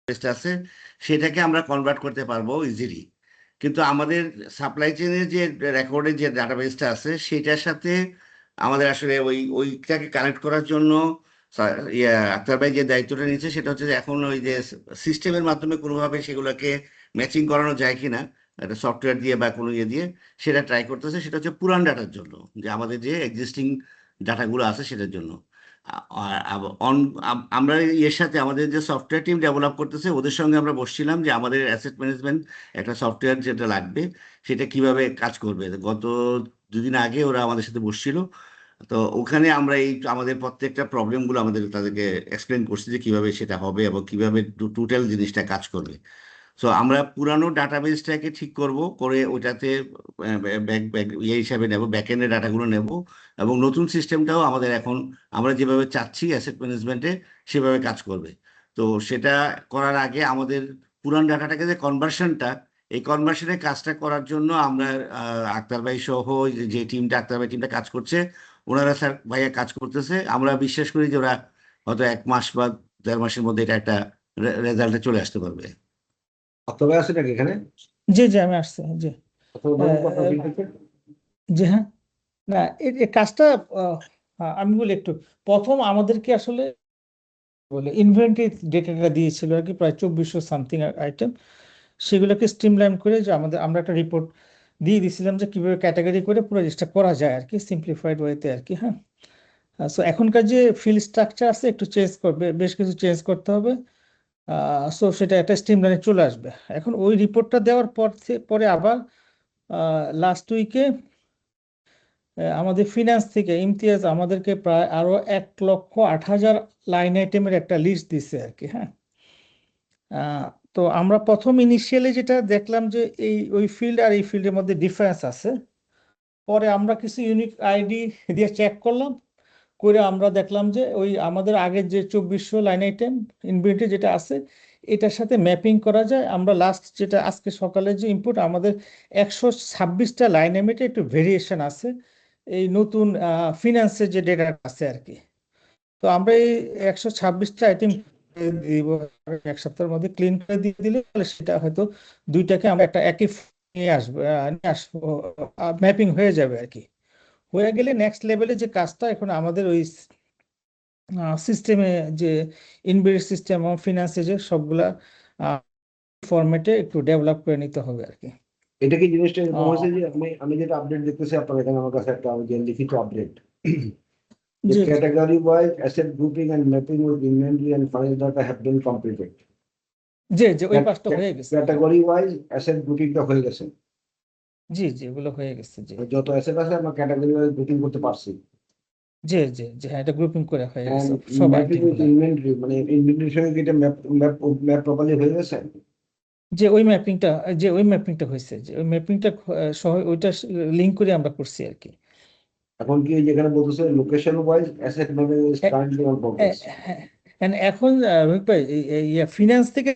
আছে সেটাকে আমরা কনভার্ট করতে পারবো ইজিলি। কিন্তু আমাদের সাপ্লাই চেনের যে রেকর্ডের যে ডাটাবেসটা আছে সেটার সাথে আমাদের আসলে ওইটাকে কানেক্ট করার জন্য আক্তার ভাই যে দায়িত্বটা নিচ্ছে সেটা হচ্ছে যে এখন ওই যে সিস্টেমের মাধ্যমে কোনোভাবে সেগুলোকে ম্যাচিং করানো যায় কিনা একটা সফটওয়্যার দিয়ে বা কোনো ইয়ে দিয়ে সেটা ট্রাই করতেছে। সেটা হচ্ছে পুরান ডাটার জন্য, যে আমাদের যে এক্সিস্টিং ডাটাগুলো আছে সেটার জন্য। আর আমরা এর সাথে আমাদের যে সফটওয়্যার টিম ডেভেলপ করতেছে ওদের সঙ্গে আমরা বসছিলাম যে আমাদের অ্যাসেট ম্যানেজমেন্ট একটা সফটওয়্যার যেটা লাগবে সেটা কিভাবে কাজ করবে। গত 2 দিন আগে ওরা আমাদের সাথে বসছিল। তো ওখানে আমরা এই আমাদের প্রত্যেকটা প্রবলেমগুলো তাদেরকে এক্সপ্লেন করছি যে কিভাবে সেটা হবে এবং কিভাবে টোটাল জিনিসটা কাজ করবে। সো আমরা পুরানো ডাটাবেসটাকে ঠিক করব, করে ওইটাতে ইয়ে হিসাবে নেব, ব্যাকএন্ডের ডাটাগুলো নেব এবং নতুন সিস্টেমটাও আমাদের এখন আমরা যেভাবে চাচ্ছি অ্যাসেট ম্যানেজমেন্টে সেভাবে কাজ করবে। তো সেটা করার আগে আমাদের পুরান ডাটাটাকে যে কনভার্সনটা, এই কনভার্সনের কাজটা করার জন্য আমরা আক্তার ভাই সহ যে টিমটা আক্তার ভাই টিমটা কাজ করছে, ওনারা স্যার ভাইয়া কাজ করতেছে। আমরা বিশ্বাস করি যে ওরা হয়তো 1 মাস বা 1.5 মাসের মধ্যে এটা একটা রেজাল্টে চলে আসতে পারবে। আপনারা আছে নাকি এখানে? জি জি আমি আসছি, জি আপনারা বলুন তো আপনার feedback-টা। জি হ্যাঁ। না এই কাজটা আমি বলি একটু। প্রথম আমাদেরকে আসলে বলে ইনভেন্টরি ডেটাটা দিয়েছিল আর কি, প্রায় 2400 সামথিং আইটেম। সেগুলোকে স্ট্রিমলাইন করে যে আমরা একটা রিপোর্ট দিয়ে দিয়েছিলাম যে কিভাবে ক্যাটাগরি করে পুরো জিনিসটা করা যায় আর কি, সিম্পলিফাইড ওয়েতে আর কি। হ্যাঁ, সো এখনকার যে ফিল্ড স্ট্রাকচার আছে একটু চেঞ্জ করবে, বেশ কিছু চেঞ্জ করতে হবে। সো সেটা একটা স্ট্রিমলাইনে চলে আসবে। এখন ওই রিপোর্টটা দেওয়ার পরে আবার লাস্ট উইকে আমাদের ফিনান্স থেকে ইমতিয়াজ আমাদেরকে প্রায় আরো 1,08,000 লাইন আইটেমের একটা লিস্ট দিছে আর কি। হ্যাঁ, আহ, তো আমরা প্রথম ইনিশিয়ালি যেটা দেখলাম যে ওই ফিল্ড আর এই ফিল্ডের মধ্যে ডিফারেন্স আছে। পরে আমরা কিছু ইউনিক আইডি দিয়ে চেক করলাম, করে আমরা দেখলাম যে ওই আমাদের আগের যে 2400 লাইন আইটেম ইনভেন্টরি যেটা আছে এটার সাথে ম্যাপিং করা যায়। আমরা লাস্ট যেটা আজকে সকালে যে ইনপুট আমাদের 126টা লাইন আইটেমে একটু ভেরিয়েশন আছে এই নতুন ফিনান্সের যে ডেটা আছে আর কি। তো আমরা এই 126টা আইটেম দিব, 1 সপ্তাহের মধ্যে ক্লিন করে দিয়ে দিলে তাহলে সেটা হয়তো দুইটাকে আমরা একটা একই নিয়ে আসবো, ম্যাপিং হয়ে যাবে আর কি। হয়ে গেলে নেক্সট লেভেলে যে কাজটা এখন আমাদের ওই সিস্টেমে যে ইনবিল্ট সিস্টেম এবং ফিনান্সে যে সবগুলা ফরম্যাটে একটু ডেভেলপ করে নিতে হবে আর কি। এটা কি জিনিসটা এরকম হয়েছে যে আমি যেটা আপডেট দেখতেছি আপনার এখানে আমার কাছে একটা যে লিখিত update, G the category wise asset grouping and mapping with inventory and finance data have been completed. জি জি ওই পাঁচটা হয়ে গেছে। ক্যাটাগরি ওয়াইজ অ্যাসেট গ্রুপিংটা হয়ে গেছে। জি জি ওগুলো হয়ে গেছে। জি যত অ্যাসেট আছে আমরা ক্যাটাগরি ওয়াইজ গ্রুপিং করতে পারছি। জি জি জি হ্যাঁ, এটা গ্রুপিং করে হয়ে গেছে এন্ড সব ম্যাপিং উইথ আইটেমগুলো। ইনভেন্টরি, মানে ইনভেন্টরির সঙ্গে কি এটা ম্যাপ প্রপারলি হয়ে গেছে? যে ওই ম্যাপিংটা হয়েছে, যে ওই ম্যাপিংটা সহ ওইটা লিংক করে আমরা করছি আর কি। এখন কি যেখানে বলতেছে location wise asset mapping is currently on progress. এখন রোহিত ভাই ফিনান্স থেকে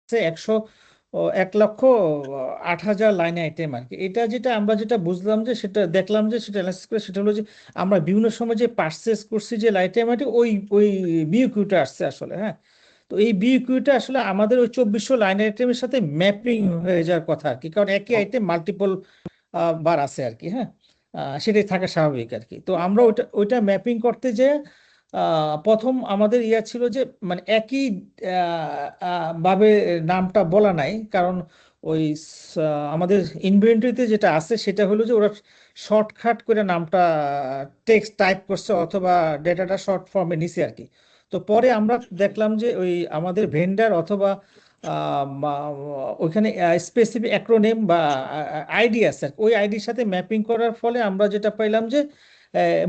1,08,000 লাইন আইটেম আর কি। এটা আমরা যেটা বুঝলাম যে সেটা দেখলাম যে সেটা অ্যানালাইসিস করে সেটা হলো যে আমরা বিভিন্ন সময় যে পারচেস করছি যে লাইন আইটেম ওই বিইকিউটা আসছে আসলে। হ্যাঁ, তো এই বিইকিউটা আসলে আমাদের ওই 2400 লাইন আইটেমের সাথে ম্যাপিং হয়ে যাওয়ার কথা আর কি, কারণ একই আইটেম মাল্টিপল বার আছে আর কি। হ্যাঁ, সেটাই থাকা স্বাভাবিক আর কি। তো আমরা ওইটা ম্যাপিং করতে যে প্রথম আমাদের ইয়া ছিল যে মানে একই ভাবে নামটা বলা নাই, কারণ ওই আমাদের ইনভেন্টরিতে যেটা আছে সেটা হলো যে ওরা শর্টকাট করে নামটা টেক্সট টাইপ করছে অথবা ডেটাটা শর্ট ফর্মে নিছে আর কি। তো পরে আমরা দেখলাম যে ওই আমাদের ভেন্ডার অথবা ওইখানে স্পেসিফিক অ্যাক্রোনেম বা আইডি আছে, ওই আইডির সাথে ম্যাপিং করার ফলে আমরা যেটা পাইলাম যে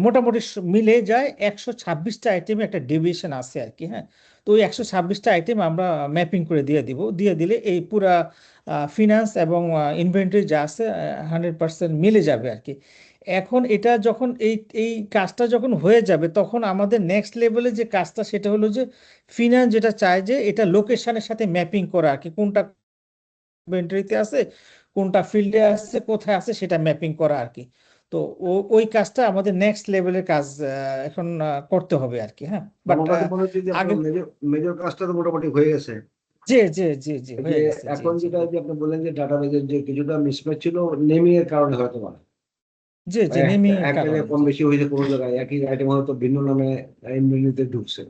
মোটামুটি মিলে যায় 126টা আইটেমে একটা ডেভিয়েশন আছে আর কি। হ্যাঁ, তো ওই 126টা আইটেম আমরা ম্যাপিং করে দিয়ে দিলে এই পুরা ফিনান্স এবং ইনভেন্টরি যা আছে 100% মিলে যাবে আর কি। এখন এটা যখন এই কাজটা যখন হয়ে যাবে তখন আমাদের নেক্সট লেভেলে যে কাজটা সেটা হলো যে ফিনান্স যেটা চায় যে এটা লোকেশনের সাথে ম্যাপিং করা আর কি, কোনটা ইনভেন্টরিতে আছে কোনটা ফিল্ডে আছে কোথায় আছে সেটা ম্যাপিং করা আর কি। তো ওই কাজটা আমাদের নেক্সট লেভেলের কাজ এখন করতে হবে আর কি। হ্যাঁ, বাট মোটামুটি মনে হচ্ছে যে আগে আপনার মেজর কাজটা তো মোটামুটি হয়ে গেছে। জি জি জি জি এই হয়ে যে গেছে, জি এখন জি যেটা যে আপনি বললেন যে ডাটাবেজের যে কিছুটা মিসম্যাচ ছিল, নেমিং এর কারণে হয়তো পারে, জি জি নেমিং এর একটা কারণে, কম জি বেশি হয়েছে কোনো জায়গায়, একই আইটেম হয়তো ভিন্ন নামে ইন্ডেক্সে ঢুকছে।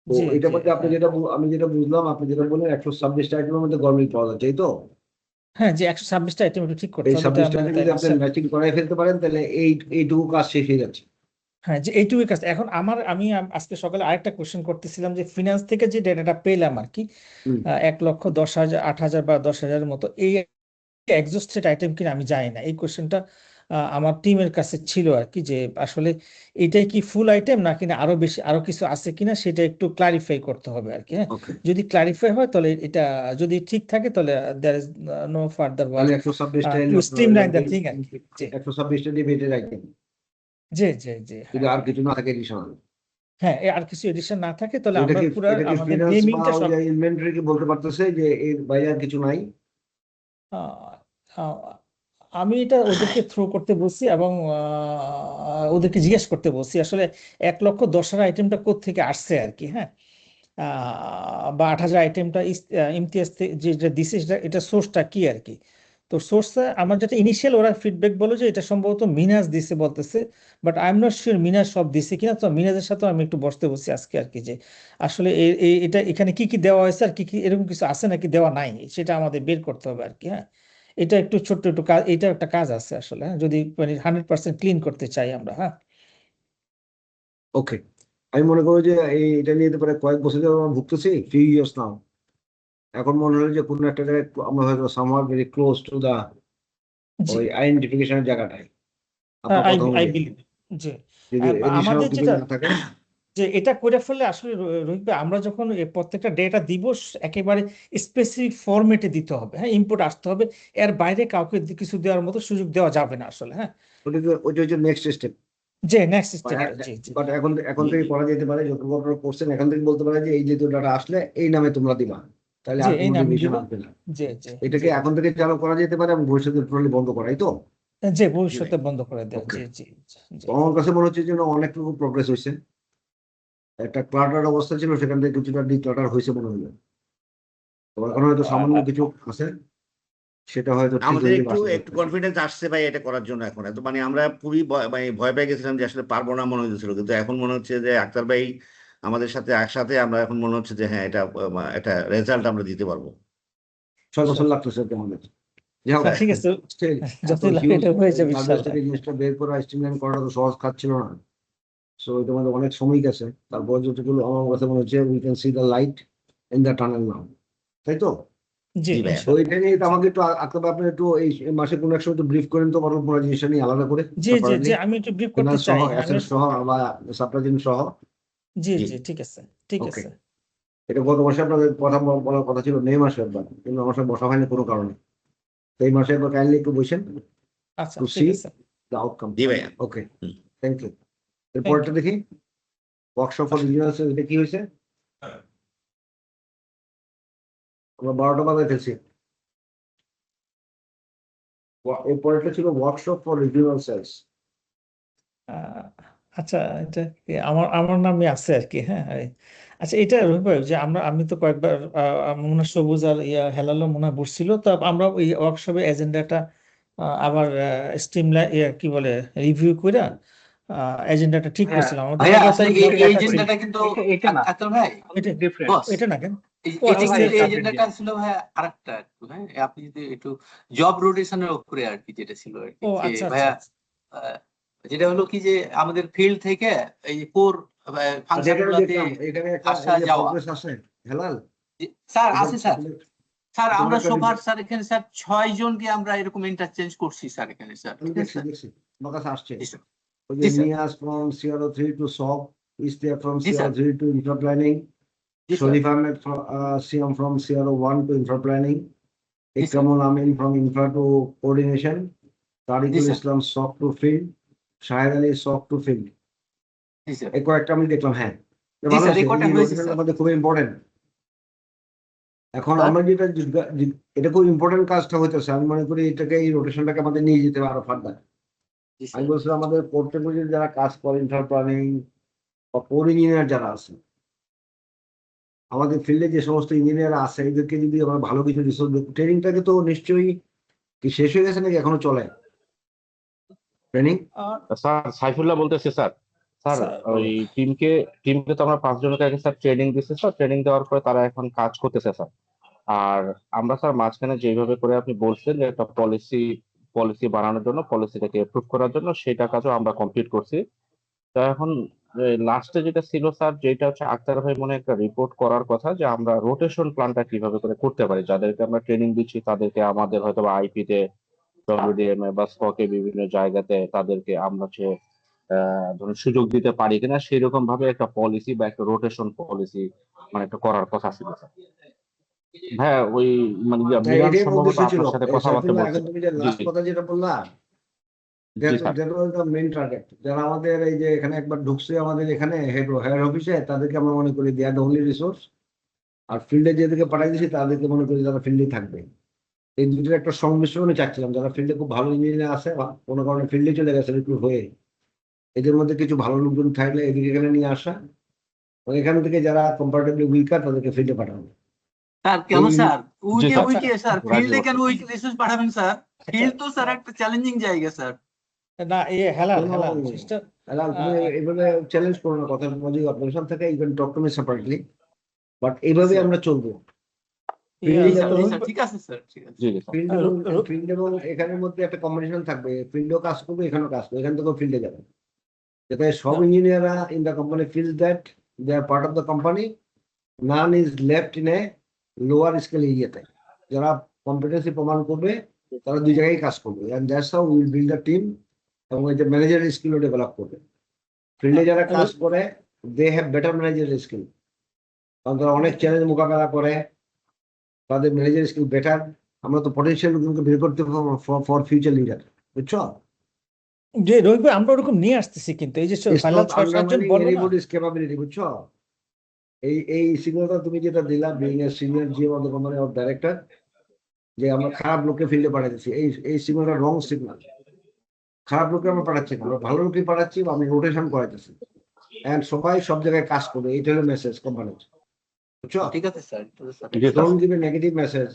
তো জি এটার জি মধ্যে আপনি হ্যাঁ যেটা আমি যেটা বুঝলাম, আপনি যেটা বললেন 126টা আইটেমের মধ্যে গরমিল পাওয়া যাচ্ছে, এই তো? হ্যাঁ, যে 126টা আইটেম একটু ঠিক করতে এই হবে, এটা 26টা আমরা আইটেম তাই যদি আপনি মাস্টার। ম্যাচিং করাই ফেলতে পারেন, তাহলে এইটুকু কাজ শেষ হয়ে যাচ্ছে। হ্যাঁ, যে এইটুকুই কাজ। এখন আমি আজকে সকালে আরেকটা কোশ্চেন করতেছিলাম যে ফিনান্স থেকে যে ডেটাটা পেলাম আর কি, হুম। 1,10,000 8,000 বা 10,000 মতো, এই এক্সস্টেড আইটেম কিনা আমি জানি না। এই কোশ্চেনটা আমার টিমের কাছে ছিল আর কি, যে আসলে এটাই কি ফুল আইটেম না কিনা আরো বেশি আরো কিছু আছে কিনা, সেটা একটু ক্লারিফাই করতে হবে আর কি। হ্যাঁ, ওকে, যদি ক্লারিফাই হয় তাহলে এটা, যদি ঠিক থাকে তাহলে there is no further work তাহলে 126টা টু স্ট্রিমলাইন দ্য থিং আর কি। জি 126টা দিয়ে বেটে রাখবেন, জি জি জি যদি হ্যাঁ আর হ্যাঁ কিছু না থাকে এডিশনাল। হ্যাঁ, আর কিছু এডিশন না থাকে তাহলে এটা আমরা কি পুরো এটা কি আমাদের ফিনান্স বা নেমিংটা ওই সব যে ইনভেন্টরি কি বলতে পারতেছে যে এর বাইরে আর কিছু নাই? আহ, আহ, আমি এটা ওদেরকে থ্রো করতে বলছি, এবং ওদেরকে জিজ্ঞেস করতে বলছি আসলে 1,10,000 আইটেমটা কোত্থেকে আসছে আর কি। হ্যাঁ, বা 8,000 আইটেমটা ইমতিয়াজ যেটা দিছে সেটা, এটা সোর্সটা কি আর কি। তো সোর্সটা আমার যেটা ইনিশিয়াল ওরা ফিডব্যাক বলো যে এটা সম্ভবত মিনাজ দিছে বলতেছে, but I am not sure Minaj সব দিছে কিনা। তো মিনাজের সাথে আমি একটু বসতে বসছি আজকে আর কি, যে আসলে এটা এখানে কি কি দেওয়া হয়েছে আর কি কি এরকম কিছু আছে নাকি দেওয়া নাই, সেটা আমাদের বের করতে হবে আর কি। হ্যাঁ, এটা একটু ছোট্ট একটু কাজ, এটা একটা কাজ আছে আসলে। হ্যাঁ, যদি মানে 100% ক্লিন করতে চাই আমরা। হ্যাঁ ওকে, আমি মনে করি যে এটা নিয়ে তো প্রায় কয়েক বছর ধরে আমরা ভুগতেছি, ফিউ ইয়ার্স নাও। এখন মনে হলো যে কোনো একটা জায়গায় আমরা হয়তো somewhere very close to the জি, ওই আইডেন্টিফিকেশনের জায়গাটায়। আপনার আই কথা আই অনুযায়ী বিলিভ। জি, যদি এডিশনাল আমাদের কিছু যেটা, না থাকে। যে এটা করে ফেললে আসলে রোহিত ভাই, আমরা যখন প্রত্যেকটা ডেটা দিব একেবারে স্পেসিফিক ফরম্যাটে দিতে হবে। হ্যাঁ, ইনপুট আসতে হবে, এর বাইরে কাউকে কিছু দেওয়ার মতো সুযোগ দেওয়া যাবে না আসলে। হ্যাঁ, ওইটা হচ্ছে নেক্সট স্টেপ। যে নেক্সট স্টেপটা, জি জি বাট এখন এখন থেকে করা যেতে পারে, যতটুকু আপনারা করছেন এখন থেকে বলতে পারে যে এই যে ডাটা আসলে এই নামে তোমরা দিবা, তাহলে জি আর এই কোনো নাম ডিভিশন দিব। আসবে না। জি জি জি এটাকে এখন থেকে চালু করা যেতে পারে এবং ভবিষ্যতে টোটালি বন্ধ করাই তো। যে ভবিষ্যতে বন্ধ করে দেওয়া। ওকে, জি জি জি আমার কাছে মনে হচ্ছে যেন অনেকটুকু প্রোগ্রেস হয়েছে। একটা ক্লাটার অবস্থা ছিল, সেখান থেকে কিছুটা ডিক্লাটার হয়েছে মনে হলো। তো এখন হয়তো সামান্য কিছু আছে, সেটা হয়তো ঠিক আমাদের হয়ে যাবে একটু আশা একটু করতেছি। কনফিডেন্স আসছে ভাই এটা করার জন্য। এখন এত মানে আমরা খুবই মানে ভয় পেয়ে গেছিলাম যে আসলে পারবো না মনে হচ্ছিল, কিন্তু এখন মনে হচ্ছে যে আক্তার ভাই আমাদের সাথে একসাথে, আমরা এখন মনে হচ্ছে যে হ্যাঁ এটা একটা রেজাল্ট আমরা দিতে পারবো। 6 বছর লাগতেছে আর কি আমাদের। যাই হোক, ঠিক আছে, still এত যতই লাগে হিউজ এটা হয়ে যাবে দার্ভেস ইনশাল্লাহ। থেকে জিনিসটা বের করা, স্ট্রিমলাইন করাটা তো সহজ কাজ ছিল না। সো এটা মধ্যে অনেক সময় গেছে। তারপর যতগুলো আমার কাছে মনে হচ্ছে we can see the light in the tunnel now, তাই তো? জি জি ভাইয়া। তো এটা ইনশাল্লাহ। নিয়ে তো জি আমাকে একটু আজকে আপনি একটু এই মাসে কোনো এক সময় একটু ব্রিফ করেন তো, বরং পুরো জিনিসটা নিয়ে আলাদা করে জি জি সেপারেটলি, জি আমি একটু ব্রিফ করতে ফিনান্স সহ, চাই। হ্যাঁ আমি, অ্যাসেট সহ বা সাপ্লাই চেইন সহ। জি জি জি ঠিক আছে, ঠিক ওকে, আছে। এটা গত মাসে আপনাদের কথা বলার কথা ছিল মে মাসে একবার, কিন্তু আমার সাথে বসা হয়নি কোনো কারণে। তো এই মাসে একবার কাইন্ডলি একটু বসেন আচ্ছা টু সি ঠিক আছে। The outcome. জি ভাইয়া। Okay, hmm. Thank you. Thank এরপরটা ইউ। দেখি, ওয়ার্কশপ ফর রিজিওনাল সেলস, এটা কি হয়েছে? আমরা 12টা বাজায় ফেলছি। এরপরটা ছিল ওয়ার্কশপ ফর রিজিওনাল সেলস। আহ, আচ্ছা, এটা কি আমার আমার নামে আছে আর কি। হ্যাঁ আচ্ছা, এটা রবি ভাই, যে আমি তো কয়েকবার মুন্না সবুজ আর হেলালো মনে হয় বসছিল, তো আমরা ওই ওয়ার্কশপের এজেন্ডাটা আবার স্ট্রিমলাইন কি বলে রিভিউ করে এজেন্ডাটা ঠিক হ্যাঁ করছিলাম। আমাদের ভাইয়া, 11 আসলে তারিখ এই মনে এই হয় কথা ছিল। এজেন্ডাটা কিন্তু এটা না, আক্তার ভাই, এটা ডিফারেন্ট। বস, এটা না কেন? এই ও এই আচ্ছা যে আচ্ছা এই আচ্ছা। আপডেট এজেন্ডাটা দিয়া ছিল ভাইয়া আরেকটা একটু, হ্যাঁ আপনি যদি একটু জব রোটেশনের উপরে আর কি, যেটা ছিল আর কি, ও যে আচ্ছা আচ্ছা ভাইয়া আচ্ছা। আহ, যেটা হলো কি যে আমাদের ফিল্ড থেকে এই কোর আচ্ছা, ফাংশন এখানে গুলাতে দেখলাম এখানে একটা আসা এই যে যাওয়া। প্রগ্রেস আছে হেলাল। স্যার এটা আছে স্যার, আসলে স্যার এটা আমরা একটা সোফার স্যার এখানে স্যার 6 জনকে আমরা এরকম ইন্টারচেঞ্জ করছি স্যার এখানে স্যার, আমি ঠিক আছে দেখছি স্যার? দেখছি আমার কাছে আসছে। জি স্যার, ওই যে জি sir, Niaz from CRO3 to সব, ইস্তিয়া ফ্রম জি sir, CRO3 to infra planning, জি sir, Sharif Ahmed Siam from CRO1 to infra planning, জি sir, Ikramul Amin from infra to coordination, জি তারিকুল স্যার, ইসলাম সক টু ফিল্ড, শাহেদ আলী সক টু ফিল্ড। জি স্যার, এই কয়েকটা আমি দেখলাম, হ্যাঁ জি ভালো স্যার, হয়েছে। এই কটা এই হয়েছে রোটেশনটা স্যার। আমাদের খুবই ইম্পর্টেন্ট। এখন স্যার, আমরা যেটা এটা খুব ইম্পর্টেন্ট কাজটা হইতেছে, আমি মনে করি এটাকে এই রোটেশনটাকে আমাদের নিয়ে যেতে হবে আরো ফার্দার। জি আমি স্যার, বলছিলাম আমাদের পোর্টফোলিও যারা কাজ করে ইন্টার প্ল্যানিং বা কোর ইঞ্জিনিয়ার যারা আছে, আমাদের ফিল্ডে যে সমস্ত ইঞ্জিনিয়ার আছে এদেরকে যদি আমরা ভালো কিছু রিসোর্স দেব, ট্রেনিংটাকে তো নিশ্চয়ই কি শেষ হয়ে গেছে নাকি এখনো চলে ট্রেনিং? আর স্যার সাইফুল্লাহ বলতেছি স্যার। স্যার স্যার, ওই টিমকে তো আমরা 5 জনকে আগে স্যার ট্রেনিং দিচ্ছি স্যার, ট্রেনিং দেওয়ার পরে তারা এখন কাজ করতেছে স্যার। আর আমরা স্যার মাঝখানে যেভাবে করে আপনি বলছেন যে একটা পলিসি বানানোর জন্য, পলিসিটাকে এপ্রুভ করার জন্য, সেটা কাজও আমরা কমপ্লিট করছি। তো এখন লাস্টে যেটা ছিল স্যার, যেটা হচ্ছে আক্তার ভাই মনে হয় একটা রিপোর্ট করার কথা, যে আমরা রোটেশন প্ল্যানটা কিভাবে করে করতে পারি, যাদেরকে আমরা ট্রেনিং দিচ্ছি তাদেরকে আমাদের হয়তো বা আইপিতে, ডব্লিউডিএমএ বা স্পকে বিভিন্ন জায়গাতে তাদেরকে আমরা হচ্ছে ধরুন সুযোগ দিতে পারি কিনা, সেরকম ভাবে একটা পলিসি বা একটা রোটেশন পলিসি মানে একটা করার কথা ছিল স্যার। হ্যাঁ ওই মানে হ্যাঁ, মিলান এটাই সম্ভবত উদ্দেশ্য ছিল। আপনার সাথে এই কথাবার্তা সাইফুল্লাহ, বলছে। এখন তুমি যে জি লাস্ট কথা যেটা বললা, জি sir. That was the main target. যারা আমাদের এই যে এখানে একবার ঢুকছে আমাদের এখানে হেড অফিসে, তাদেরকে আমরা মনে করি দেয়ার দ্য অনলি রিসোর্স। আর ফিল্ডে যেদিকে পাঠাই দিয়েছি তাদেরকে মনে করি যারা ফিল্ডে থাকবে। এই দুটোর একটা সংমিশ্রণে চাচ্ছিলাম, যারা ফিল্ডে খুব ভালো ইঞ্জিনিয়ার আছে বা কোনো কারণে ফিল্ডে চলে গেছে রিক্রুট হয়ে, এদের মধ্যে কিছু ভালো লোকজন থাকলে এদিকে এখানে নিয়ে আসা, এবং এখান থেকে যারা কম্পারেটিভলি উইকার তাদেরকে ফিল্ডে পাঠানো। স্যার কেন এই স্যার জি স্যার, উইকে স্যার রাজি ফিল্ডে কেন বলছি। উইক রিসোর্স পাঠাবেন স্যার? ফিল্ড তো স্যার একটা চ্যালেঞ্জিং জায়গা স্যার। না হেলাল কোনো হেলাল সিস্টেম অ্যালাউ, তুমি এইভাবে চ্যালেঞ্জ করো না, কথার মধ্যে অবজেকশন থাকে, you can talk to me separately, but এইভাবে স্যার আমরা চলবো। জি ফিল্ডিং স্যার এবং জি স্যার ঠিক আছে স্যার ঠিক আছে। জি জি স্যার। ফিল্ড এবং এখানের মধ্যে একটা কম্বিনেশন থাকবে, ফিল্ডেও কাজ করবে এখানেও কাজ করবে, এখান থেকেও ফিল্ডে যাবে, যাতে সব ইঞ্জিনিয়াররা in the company feel that they are part of the company, none is left in a lower scale এরিয়াতে। যারা কম্পিটেন্সি প্রমাণ করবে তারা দুই জায়গায় কাজ করবে, and that's how will build the team, এবং এই যে ম্যানেজার স্কিলও ডেভেলপ করবে। ফিল্ডে যারা কাজ করে they have better manager skill, কারণ তারা অনেক চ্যালেঞ্জ মোকাবেলা করে, তাদের ম্যানেজার স্কিল বেটার। আমরা তো পটেনশিয়াল লোকজনকে বের করতে ফর ফিউচার লিডার, বুঝছো? যে রোহিত ভাই, আমরা ওরকম নিয়ে আসতেছি, কিন্তু এই যে It's final not 6-7 John undermining বললো না, anybody's capability, বুঝছো? এই সিগন্যালটা তুমি যেটা দিলা, being a senior GM of the company of director, যে আমরা খারাপ লোককে ফিল্ডে পাঠাচ্ছি, এই সিগন্যালটা রং সিগন্যাল। খারাপ লোককে আমরা পাঠাচ্ছি না, আমরা ভালো লোককে পাঠাচ্ছি, আমি রোটেশন করাইতেছি, এন্ড সবাই সব জায়গায় কাজ করবে, এটা হলো মেসেজ কোম্পানির, বুঝছো? ঠিক আছে sir G sir. Don't give a negative message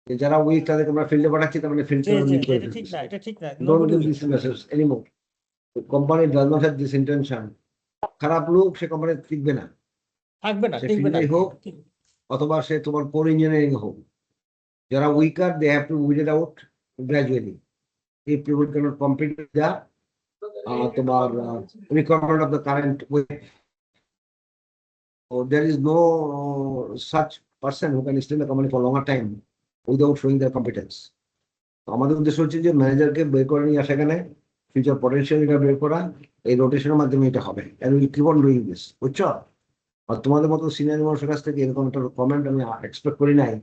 যে যারা উইক তাদেরকে আমরা ফিল্ডে পাঠাচ্ছি, তার মানে ফিল্ড যে উইক করে এটা ঠিক ফেলতেছি। না, এটা ঠিক না, don't nobody give will. This message anymore. Company does not have this intention. খারাপ লোক সে কোম্পানি টিকবে না, থাকবে না, সে টিকবে না, ফিল্ডে হোক অথবা সে তোমার কোর ইঞ্জিনিয়ারিং হোক। যারা weaker they have to weed it out gradually if people cannot compete with the তোমার requirement of the current way. So there is no such person who can stay in the company for longer time without showing their competence. তো আমাদের উদ্দেশ্য হচ্ছে যে ম্যানেজারকে বের করে নিয়ে আসা, এখানে ফিউচার পটেনশিয়াল এটা বের করা, এই রোটেশনের মাধ্যমে এটা হবে, and we keep on doing this, বুঝছো? আর তোমাদের মতো সিনিয়র মানুষের কাছ থেকে এরকম একটা কমেন্ট আমি এক্সপেক্ট করি নাই,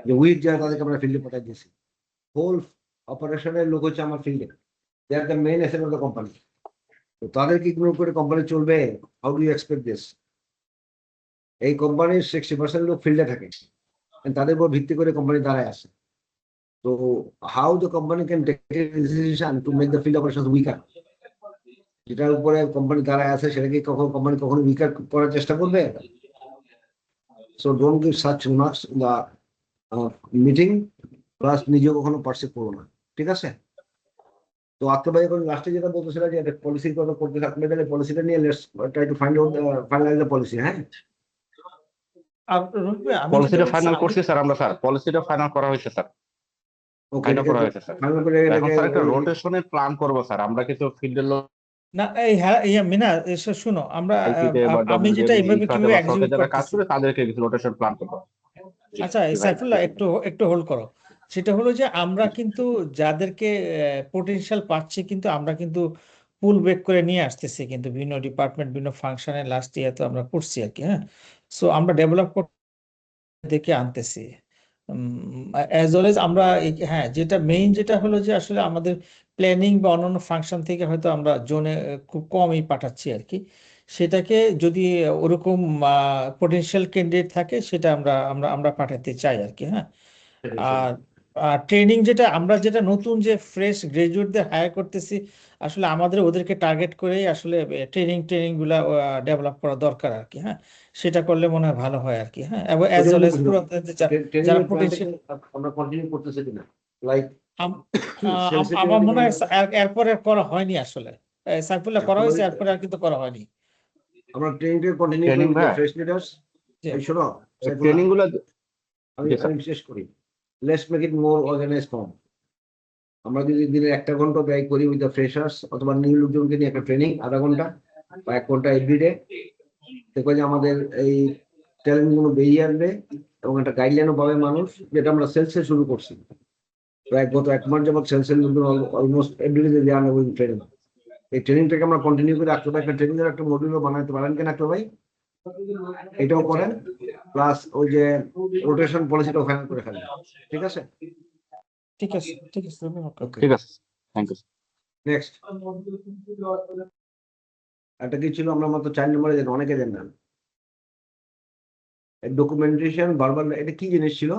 যে উইক যারা তাদেরকে আমরা ফিল্ডে পাঠাই দিয়েছি। হোল অপারেশনের লোক হচ্ছে আমার ফিল্ডে, they are the main asset of the company. তো তাদেরকে ইগনোর করে কোম্পানি চলবে? How do you expect this? এই কোম্পানির 60% লোক ফিল্ডে থাকে, and তাদের উপর ভিত্তি করে কোম্পানি দাঁড়ায় আছে। তো how the company can take a decision to make the field operation weaker? যেটার উপরে কোম্পানি দাঁড়ায় আছে সেটাকে কোম্পানি কখনো উইকার করার চেষ্টা করবে? So don't give such remarks in the meeting, plus নিজেও কখনো পার্সিভ করো না, ঠিক আছে? তো আক্তার ভাই এখন লাস্টে যেটা বলতেছিল যে একটা পলিসির কথা করতে থাকলে, তাহলে পলিসিটা নিয়ে let's try to find out finalise the policy. হ্যাঁ, আর রোহিত ভাই, আমি যেটা পলিসিটা বলছি, ফাইনাল করছি স্যার আমরা, স্যার পলিসিটা ফাইনাল করা হয়েছে স্যার, ওকে, ফাইনাল করা হয়েছে স্যার। ফাইনাল করে এখন স্যার একটা রোটেশনের প্ল্যান করবো স্যার, আমরা কিন্তু ফিল্ডের লোক না এই মিনা এসে শুনো, আমরা আইপিতে বা আমি যেটা ডব্লিউডিএম এইভাবে ইফাতে কিভাবে বা স্পকে এক্সিকিউট যারা কাজ করতেছি। করে তাদেরকে কিছু রোটেশন প্ল্যান করবো। জি, আচ্ছা জি ভাই। সাইফুল্লাহ, একটু হোল্ড করো। সেটা হলো যে আমরা কিন্তু যাদেরকে পোটেনশিয়াল পাচ্ছি, কিন্তু আমরা কিন্তু পুল ব্যাক করে নিয়ে আসতেছি, কিন্তু বিভিন্ন ডিপার্টমেন্ট বিভিন্ন ফাংশনে লাস্ট ইয়ার তো আমরা করছি আর কি। হ্যাঁ, সো আমরা ডেভেলপ দেখে আনতেছি, অ্যাজ ওয়েল এজ আমরা হ্যাঁ, যেটা মেইন যেটা হলো যে আসলে আমাদের প্ল্যানিং বা অন্যান্য ফাংশন থেকে হয়তো আমরা জোনে খুব কমই পাঠাচ্ছি আর কি। সেটাকে যদি ওরকম পোটেনশিয়াল ক্যান্ডিডেট থাকে, সেটা আমরা আমরা আমরা পাঠাতে চাই আর কি। হ্যাঁ, আর ট্রেনিং যেটা নতুন যে ফ্রেশ গ্রাজুয়েটদের হায়ার করতেছি, আসলে আমাদের ওদেরকে টার্গেট করেই আসলে ট্রেনিং গুলা ডেভেলপ করা দরকার আর কি। হ্যাঁ, সেটা করলে মনে হয় ভালো হয় আর কি। হ্যাঁ, এবং অ্যাজ ওইটাই ওয়েল এজ বলছিলাম ট্রেনিং যারা এর প্ল্যানটাকে পোটেনশিয়াল, আমরা কন্টিনিউ করতেছি কিনা, লাইক সেলসের আমার ট্রেনিং মনে হয় এরপরে করা হয়নি আসলে। সাইফুল্লাহ করা হয়েছে, এরপরে আর কিন্তু করা হয়নি। আমরা ট্রেনিংটাকে কন্টিনিউ ট্রেনিং করি, ভাই, ফ্রেশ লিডার্স। যে এই শোনো সাইফুল্লাহ, ট্রেনিং গুলো আমি জি স্যার। আমি শেষ করি। Let's make it more organise form. আমরা যদি দিনে 1টা ঘন্টা ব্যয় করি উইথ দ্য ফ্রেশার্স অথবা নিউ লোকজনকে নিয়ে একটা ট্রেনিং আধা ঘন্টা বা 1 ঘন্টা এভরিডে, দেখো যে আমাদের এই ট্যালেন্ট গুলো বেরিয়ে আসবে এবং একটা গাইডলাইনও পাবে মানুষ, যেটা আমরা সেলসে শুরু করছি। প্রায় গত 1 মাস যাবত সেলসের লোকজন almost everyday they are with training. এই ট্রেনিংটাকে আমরা কন্টিনিউ করে রাখতে পারি, একটা ট্রেনিং এর একটা মডিউলও বানাতে পারেন কিনা একটা ভাই, এটাও করেন। প্লাস ওই যে রোটেশন পলিসিটাও ফাইনাল করে ফেলেন, ঠিক আছে? ঠিক আছে, ঠিক আছে, ওকে, ঠিক আছে, থ্যাংক ইউ। নেক্সট একটা কি ছিল, আমরা মাত্র 4 নম্বরে যেন অনেকে দেন না ডকুমেন্টেশন ভার্বাল, এটা কি জিনিস ছিল?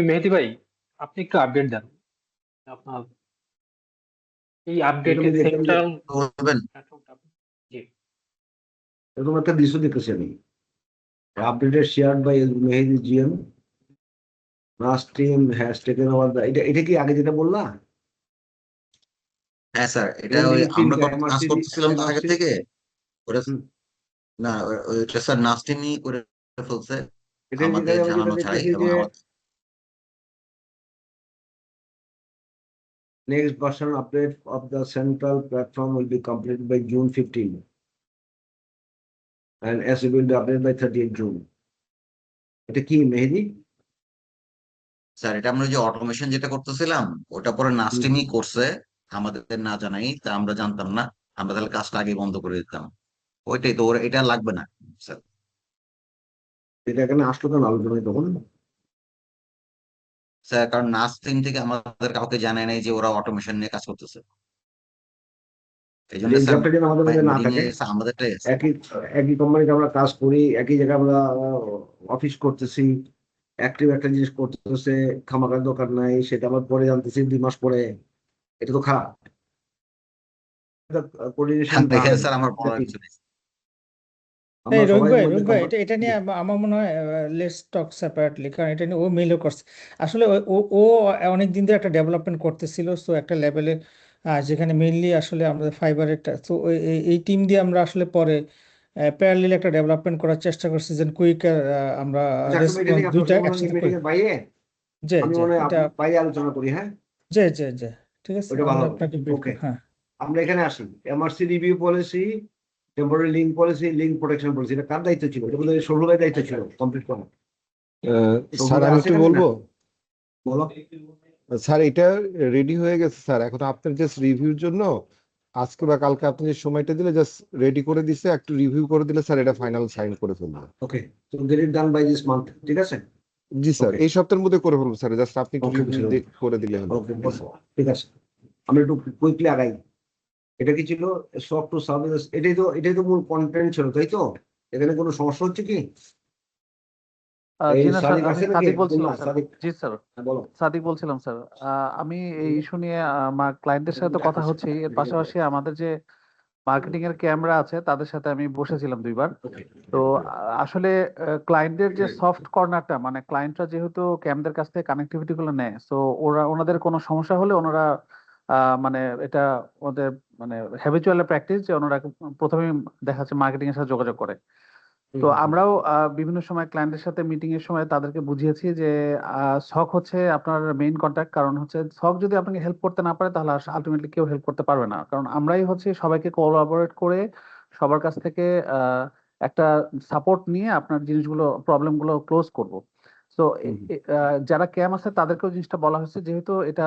মেহেদি ভাই, আপনি একটু আপডেট দেন আপনার এই এটা আপডেটের আমি দেখলাম যে সেন্ট্রাল বলবেন। প্ল্যাটফর্মটা। জি এরকম একটা দৃশ্য দেখতেছি আমি, updated share by Mehedi GM, last team has taken over the, এটা কি আগে যেটা বললা? হ্যাঁ স্যার, এটা এবং ওই এই আমরা টিমটা কাজ করতেছিলাম তো আগে থেকে ওটা। হুম। না, ওইটা স্যার নাস্টিনই করে ফেলছে এটা আমাদের আমি যেটা জানানো ছাড়াই, দেখতেছি এবং যে আমাদের next version update of the central platform will be completed by June 15 and as it will be updated by 30th June. এটা কি মেহেদি? স্যার এটা আমরা ওই যে অটোমেশন যেটা করতেছিলাম ওটা পরে নাস্টিনই করছে আমাদের না জানাই, তা আমরা জানতাম না, আমরা তাহলে কাজটা আগে বন্ধ করে দিতাম। ওইটাই তো, ওরা এটা লাগবে না স্যার। এটা এখানে আসলো কেন আলোচনায় তখন? স্যার কারণ নাস্টিন থেকে আমাদের কাউকে জানায় নাই যে ওরা অটোমেশন নিয়ে কাজ করতেছে, এই জন্য স্যার ইনফ্রাস্ট্রাকচার যেন আমাদের মধ্যে না মিটিং এ থাকে, আমাদেরটাই আছে। একই একই কোম্পানিতে আমরা কাজ করি, একই জায়গায় আমরা অফিস করতেছি, অ্যাক্টিভ একটা জিনিস করতেছে, খামাখার দরকার নাই, সেটা আবার পরে জানতেছি 2 মাস পরে, এটা তো খারাপ। কোঅর্ডিনেশন না এখানে হয়, স্যার আমার এটা বলার ঠিক। কিছু নেই। আমরা এই সবাই মধ্যে রোহিত ভাই, এটা নিয়ে আমার মনে হয় লেটস টক সেপারেটলি, কারণ এটা নিয়ে ও মেইলও করছে। আসলে ও অনেক দিন ধরে একটা ডেভেলপমেন্ট করতেছিল, সো একটা লেভেলে যেখানে মেইনলি আসলে আমাদের ফাইবারের, তো এই টিম দিয়ে আমরা আসলে পরে প্যারালাল একটা ডেভেলপমেন্ট করার চেষ্টা করছি, যেন কুইকার আমরা আচ্ছা, একটা মিনিট, রেসপন্স দুইটা একসাথে করি। মিটিং এর বাইরে যে আমি যে মনে হয় এটা বাইরে আলোচনা করি, হ্যাঁ যে ঠিক আছে, ওইটা আমি ভালো। আপনাকে ব্রিফ ওকে, হ্যাঁ। আমরা এখানে আসি। MRC review policy, temporary link policy, link protection policy, এটা কার দায়িত্ব ছিল? এটা বোধহয় ষোলো ভাই দায়িত্ব ছিল কমপ্লিট করা। স্যার আমি একটু বলবো। বলো। স্যার এটা রেডি হয়ে গেছে স্যার, এখন আপনার জাস্ট রিভিউর জন্য আজকে বা কালকে আপনি যে সময়টা দিলে জাস্ট রেডি করে দিছে, একটু রিভিউ করে দিলে স্যার এটা ফাইনাল সাইন করে ফেলবো। ওকে, তো get it done by this month, ঠিক আছে? জি স্যার, Okay. এই সপ্তাহের মধ্যে করে ফেলবো স্যার, জাস্ট আপনি একটু Okay, রিভিউ বুঝলাম। করে দিলে হলো। ওকে, ঠিক আছে, আমরা একটু কুইকলি আগাই। এটা কি ছিল? সফট টু সার্ভিস, এটাই তো মূল কন্টেন্ট ছিল, তাই তো? এখানে কোনো সমস্যা হচ্ছে কি? এই জি না স্যার, সাদিক আমি আছে নাকি? সাদিক বলছিলাম না, স্যার। সাদিক, জি স্যার, হ্যাঁ, বলো। সাদিক বলছিলাম স্যার। আমি এই ইস্যু নিয়ে আমার ক্লায়েন্টের সাথে তো কথা হচ্ছে, এর পাশাপাশি আমাদের যে মার্কেটিং এর ক্যামেরা আছে তাদের সাথে আমি বসেছিলাম 2 বার। Okay. তো আসলে ক্লায়েন্টের যে সফট কর্নারটা, মানে ক্লায়েন্টরা যেহেতু ক্যামদের কাছ থেকে কানেক্টিভিটি গুলো নেয়, সো ওনাদের কোনো সমস্যা হলে ওনারা মানে এটা ওদের মানে হ্যাবিচুয়াল প্র্যাকটিস যে ওনারা প্রথমেই দেখা যাচ্ছে মার্কেটিং এর সাথে যোগাযোগ করে। তো আমরাও বিভিন্ন সময় ক্লায়েন্টের সাথে মিটিং এর সময় তাদেরকে বুঝিয়েছি যে শখ হচ্ছে আপনার মেইন কন্ট্যাক্ট, কারণ হচ্ছে শখ যদি আপনাকে হেল্প করতে না পারে তাহলে আলটিমেটলি কেউ হেল্প করতে পারবে না, কারণ আমরাই হচ্ছে সবাইকে কোলাবোরেট করে সবার কাছ থেকে একটা সাপোর্ট নিয়ে আপনার জিনিসগুলো প্রবলেম গুলো ক্লোজ করব। তো যারা ক্যাম আছে তাদেরকেও জিনিসটা বলা হয়েছে, যেহেতু এটা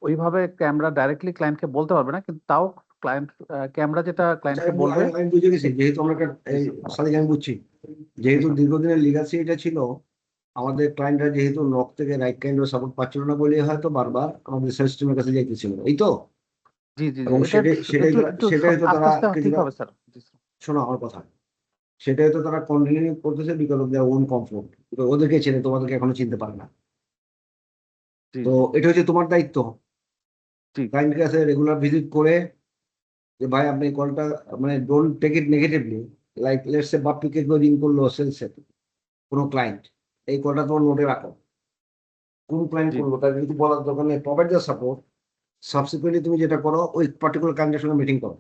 ওইভাবে ক্যামেরা ডাইরেক্টলি ক্লায়েন্টকে বলতে পারবে না, কিন্তু তাও ক্লায়েন্ট ক্যামেরা যেটা ক্লায়েন্টকে বলবে। আমি বুঝে গেছি, যেহেতু আমরা সাদিক আমি বুঝছি, যেহেতু দীর্ঘদিনের লিগাসি এটা ছিল, আমাদের ক্লায়েন্টরা যেহেতু নক থেকে রাইট কাইন্ড সাপোর্ট পাচ্ছিল না বলে হয়তো বারবার আমাদের সেলস টিমের কাছে যাইতেছিল, এই তো? জি জি জি, এবং এটা সেটাই তো একটু তারা আস্তে আস্তে ঠিক কিছুটা, হবে স্যার। জি স্যার। শোনো আমার কথা, সেটাই তো তারা কন্টিনিউ করতেছে because of their own comfort. ওদেরকে চেনে, তোমাদেরকে এখনো চিনতে পারে না। জি তো এটা হচ্ছে তোমার দায়িত্ব, জি ক্লায়েন্টের কাছে রেগুলার ভিজিট করে যে ভাই আপনি কলটা মানে don't take it negatively, like let's say বাপ্পিকে কেউ রিং করলো সেলসে কোনো ক্লায়েন্ট, এই কলটা তোমার নোটে রাখো, কোন ক্লায়েন্ট জি করলো তার যদি বলার দরকার নেই, প্রোভাইড দ্য সাপোর্ট। সাবসিকুয়েন্টলি তুমি যেটা করো ওই পার্টিকুলার ক্লায়েন্টের সঙ্গে মিটিং করো,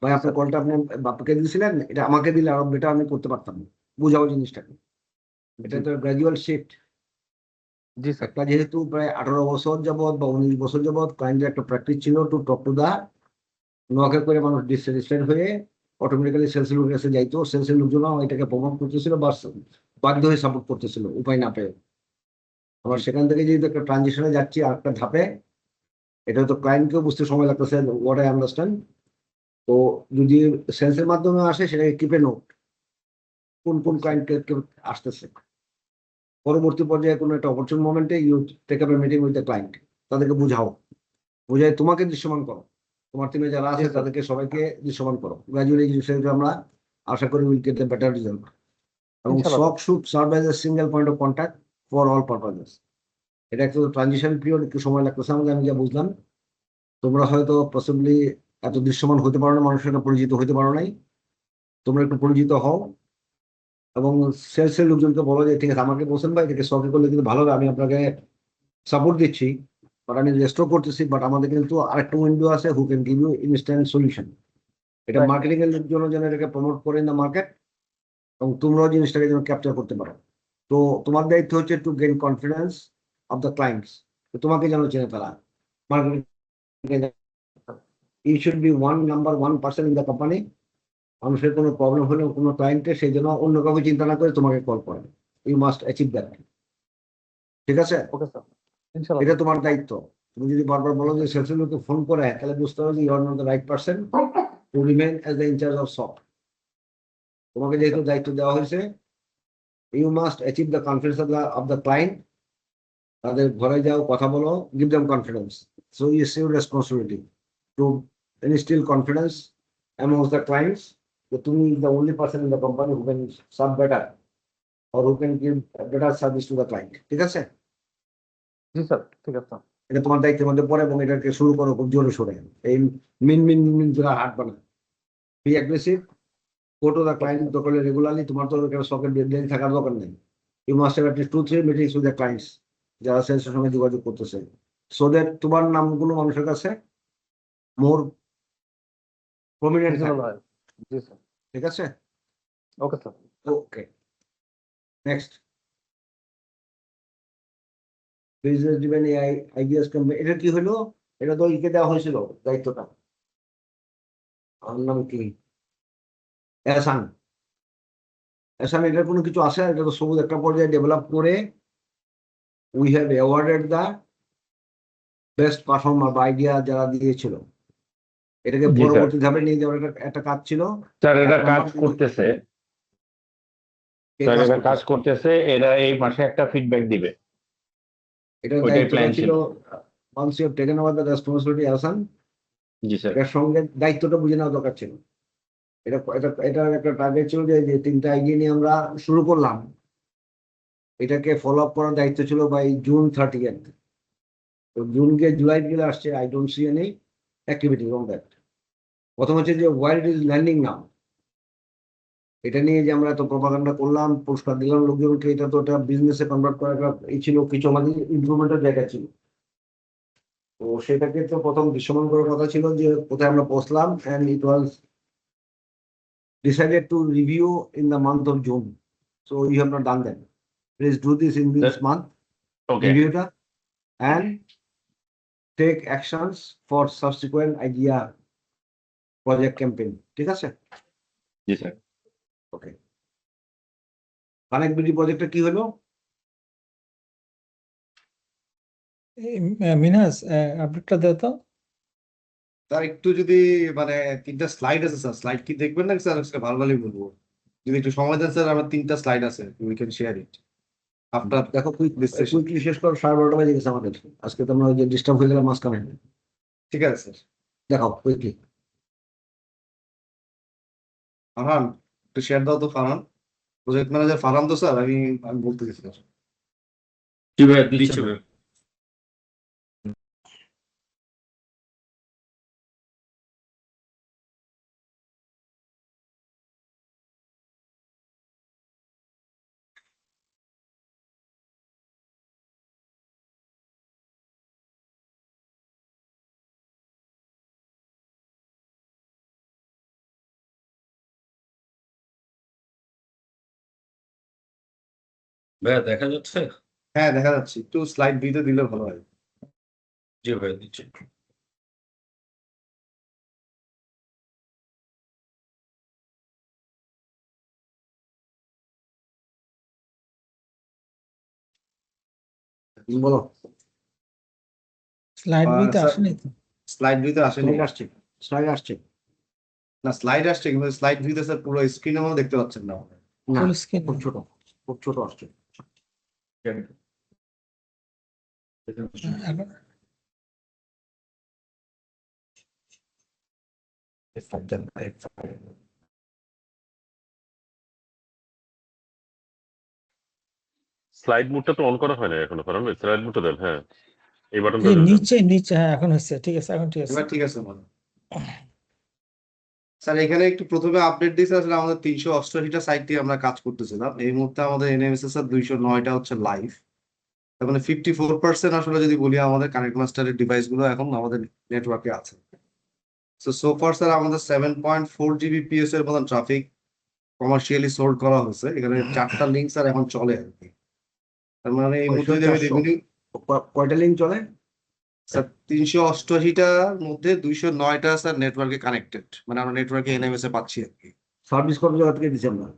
ভাই আপনার স্যার কলটা আপনি বাপ্পিকে দিয়েছিলেন, এটা আমাকে দিলে আরো বেটার আমি করতে পারতাম, বুঝাও জিনিসটাকে। এটা জি তো গ্রাজুয়াল শিফট। জি স্যার একটা যেহেতু প্রায় 18 বছর যাবৎ বা 19 বছর যাবৎ ক্লায়েন্টের একটা প্র্যাকটিস ছিল টু টক টু দা, নোয়াকে করে মানুষ ডিসস্যাটিসফাইড হয়ে অটোমেটিক্যালি সেলসের লোকের কাছে যাইতো, সেলসের লোকজন এটাকে প্রমোট করতেছিল বা বাধ্য হয়ে সাপোর্ট করতেছিল উপায় না পেয়ে। আবার জি সেখান থেকে যেহেতু একটা ট্রানজিশনে যাচ্ছি আর একটা ধাপে, এটা তো ক্লায়েন্টকেও বুঝতে সময় লাগতেছে, হোয়াট আই আন্ডারস্ট্যান্ড। তো যদি সেলসের মাধ্যমে আসে সেটাকে কিপে নোট, কোন কোন ওকে স্যার ক্লায়েন্টকে আসতেছে। পরবর্তী পর্যায়ে কোনো একটা অপরচুন মোমেন্টে you take up a meeting with the client, তাদেরকে বুঝাও, বুঝাই তোমাকে দৃশ্যমান করো, তোমার টিমে যারা জি আছে স্যার তাদেরকে সবাইকে দৃশ্যমান করো। গ্রাজুয়ালি এই জিনিসটা আমরা আশা করি will get the better result. এবং ইনশাল্লাহ সব sir should serve as a single point of contact for all purposes. এটা একটু ট্রানজিশন পিরিয়ড, একটু সময় লাগতেছে আমাদের, আমি যা বুঝলাম। তোমরা হয়তো পসিবলি এত দৃশ্যমান হতে পারো না, মানুষের সঙ্গে পরিচিত হতে পারো নাই, তোমরা একটু পরিচিত হও এবং সেলসের লোকজনকে বলো যে ঠিক আছে আমাকে বলছেন ভাই এটাকে সফট করলে কিন্তু ভালো হবে, আমি আপনাকে সাপোর্ট দিচ্ছি, বাট আমি রেস্টোর করতেছি, বাট আমাদের কিন্তু আরেকটা উইন্ডো আছে who can give you instant solution. এটা রাইট মার্কেটিং এর জন্য যেন এটাকে প্রমোট করে ইন দ্য মার্কেট, এবং তোমরাও জিনিসটাকে যেন ক্যাপচার করতে পারো। তো তোমার দায়িত্ব হচ্ছে to gain confidence of the clients, তোমাকে যেন চেনে তারা। Marketing you should be number 1 person in the company. মানুষের কোনো প্রবলেম হলে কোনো ক্লায়েন্টে সেই জন্য অন্য কাউকে চিন্তা না করে তোমাকে কল করে, ইউ মাস্ট অ্যাচিভ দ্যাট। ঠিক আছে, ওকে স্যার ইনশাল্লাহ এটা স্যার তোমার দায়িত্ব। তুমি যদি বারবার বলো যে সেলসের লোককে ফোন করে, তাহলে বুঝতে হবে যে you are not the right person to remain as the in charge of soft. তোমাকে জি যেহেতু স্যার দায়িত্ব দেওয়া হয়েছে, you must achieve the confidence of the client. তাদের ঘরে যাও, কথা বলো, give them confidence. So it's your responsibility to instil confidence amongst the clients that তুমি the only person in the company who can serve better or who can give a better service to the client. ঠিক আছে, জি sir ঠিক আছে sir এটা তোমার দায়িত্বের মধ্যে পড়ে এবং এটাকে শুরু করো খুব জোরে সোরে। এই মিন জোড়া হাঁটবে না, be aggressive, go to the okay client sir দরকারে রেগুলারলি। তোমার তো সকেট ডেলি থাকার দরকার নেই, you must have at least 2-3 meetings with the clients যারা সেলসের সঙ্গে যোগাযোগ করতেছে, সো দ্যাট তোমার নামগুলো মানুষের কাছে মোর প্রমিনেন্ট ভিজিবল থাকে। হয় জি স্যার ঠিক আছে, okay sir okay, next. Business driven AI ideas company, এটা কি হলো? এটা তো ইকে দেওয়া হয়েছিল দায়িত্বটা, আমার নাম কি, এহসান। এহসান এটার কোনো কিছু আছে? এটা তো সবুজ একটা পর্যায়ে ডেভেলপ করে we have awarded the best performer বা আইডিয়া যারা দিয়েছিল, এটাকে জি স্যার। পরবর্তী ধাপে নিয়ে যাওয়ার একটা কাজ ছিল। স্যার এটা এখন কাজ করতেছে, স্যার এটা কাজ করতেছে, এরা এই মাসে একটা ফিডব্যাক দিবে, এটার ওইটাই দায়িত্বটা প্ল্যান ছিল ছিল। once you have taken over the responsibility, Ahsan, G sir. এটার সঙ্গে দায়িত্বটা বুঝে নেওয়া দরকার ছিল। এটার একটা টার্গেট ছিল যে 3টা আইডিয়া নিয়ে আমরা শুরু করলাম, এটাকে ফলো আপ করার দায়িত্ব ছিল বাই June 30th। তো জুন গিয়ে জুলাই গেলে আসছে, I don't see any activity on that. প্রথম হচ্ছে যে ওয়ার ইট ইজ ল্যান্ডিং নাও, এটা নিয়ে যে আমরা এত প্রপাগান্ডা করলাম, পুরস্কার দিলাম লোকজনকে, এটা তো একটা বিজনেসে কনভার্ট করা একটা এই ছিল, কিছু আমাদের ইমপ্রুভমেন্টের জায়গা ছিল। তো সেটাকে তো প্রথম দৃশ্যমান করার কথা ছিল যে কোথায় আমরা পৌঁছলাম, and it was decided to review in the month of June. So you have not done that. Please do this in this month, okay review that, and take actions for subsequent idea project campaign. ঠিক আছে, জি sir. ওকে। Connectivity প্রজেক্টটা কি হলো? মিনহাজ আপডেটটা দাও তো। Sir একটু যদি মানে 3টা স্লাইড আছে স্যার, স্লাইড কি দেখবেন না স্যার? আজকে ভালো ভালোই বলবো, যদি একটু সময় দেন স্যার। আমার 3টা স্লাইড আছে, we can share it after দেখো দিস সেশন। কুইকলি শেষ করো, 12:30 বাজে গেছে আমাদের, আজকে তো আমরা ওই যে ডিস্টার্ব হয়ে গেলাম মাঝখানে। ঠিক আছে স্যার। দেখাও কুইকলি। আহান একটু শেয়ার দাও তো ফারহান, প্রজেক্ট ম্যানেজার ফারহান তো স্যার, আমি বলতে গেছিলাম। জি ভাই দিচ্ছি ভাই। ভাইয়া দেখা যাচ্ছে? হ্যাঁ দেখা যাচ্ছে, একটু স্লাইড ভিতে দিলে ভালো হয়। জি ভাই দিচ্ছি। বলো। স্লাইড ভিউতে স্যার আসেনি তো। স্লাইড ভিতে আসেনি, স্লাইড আসছে, স্লাইড আসছে না স্লাইড আসছে কিন্তু স্লাইড ভিতে স্যার পুরো স্ক্রিনের মধ্যে দেখতে পাচ্ছেন না। না, ফুল স্ক্রিন খুব ছোট, খুব ছোট আসছে। এখন স্লাইড মোডটা তো অন করা হয় না এখনো, কারণ স্লাইড মোডটা দেন। হ্যাঁ, এই বাটনটা এই দেন। নিচে নিচে, হ্যাঁ এখন হচ্ছে, ঠিক আছে, এখন ঠিক আছে। এবার ঠিক আছে মনে স্যার, এখানে একটু প্রথমে আপডেট দিয়েছে, আসলে আমাদের 388টা সাইট দিয়ে আমরা কাজ করতেছিলাম। এই মুহূর্তে আমাদের এনএমএসএস স্যার 209টা হচ্ছে লাইভ। তার মানে 54% আসলে যদি বলি আমাদের কানেক্ট মাস্টারের ডিভাইস গুলো এখন আমাদের নেটওয়ার্কে আছে। সো ফার স্যার আমাদের 7.4 Gbps এর মতন ট্রাফিক কমার্শিয়ালি সোল্ড করা হয়েছে। এখানে 4টা লিঙ্ক স্যার এখন চলে আর কি। তার মানে এই মুহূর্তে যদি আমি রেভিনিউ, কয়টা লিঙ্ক চলে? স্যার 388টার মধ্যে 209টা স্যার নেটওয়ার্কে কানেক্টেড, মানে আমরা নেটওয়ার্কে এনএমএস এ পাচ্ছি আর কি। সার্ভিস কত জায়গা থেকে দিচ্ছেন না?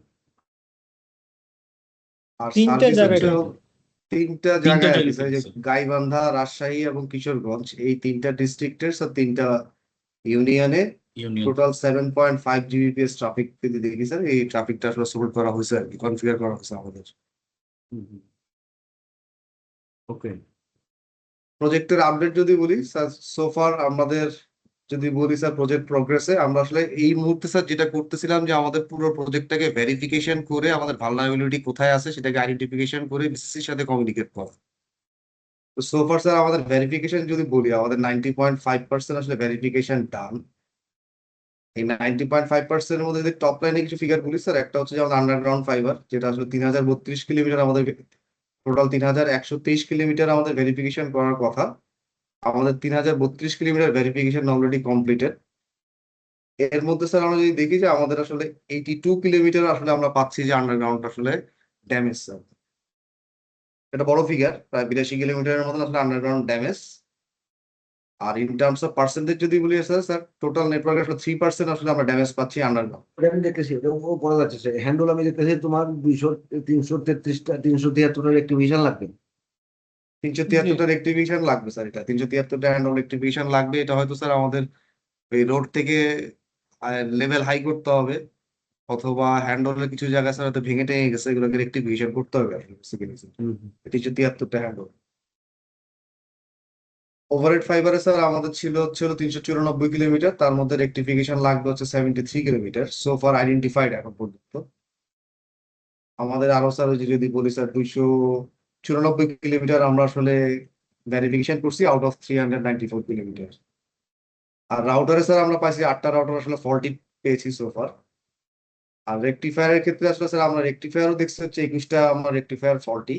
আর তিনটা সার্ভিস জায়গায় হচ্ছে কিন্তু। তিনটা তিনটা জায়গায় আর কি জায়গায় স্যার, যে দিচ্ছে। গাইবান্ধা, রাজশাহী এবং কিশোরগঞ্জ, এই তিনটা ডিস্ট্রিক্টের স্যার 3টা ইউনিয়নে ইউনিয়ন। টোটাল 7.5 Gbps ট্রাফিক যদি দেখি স্যার, এই ট্রাফিকটা আসলে সোল্ড করা হয়েছে আর কি, কনফিগার করা হয়েছে আমাদের। ওকে, প্রজেক্টের আপডেট যদি বলি স্যার, সোফার আমাদের যদি বলি স্যার প্রজেক্ট প্রোগ্রেসে, আমরা আসলে এই মুহূর্তে স্যার যেটা করতেছিলাম যে আমাদের পুরো প্রজেক্টটাকে ভেরিফিকেশন করে আমাদের ভালনারেবিলিটি কোথায় আছে সেটাকে আইডেন্টিফিকেশন করে বিসিসির সাথে কমিউনিকেট করা। তো সোফার স্যার আমাদের ভেরিফিকেশন যদি বলি, আমাদের 90.5% আসলে ভেরিফিকেশন ডান। এই 90.5% এর মধ্যে যদি টপ লাইনে কিছু ফিগার বলি স্যার, একটা হচ্ছে যে আমাদের আন্ডারগ্রাউন্ড ফাইবার, যেটা আসলে 3032 কিলোমিটার, আমাদের টোটাল 3123 কিলোমিটার আমাদের ভেরিফিকেশন করার কথা। আমাদের 3032 কিলোমিটার ভেরিফিকেশন অলরেডি কমপ্লিটেড। এর মধ্যে স্যার আমরা যদি দেখি যে আমাদের আসলে 82 কিলোমিটার আসলে আমরা পাচ্ছি যে আন্ডারগ্রাউন্ড আসলে ড্যামেজ স্যার। এটা বড় ফিগার, প্রায় 82 কিলোমিটারের মতন আসলে আন্ডারগ্রাউন্ড ড্যামেজ। আর ইন টার্মস অফ পার্সেন্টেজ যদি বলি স্যার টোটাল নেটওয়ার্কে আসলে 3% আসলে আমরা ড্যামেজ পাচ্ছি আন্ডারগ্রাউন্ড। ওটা আমি দেখতেছি, ও পড়া যাচ্ছে হ্যান্ডল, আমি দেখতেছি তোমার 333টা 373টার অ্যাক্টিভেশন লাগবে। 373টা রেক্টিফিকেশন লাগবে স্যার, এটা 373টা হ্যান্ডল রেক্টিফিকেশন লাগবে। এটা হয়তো স্যার আমাদের এই রোড থেকে লেভেল হাই করতে হবে, অথবা হ্যান্ডলের কিছু জায়গায় স্যার হয়তো ভেঙে টেঙে গেছে, এগুলোকে রেক্টিফিকেশন করতে হবে আসলে বেসিক্যালি স্যার। 373টা হ্যান্ডল। ওভারহেড ফাইবারে স্যার আমাদের ছিল 394 কিলোমিটার, তার মধ্যে রেক্টিফিকেশন লাগবে হচ্ছে 73 কিলোমিটার সো ফার আইডেন্টিফাইড এখন পর্যন্ত। আমাদের আরো স্যার ওই যে যদি বলি স্যার 294 কিলোমিটার আমরা আসলে ভেরিফিকেশন করছি আউট অফ 394 কিলোমিটার। আর রাউটারে স্যার আমরা পাইছি 8টা রাউটার আসলে ফল্টি পেয়েছি সোফার। আর রেকটিফায়ারের ক্ষেত্রে আসলে স্যার আমরা রেকটিফায়ারও দেখছি হচ্ছে 21টা আমার রেকটিফায়ার ফল্টি।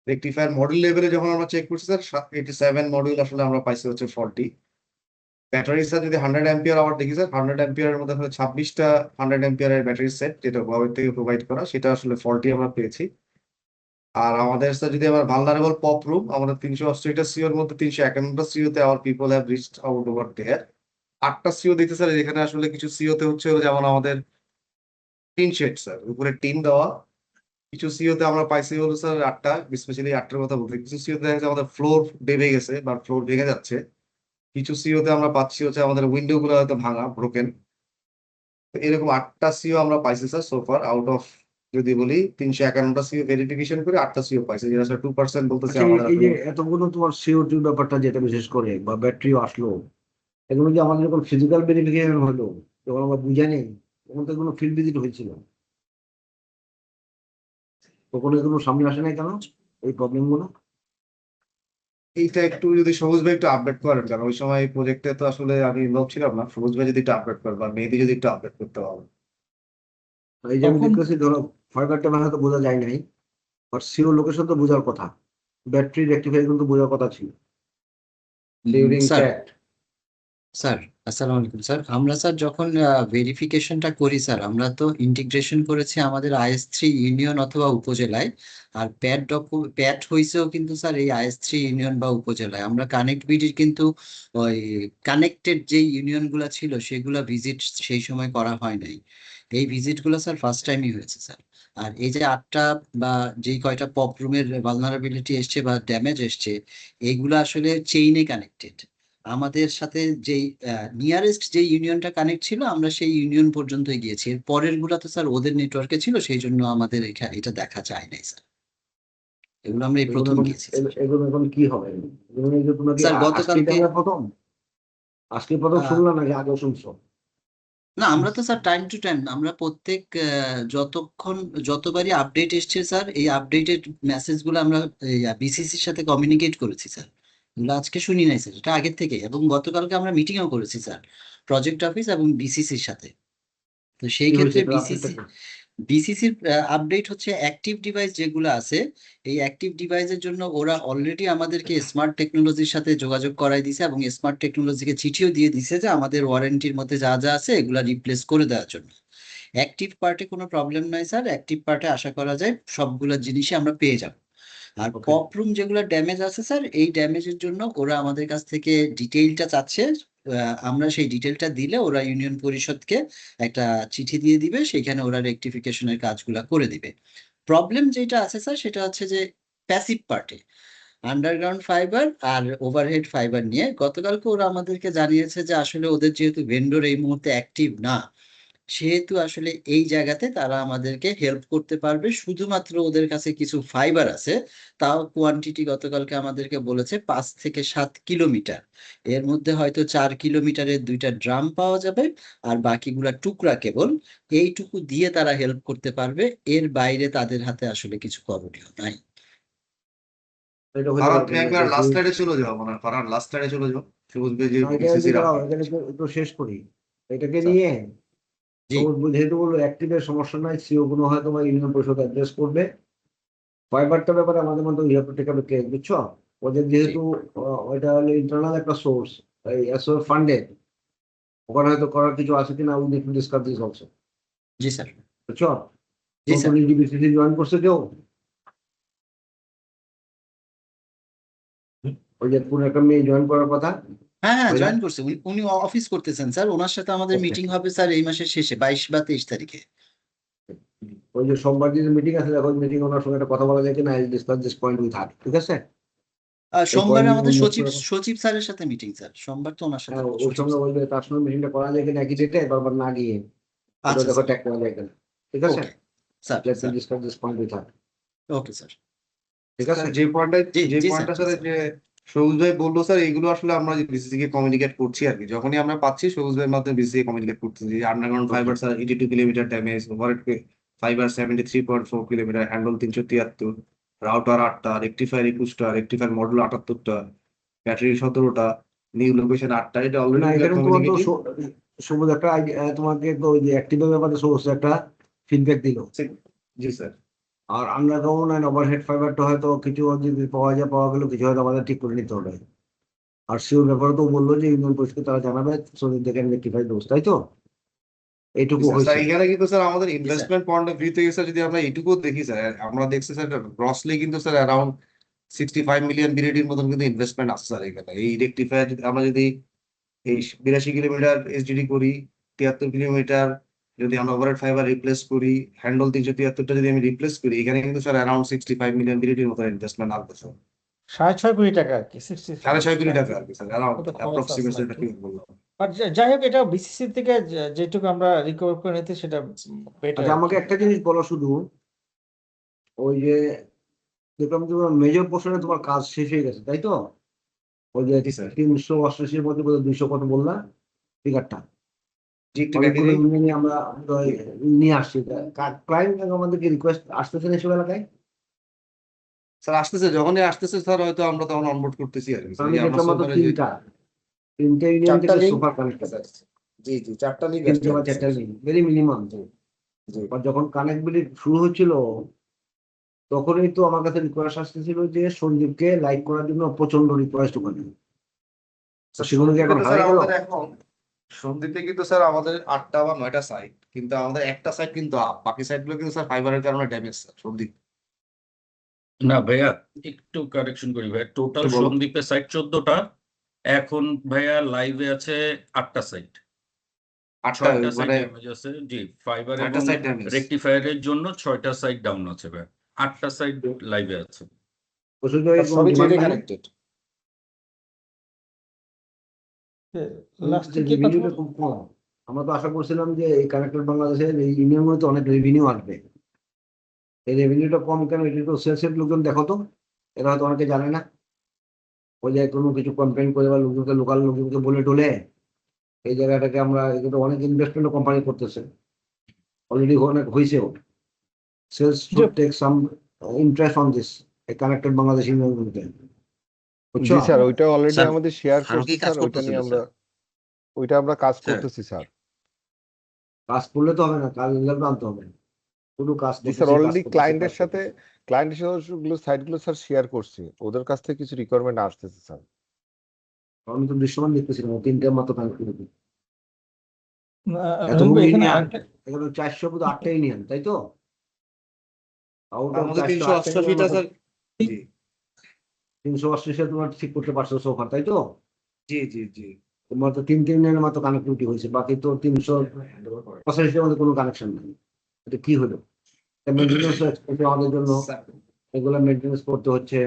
রেকটিফায়ার মডেল লেভেলে যখন আমরা চেক করছি স্যার 87 মডিউল আসলে আমরা পাইছি হচ্ছে ফল্টি। ব্যাটারি স্যার যদি 100 অ্যাম্পিয়ার আওয়ার দেখি স্যার, 100 অ্যাম্পিয়ারের মধ্যে 26টা 100 অ্যাম্পিয়ারের ব্যাটারি সেট যেটা হুয়াওয়ে থেকে প্রোভাইড করা, সেটা আসলে ফল্টি আমরা পেয়েছি। আর আমাদের স্যার যদি আমার ভালনারেবল পপ রুম, আমাদের 380টা সিওর মধ্যে 351টা সিওতে our people have reached out over there. 8টা সিও দিতে স্যার, এখানে আসলে কিছু সিওতে হচ্ছে যেমন আমাদের টিন শেড স্যার, উপরে টিন দেওয়া। কিছু সিওতে আমরা পাইছি হলো স্যার 8টা, স্পেশালি 8টার কথা বলতে, কিছু সিওতে দেখা যাচ্ছে আমাদের ফ্লোর ডেবে গেছে বা ফ্লোর ভেঙে যাচ্ছে। কিছু সিওতে আমরা পাচ্ছি হচ্ছে আমাদের উইন্ডো গুলো হয়তো ভাঙা, ব্রোকেন। এরকম 8টা সিও আমরা পাইছি স্যার সোফার আউট অফ যদি বলি 351টা সিও ভেরিফিকেশন করে 8টা সিও পাইছে, যেটা স্যার 2% বলতেছে আচ্ছা, আমাদের এই যে আসলে। এতগুলো তোমার CO2 ব্যাপারটা যেটা বিশেষ করে, বা ব্যাটারিও আসলো, এগুলো যে আমাদের যখন ফিজিক্যাল ভেরিফিকেশন হলো, যখন আমরা বুঝে নিই তখন তো এগুলো ফিল্ড ভিজিট হয়েছিল, তখন এগুলো সামনে আসে নাই কেন এই প্রবলেম গুলো? এইটা একটু যদি সবুজ ভাই একটু আপডেট করেন, কারণ ওই সময় এই প্রজেক্টে তো আসলে আমি ইনভলভ ছিলাম না। সবুজ ভাই যদি একটু আপডেট করেন বা মেহেদি যদি একটু আপডেট করতে পারেন। এই যে আমি তখন দেখতেছি ধরো ফাইবারটা হয়তো বোঝা যায় নাই, বাট সিও লোকেশন তো বোঝার কথা, ব্যাটারি রেক্টিফায়ার কিন্তু বোঝার কথা ছিল ডিউরিং স্যার ক্যাট। স্যার আসসালামু আলাইকুম স্যার। আমরা স্যার যখন ভেরিফিকেশনটা করি স্যার, আমরা তো ইন্টিগ্রেশন করেছি আমাদের IS3 ইউনিয়ন অথবা উপজেলায়, আর প্যাট হয়েছেও কিন্তু স্যার এই IS3 ইউনিয়ন বা উপজেলায়। আমরা কানেক্ট বিডির কিন্তু ওই কানেক্টেড যে ইউনিয়নগুলো ছিল সেগুলা ভিজিট সেই সময় করা হয় নাই। এই ভিজিটগুলো স্যার ফার্স্ট টাইমই হয়েছে স্যার। আর এই যে 8টা বা যেই কয়টা পপ রুমের ভালনারাবিলিটি এসছে বা ড্যামেজ এসছে, এইগুলো আসলে চেইনে কানেক্টেড। আমাদের সাথে যেই নিয়ারেস্ট যে ইউনিয়নটা কানেক্ট ছিল আমরা সেই ইউনিয়ন পর্যন্ত গিয়েছি, এর পরের গুলা তো স্যার ওদের নেটওয়ার্কে ছিল, সেই জন্য আমাদের এটা দেখা যায় নাই স্যার। এগুলো আমরা এই এগুলো প্রথম এখন গিয়েছি স্যার। এগুলো এখন কি হবে? এগুলো নিয়ে যে তোমরা কি স্যার আজকে গতকালকে আজকে প্রথম আহ, শুনলাম নাকি আগে শুনছো? না, আমরা তো স্যার টাইম টু টাইম আমরা প্রত্যেক যতবারই আপডেট এসছে স্যার, এই আপডেটেড মেসেজগুলো আমরা BCCর সাথে কমিউনিকেট করেছি স্যার। এগুলো আজকে শুনি নাই স্যার, এটা আগের থেকে। এবং গতকালকে আমরা মিটিংও করেছি স্যার, প্রজেক্ট অফিস এবং BCCর সাথে। তো সেই কি হয়েছে ক্ষেত্রে এটা আপডেটটা কি? বিসিসির আপডেট হচ্ছে অ্যাক্টিভ ডিভাইস যেগুলো আছে, এই অ্যাক্টিভ ডিভাইসের জন্য ওরা অলরেডি আমাদেরকে স্মার্ট টেকনোলজির সাথে যোগাযোগ করাই দিছে এবং স্মার্ট টেকনোলজিকে চিঠিও দিয়ে দিছে যে আমাদের ওয়ারেন্টির মধ্যে যা যা আছে এগুলা রিপ্লেস করে দেওয়ার জন্য। অ্যাক্টিভ পার্টে কোনো প্রবলেম নাই স্যার, অ্যাক্টিভ পার্টে আশা করা যায় সবগুলো জিনিসই আমরা পেয়ে যাব। আর ওকে, পপ রুম যেগুলো ড্যামেজ আছে স্যার, এই ড্যামেজের জন্য ওরা আমাদের কাছ থেকে ডিটেইলটা চাচ্ছে। আমরা সেই ডিটেলটা দিলে ওরা ইউনিয়ন পরিষদকে একটা চিঠি দিয়ে দিবে, সেখানে ওরা রেকটিফিকেশনের কাজগুলা করে দিবে। প্রবলেম যেটা আছে স্যার সেটা হচ্ছে যে প্যাসিভ পার্টে আন্ডারগ্রাউন্ড ফাইবার আর ওভারহেড ফাইবার নিয়ে গতকালকে ওরা আমাদেরকে জানিয়েছে যে আসলে ওদের যেহেতু ভেন্ডর এই মুহূর্তে অ্যাক্টিভ না, সেহেতু আসলে এই জায়গাতে তারা আমাদেরকে হেল্প করতে পারবে। শুধুমাত্র ওদের কাছে কিছু ফাইবার আছে, তাও কোয়ান্টিটি গতকালকে আমাদেরকে বলেছে 5 থেকে 7 কিলোমিটার। এর মধ্যে হয়তো 4 কিলোমিটারের 2টা ড্রাম পাওয়া যাবে, আর বাকিগুলা টুকরা কেবল। এইটুকু দিয়ে তারা হেল্প করতে পারবে, এর বাইরে তাদের হাতে আসলে কিছু করণীয় নাই। এটা হইতে ফারহাদ, পারে তুমি কেন একবার লাস্ট যদি স্লাইডে চলে যাও, মানে ফারহাদ লাস্ট স্লাইডে চলে যাও। সবুজ ভাই যে না, এটা বিসিসি দাঁড়াও, আপডেট। এখানে একটু শেষ করি এটাকে আচ্ছা, নিয়ে। জি যেহেতু বললো অ্যাক্টিভের সমস্যা নাই, সিও গুলো হয়তো বা ইউনিয়ন পরিষদ অ্যাড্রেস করবে। ফাইবারটা ব্যাপারে আমাদের মধ্যে ইউহাভ টু টেক আপ কেস, বুঝছো? ওদের জি যেহেতু ওইটা হলো ইন্টারনাল একটা সোর্স, এই এসও ফান্ডেড, ওখানে হয়তো করার কিছু আছে কিনা we need to discuss this also, G sir. বুঝছো? জি নতুন স্যার। ইডিবিসিসি জয়েন করছে কেউ? ওই যে কোন একটা মেয়ে জয়েন করার কথা, হ্যাঁ হ্যাঁ, মহিলা। জয়েন করছে, উনি অফিস করতেছেন স্যার। ওনার সাথে আমাদের ওকে, মিটিং হবে স্যার এই মাসের শেষে 22 বা 23 তারিখে। ওই যে সোমবার যে মিটিং আছে দেখো, মিটিং ওনার সঙ্গে একটা কথা বলা যায় কিনা, discuss this point with her, ঠিক আছে? এই সোমবারে পয়েন্ট আমাদের নোট সচিব করে রাখো। সচিব স্যারের সাথে মিটিং স্যার, সোমবার তো ওনার সাথে হ্যাঁ, না, ওর সচিব সঙ্গে স্যার। ওই যে তার সঙ্গে মিটিংটা করা যায় কিনা একই ডেটে, বারবার না গিয়ে ওটা আচ্ছা দেখো স্যার। ট্যাগ করা যায় কিনা, ঠিক আছে? Okay sir. Let's sir discuss this point with her, okay sir. ঠিক আছে? স্যার যে পয়েন্টটা জি যে জি স্যার। পয়েন্টটা জি স্যার স্যার। যে সবুজ ভাই বললো স্যার, এইগুলো আসলে আমরা বিসিসি কে কমিউনিকেট করছি আর কি। যখনই আমরা পাচ্ছি সবুজ ভাইয়ের মাধ্যমে বিসিসি কমিউনিকেট করতেছি। Underground okay, fibre sir 82 kilometre damage, overhead fibre 73.4 kilometre, handle 373, router 8টা, রেকটিফায়ার 21টা, রেকটিফায়ার মডুল 78টা, ব্যাটারি 17টা, নিউ লোকেশন 8টা। এটা না অলরেডি এখানে তোমার তো কমিউনিকেটিং। সবুজ একটা তোমাকে তো ওই যে অ্যাক্টিভের ব্যাপারে সবুজ একটা ফিডব্যাক দিল। জি স্যার। আর আন্ডারগ্রাউন্ড অ্যান্ড ওভারহেড ফাইবারটা হয়তো কিছু যদি পাওয়া গেল, কিছু হয়তো আমাদের ঠিক করে নিতে হবে। আর সিওর ব্যাপারে তো বললো যে ইউনিয়ন পরিষদকে তারা জানাবে, so they can rectify those, তাই তো? এইটুকু স্যার হয়েছে। এখানে কিন্তু স্যার আমাদের জি sir. Investment point of view থেকে স্যার যদি আমরা এইটুকু দেখি স্যার, আমরা দেখছি স্যার গ্রসলি কিন্তু স্যার অ্যারাউন্ড 65 মিলিয়ন বিডির মতন কিন্তু ইনভেস্টমেন্ট আসছে স্যার এখানে। এই রেকটিফায়ার আমরা যদি এই 82 কিলোমিটার এসডিডি করি, 73 কিলোমিটার যদি আমরা ওভারহেড ফাইবার রিপ্লেস করি, হ্যান্ডল 373টা যদি আমি রিপ্লেস করি, এখানে কিন্তু স্যার অ্যারাউন্ড 65 মিলিয়ন বিডির মতো ইনভেস্টমেন্ট আসবে স্যার। 6.5 কোটি টাকা আর কি, 6.5 কোটি টাকা আর কি স্যার, অ্যারাউন্ড কত খরচ অ্যাপ্রক্সিমেট আসলে আর এটা কি। কি বললাম। বাট যাই হোক, এটা বিসিসি থেকে যেটুকু আমরা রিকভার করে নিতে সেটা বেটার আচ্ছা, আর আমাকে কি। একটা জিনিস বলো শুধু, ওই যে দেখলাম তোমার মেজর পোর্শনে তোমার কাজ শেষ হয়ে গেছে, তাই তো? ওই যে জি স্যার। 388 মধ্যে বোধহয় 200 কত বললা ফিগারটা? জি একটু কেটে অনেকগুলো দিই। ইউনিয়নে আমরা নিয়ে আসছি, ক্লায়েন্ট আমাদেরকে রিকোয়েস্ট আসতেছেন এসব এলাকায়। স্যার আসতেছে, যখনই আসতেছে স্যার হয়তো আমরা তখন অনবোর্ড করতেছি আর কি স্যার। আমি এই যে আমরা দেখলাম মাত্র সোফারে যে তিনটা ইউনিয়ন 4টা থেকে লিঙ্ক, সোফা কানেক্টেড স্যার আছে, জি জি 4টা লিঙ্ক আসছে 3টে বা আর কি স্যার। 4টা লিঙ্ক, ভেরি মিনিমাম। জি যখন কানেক্টিভিটি শুরু হচ্ছিল তখনই তো আমার কাছে রিকোয়েস্ট আসতেছিল যে সন্দীপকে লাইক করার জন্য, প্রচন্ড রিকোয়েস্ট ওখানে। তো স্যার সেগুলো কি সন্দীপে এখন তো স্যার হারিয়ে গেল? আমাদের এখন সন্দীপে কিন্তু স্যার আমাদের 8টা বা 9টা সাইট, কিন্তু আমাদের একটা সাইট কিন্তু up, বাকি সাইট গুলো কিন্তু স্যার ফাইবারের কারণে ড্যামেজ স্যার সন্দীপ। না ভাইয়া, একটু কারেকশন করি ভাইয়া, টোটাল একটু বলো। সন্দীপে সাইট 14টা, এখন ভাইয়া লাইভে আছে 8টা সাইট, 8টা 6টা সাইট মানে ড্যামেজ আছে। জি, ফাইবার 9টা এবং সাইট ড্যামেজ। রেকটিফায়ারের জন্য 6টা সাইট ডাউন আছে ভাইয়া, 8টা সাইট লাইভে আছে। ওষুধ কোনো সবই ডিমান্ড থ্রি নাই? কানেক্টেড। লাস্টে কি কথা রেভিনিউটা খুব কম। আমরা তো আশা করছিলাম যে এই কানেক্টেড বাংলাদেশের এই ইউনিয়নগুলোতে অনেক রেভিনিউ আসবে। এই রেভিনিউটা কম কেন? এটা তো সেলসের লোকজন দেখো তো, এরা হয়তো অনেকে জানে না। ওই যে কোনো কিছু কমপ্লেন করে বা লোকজনকে, লোকাল লোকজনকে বলে টোলে এই জায়গাটাকে আমরা, এগুলো অনেক ইনভেস্টমেন্ট কোম্পানি করতেছে, অলরেডি অনেক হয়েছেও। Sales should take some interest on this, এই কানেক্টেড বাংলাদেশ ইউনিয়নগুলোতে, বুঝছো? জি স্যার, ওইটা অলরেডি স্যার আমাদের শেয়ার ফারুক করছি কি কাজ স্যার, ওইটা করতেছিল নিয়ে স্যার? ওইটা আমরা কাজ স্যার করতেছি স্যার। কাজ করলে তো হবে না, কাজ রেজাল্ট আনতে হবে। শুধু কাজ জি স্যার, করতেছি, কাজ অলরেডি করতেছি, কাজ ক্লায়েন্টের সাথে সাইটগুলো স্যার শেয়ার করছি, ওদের কাছ থেকে কিছু রিকোয়ারমেন্ট আসতেছে স্যার। আমি তো দৃশ্যমান দেখতেছিলাম 3টে মাত্র কানেক্ট করে দিই। রহিম এতগুলো ভাই, এখানে ইউনিয়ন, আরেকটা এখানে 400 বোধ 8টা ইউনিয়ন, তাই তো? আউট তার অফ মধ্যে 400 8টা 388টা স্যার। জি 388 তোমার ঠিক করতে পারছো সোফা, তাই তো? জি জি জি তোমার তো 3টে ইউনিয়নের মাত্র কানেক্টিভিটি হয়েছে, বাকি তো 385 মধ্যে কোনো কানেকশন নেই। এটা কি হলো? মেনটেন্যান্স আমাদের জন্য, স্যার। এগুলো মেনটেন্যান্স করতে হচ্ছে,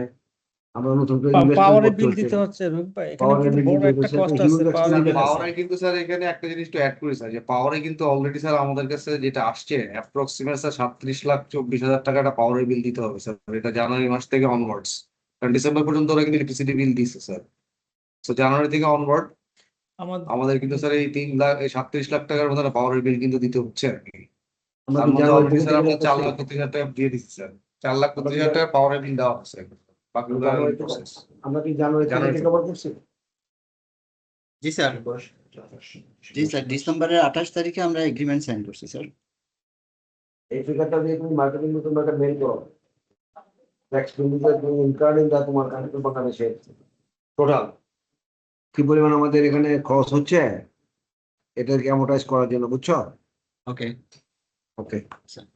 আমরা নতুন করে ইনভেস্টমেন্ট পাওয়ারের করতে বিল হচ্ছে, দিতে হচ্ছে রহিম ভাই, এখানে পাওয়ারের কিন্তু বিল বড় দিতে একটা হচ্ছে, কস্ট হিউজ আছে পাওয়ারের স্যার বিল আছে। পাওয়ারে কিন্তু স্যার এখানে একটা জিনিস একটু অ্যাড করি স্যার, যে পাওয়ারে কিন্তু অলরেডি স্যার আমাদের কাছে যেটা আসছে অ্যাপ্রক্সিমেট স্যার 37,24,000 টাকাটা পাওয়ারের বিল দিতে হবে স্যার, এটা জানুয়ারি মাস থেকে অনওয়ার্ডস। কারণ ডিসেম্বর পর্যন্ত ওরা কিন্তু ইলেকট্রিসিটি বিল দিচ্ছে স্যার। তো জানুয়ারি থেকে অনওয়ার্ড আমাদের আমাদের কিন্তু স্যার এই 3 লাখ, এই 37 লাখ টাকার মতো পাওয়ারের বিল কিন্তু দিতে হচ্ছে আর কি। আমরা তার কি মধ্যে জানুয়ারি অলরেডি থেকে স্যার আমরা এগুলো 4,32,000 টাকা দিয়ে দিচ্ছি স্যার, 4,32,000 টাকা পাওয়ারের বিল দেওয়া হচ্ছে, বাকিগুলো জানুয়ারি থেকে, প্রসেস। আমরা কি জানুয়ারি থেকে জানুয়ারি টেক থেকে। ওভার করছি? জি স্যার, জি স্যার, ডিসেম্বরের 28 তারিখে আমরা এগ্রিমেন্ট সাইন করছি স্যার। এই ফিগারটা দিয়ে তুমি মার্কেটিং নতুন একটা মেল করো, এক্সপেন্ডিচার ইনকার্ড ইন দা তোমার কানেক্টেড বাংলাদেশে টোটাল কি পরিমাণ আমাদের এখানে খরচ হচ্ছে, এটাকে অ্যামোর্টাইজ করার জন্য, বুঝছো? Okay okay, sir,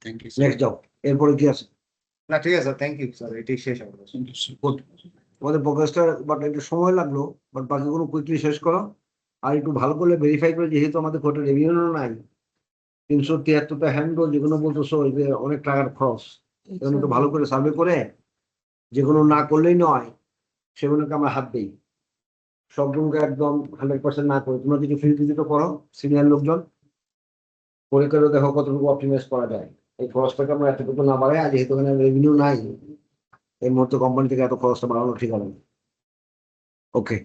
thank you sir. Next যাও। এরপরে কি আছে? না ঠিক আছে স্যার, থ্যাংক ইউ স্যার, এটাই শেষ আমাদের। Good. তোমাদের প্রোগ্রেসটা বাট একটু সময় লাগলো, বাট বাকিগুলো কুইকলি শেষ করো। আর একটু ভালো করে ভেরিফাই করে, যেহেতু আমাদের কোর্টে রেভিনিউ নাই, 373টা হ্যান্ডল যেগুলো বলতেছো যে অনেক টাকার খরচ, এগুলো একটু ভালো করে সার্ভে করে, যেগুলো না করলেই নয় সেগুলোকে আমরা হাত দিই। সবগুলোকে একদম 100% না করে তোমরা কিছু ফ্রি ভিজিট করো, সিনিয়র লোকজন করে করে দেখো কতটুকু অপটিমাইজ করা যায়। এই খরচটাকে আমরা এতটুকু না বাড়াই, আর যেহেতু এখানে রেভিনিউ নাই, এই মুহূর্তে কোম্পানি থেকে এত খরচটা বাড়ানো ঠিক হবে না। ওকে,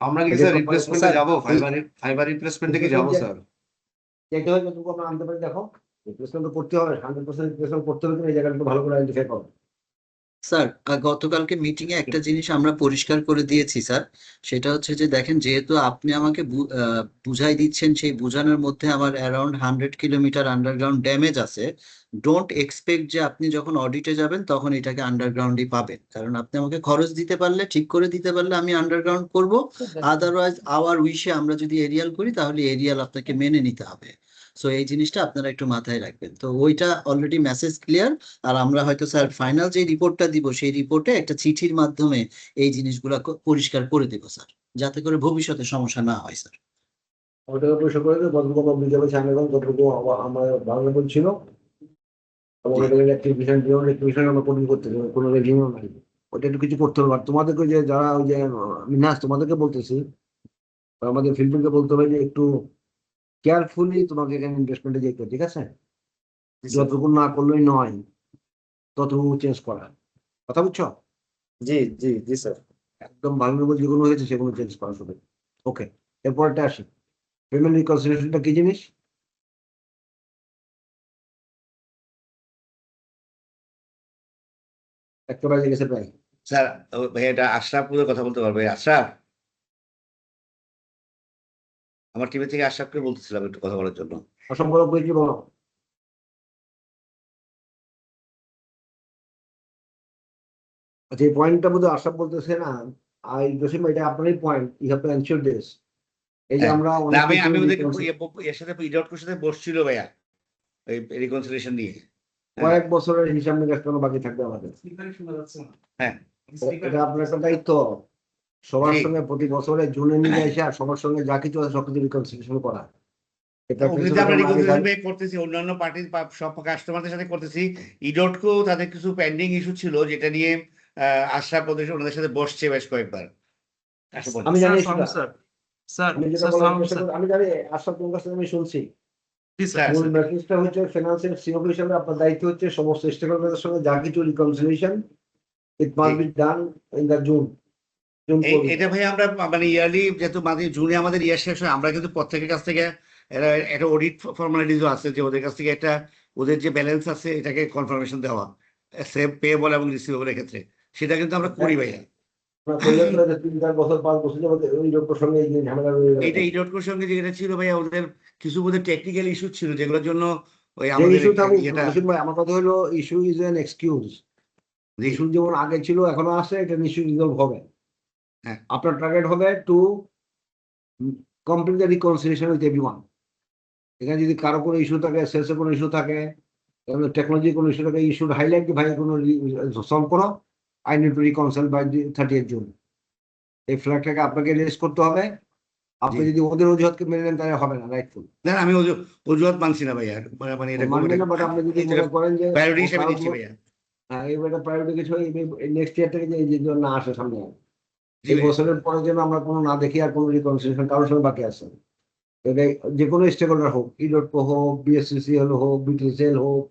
আমরা কি স্যার রিপ্লেসমেন্টে যাবো, ফাইবার রিপ্লেসমেন্টে কি যাবো স্যার? যেতে হয় যতটুকু আমরা আনতে পারি দেখো, রিপ্লেসমেন্ট তো করতে হবে, 100% রিপ্লেসমেন্ট করতে হবে কিনা এই জায়গাটা একটু ভালো করে আইডেন্টিফাই করো। স্যার, গতকালকে মিটিং এ একটা জিনিস আমরা পরিষ্কার করে দিয়েছি স্যার, সেটা হচ্ছে যে দেখেন, যেহেতু আপনি আমাকে বুঝাই দিচ্ছেন, সেই বুঝানোর মধ্যে আমার অ্যারাউন্ড 100 কিলোমিটার আন্ডারগ্রাউন্ড ড্যামেজ আছে। ডোন্ট এক্সপেক্ট যে আপনি যখন অডিটে যাবেন তখন এটাকে আন্ডারগ্রাউন্ডই পাবেন, কারণ আপনি আমাকে খরচ দিতে পারলে, ঠিক করে দিতে পারলে আমি আন্ডারগ্রাউন্ড করব। আদারওয়াইজ আওয়ার উইশে আমরা যদি এরিয়াল করি তাহলে এরিয়াল আপনাকে মেনে নিতে হবে। সো এই জিনিসটা আপনারা একটু মাথায় রাখবেন। তো ওইটা অলরেডি মেসেজ ক্লিয়ার। আর আমরা হয়তো স্যার ফাইনাল যে রিপোর্টটা দিব সেই রিপোর্টে একটা চিঠির মাধ্যমে এই জিনিসগুলো পরিষ্কার করে দেব স্যার, যাতে করে ভবিষ্যতে সমস্যা না হয় স্যার। ওইটাকে পরিষ্কার করে দেবো, কতটুকু আমরা বুঝতে পারছি আন্ডারগ্রাউন্ড, কতটুকু আমার ভালো বলছিল, এবং জি। এটাকে অ্যাক্টিভিশন আমরা কোডিং করতে হবে, কোনো রেভিনিউ নাই। ওটা একটু কিছু করতে হবে। আর তোমাদেরকে যে যারা ওই যে মিনাস, তোমাদেরকে বলতেছি, আমাদের ফিল্ডকে বলতে হবে যে একটু কেয়ারফুলি তোমাকে এখানে ইনভেস্টমেন্টে যেতে হবে, ঠিক আছে? যতটুকু না করলেই নয়, ততটুকু চেঞ্জ করা, কথা বুঝছো? জি জি জি স্যার। একদম ভালো যেগুলো হয়েছে সেগুলো চেঞ্জ করা শুধু। ওকে, এরপরটা আসি। পেমেন্ট রিকনসিলিয়েশনটা কি জিনিস? একটা বাজে গেছে প্রায়। স্যার ভাই এটা আশরাফ কথা বলতে পারবে? আশরাফ, আমার টিভি থেকে আশরাফকে বলতেছিলাম একটু কথা বলার জন্য। অসম্ভব কি বলো? আচ্ছা, এই পয়েন্টটা বোধহয় আশা বলতেছে না। জসিম ভাই, এটা আপনারই point, you have to ensure this. এই যে হ্যাঁ, আমরা না অনেক আমি কিছু আমি ওদেরকে এর সাথে ইডটকোর সাথে বসছিল ভাইয়া ওই রিকনসিলিয়েশন নিয়ে। হ্যাঁ কয়েক বছরের হিসাব নিকাশ কোনো বাকি থাকবে আমাদের। হ্যাঁ এটা আপনার একটা দায়িত্ব, সবার জি। সঙ্গে প্রতি বছরে জুনে নিয়ে এসে আর সবার সঙ্গে যা কিছু আছে সবকিছু রিকনসিলিয়েশন করা। এটা অগ্রিতে আমরা রিকনসিলিয়েশন পে করতেছি, অন্যান্য পার্টি সব কাস্টমারদের সাথে করতেছি। ইডটকো তাদের কিছু পেন্ডিং ইস্যু ছিল যেটা নিয়ে আশরাফ ওনাদের সাথে বসছে বেশ কয়েকবার। আমি জানি স্যার সেটা। স্যার স্যার আমি যেটা স্যার বলার সালাম চেষ্টা স্যার। করি, আমি জানি আশরাফ তোমার কাছে আমি শুনছি। জি স্যার মূল স্যার। মেসেজটা হচ্ছে ফিনান্সিয়াল সিওপি হিসেবে আপনার দায়িত্ব হচ্ছে সমস্ত স্টেকহোল্ডারদের সঙ্গে যা কিছু reconciliation it must be done in the June এটা ভাই আমরা মানে ইয়ারলি যেহেতু মাঝে জুনে আমাদের ইয়ার শেষ হয়, আমরা কিন্তু প্রত্যেকের কাছ থেকে একটা অডিট ফর্মালিটিসও আছে যে ওদের কাছ থেকে একটা ওদের যে ব্যালেন্স আছে এটাকে কনফার্মেশন দেওয়া সেভ পেয়েবল এবং রিসিভেবলের ক্ষেত্রে, সেটা কিন্তু আমরা করি ভাইয়া। করলে তো 3-4 বছর 5 বছর যাবত ওই লোকের সঙ্গে এই যে ঝামেলা রয়ে গেল। এইটা ইডটকোর সঙ্গে যেটা ছিল ভাইয়া, ওদের কিছু বোধহয় টেকনিক্যাল ইস্যু ছিল যেগুলোর জন্য ওই যে আমাদের ইস্যু থাকুক ইয়েটা। জসিম ভাই, আমার কথা হলো issue is an excuse. G issue যেমন আগে ছিল এখনো আছে, এটা নিশ্চয়ই রিজলভ হবে। হ্যাঁ আপনার টার্গেট হবে to complete the reconciliation with everyone. এখানে যদি কারো কোনো ইস্যু থাকে, সেলসে কোনো ইস্যু থাকে, টেকনোলজি কোনো ইস্যু থাকে, ইস্যুর হাইলাইট ভাই কোনো সলভ করো, I need to reconcile by 30th June. এই ফ্ল্যাগটাকে আপনাকে রেজ করতে হবে। আপনি জি। যদি ওদের অজুহাতকে মেনে নেন তাহলে হবে না, রাইটফুল। না আমি অজুহাত মানছি না ভাইয়া, মানে এটা মানবেন না, বাট আপনি যদি মনে করেন যে প্রায়োরিটি হিসেবে কারো নিচ্ছি ভাইয়া। হ্যাঁ, এইবারটা প্রায়োরিটি কিছু নেক্সট ইয়ার থেকে যে এই যে না আসে সামনে, জি এই ভাইয়া। বছরের পরে যেন আমরা কোনো না দেখি আর কোনো রিকনসিলিয়েশন কারোর সঙ্গে বাকি আছে। এটা যে কোনো স্টেক হোল্ডার হোক, ইডটকো হোক, বিএসসিসিএল হোক, বিটিসিএল হোক,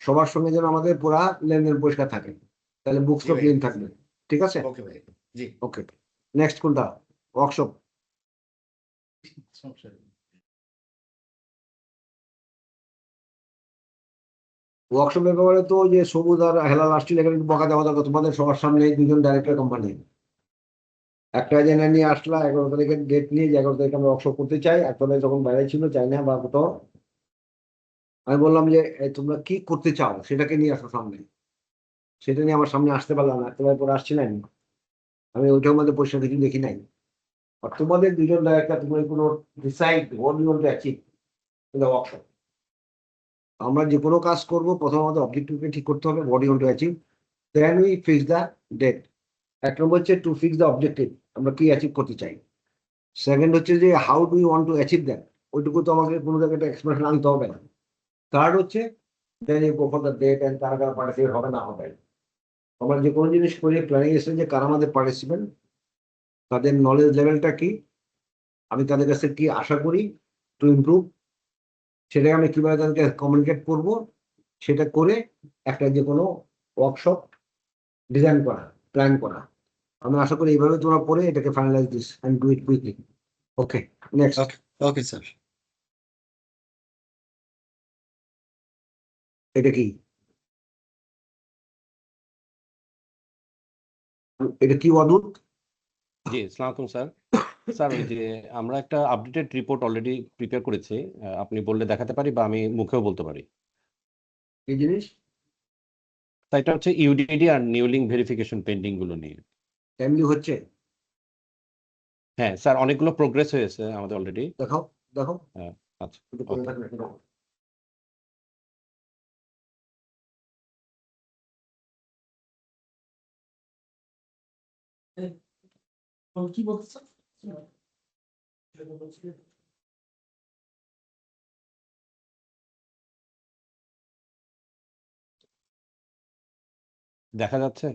সবার সঙ্গে যেন আমাদের পুরা লেনদেন পরিষ্কার থাকে, তাহলে বুকস জি তো ভাই। ক্লিন থাকবে। ঠিক আছে, ওকে ভাই। জি ওকে। নেক্সট কোনটা? ওয়ার্কশপ। ওয়ার্কশপের ব্যাপারে তো যে সবুজ আর হেলাল আসছিল, এখানে একটু বকা দেওয়া দরকার তোমাদের সবার সামনে, দুজন ডাইরেক্টর কোম্পানি একটা এজেন্ডা নিয়ে আসলা 11 তারিখের ডেট নিয়ে, যে 11 তারিখে আমরা ওয়ার্কশপ করতে চাই। আসলে যখন বাইরে ছিল চাইনা বা কোথাও, আমি বললাম যে তোমরা কি করতে চাও সেটাকে নিয়ে আসো সামনে। সেটা নিয়ে আমার সামনে আসতে পারলাম না, তোমার পরে আসছিলেন, আমি ওইটার মধ্যে পরিষ্কার কিছু দেখি নাই। আর তোমাদের দুজন ডাইরেক্টর তুমি কোনো decide what you want to achieve in the workshop. আমরা যে কোনো কাজ করবো প্রথমে আমাদের অবজেক্টিভকে ঠিক করতে হবে, what you want to achieve, then we fix the date. এক নম্বর হচ্ছে টু ফিক্স দ্য অবজেক্টিভ, আমরা কি অ্যাচিভ করতে চাই। সেকেন্ড হচ্ছে যে how do you want to achieve that, ওইটুকু তো আমাকে কোনো জায়গায় একটা এক্সপ্রেশন আনতে হবে না। থার্ড হচ্ছে then you go for the date and কারা কারা পার্টিসিপেট হবে না হবে। আমরা যে কোনো জিনিস করি প্ল্যানিং এসে যে কারা আমাদের পার্টিসিপেন্ট, তাদের নলেজ লেভেলটা কি, আমি তাদের কাছে কি আশা করি টু ইমপ্রুভ, সেটাকে আমি কিভাবে তাদেরকে কমিউনিকেট করব, সেটা করে একটা যে কোনো ওয়ার্কশপ ডিজাইন করা, প্ল্যান করা। আমি আশা করি এইভাবে তোমরা পড়ে এটাকে finalise this and do it quickly. Okay, next. Okay sir. এটা কি, এটা কি অদ্ভুত? জি, আসসালামু আলাইকুম স্যার। স্যার ওই যে আমরা একটা আপডেটেড রিপোর্ট অলরেডি প্রিপেয়ার করেছি, আপনি বললে দেখাতে পারি বা আমি মুখেও বলতে পারি। এই জিনিস স্যার এটা হচ্ছে ইউডিডি আর নিউ লিঙ্ক ভেরিফিকেশন পেন্ডিং গুলো নিয়ে। টাইমলি হচ্ছে? হ্যাঁ স্যার, অনেকগুলো প্রোগ্রেস হয়েছে আমাদের অলরেডি। দেখাও দেখো। হ্যাঁ আচ্ছা, একটু করে ওকে। দেখো, একটু দেখো। কি বলছো? দেখা যাচ্ছে?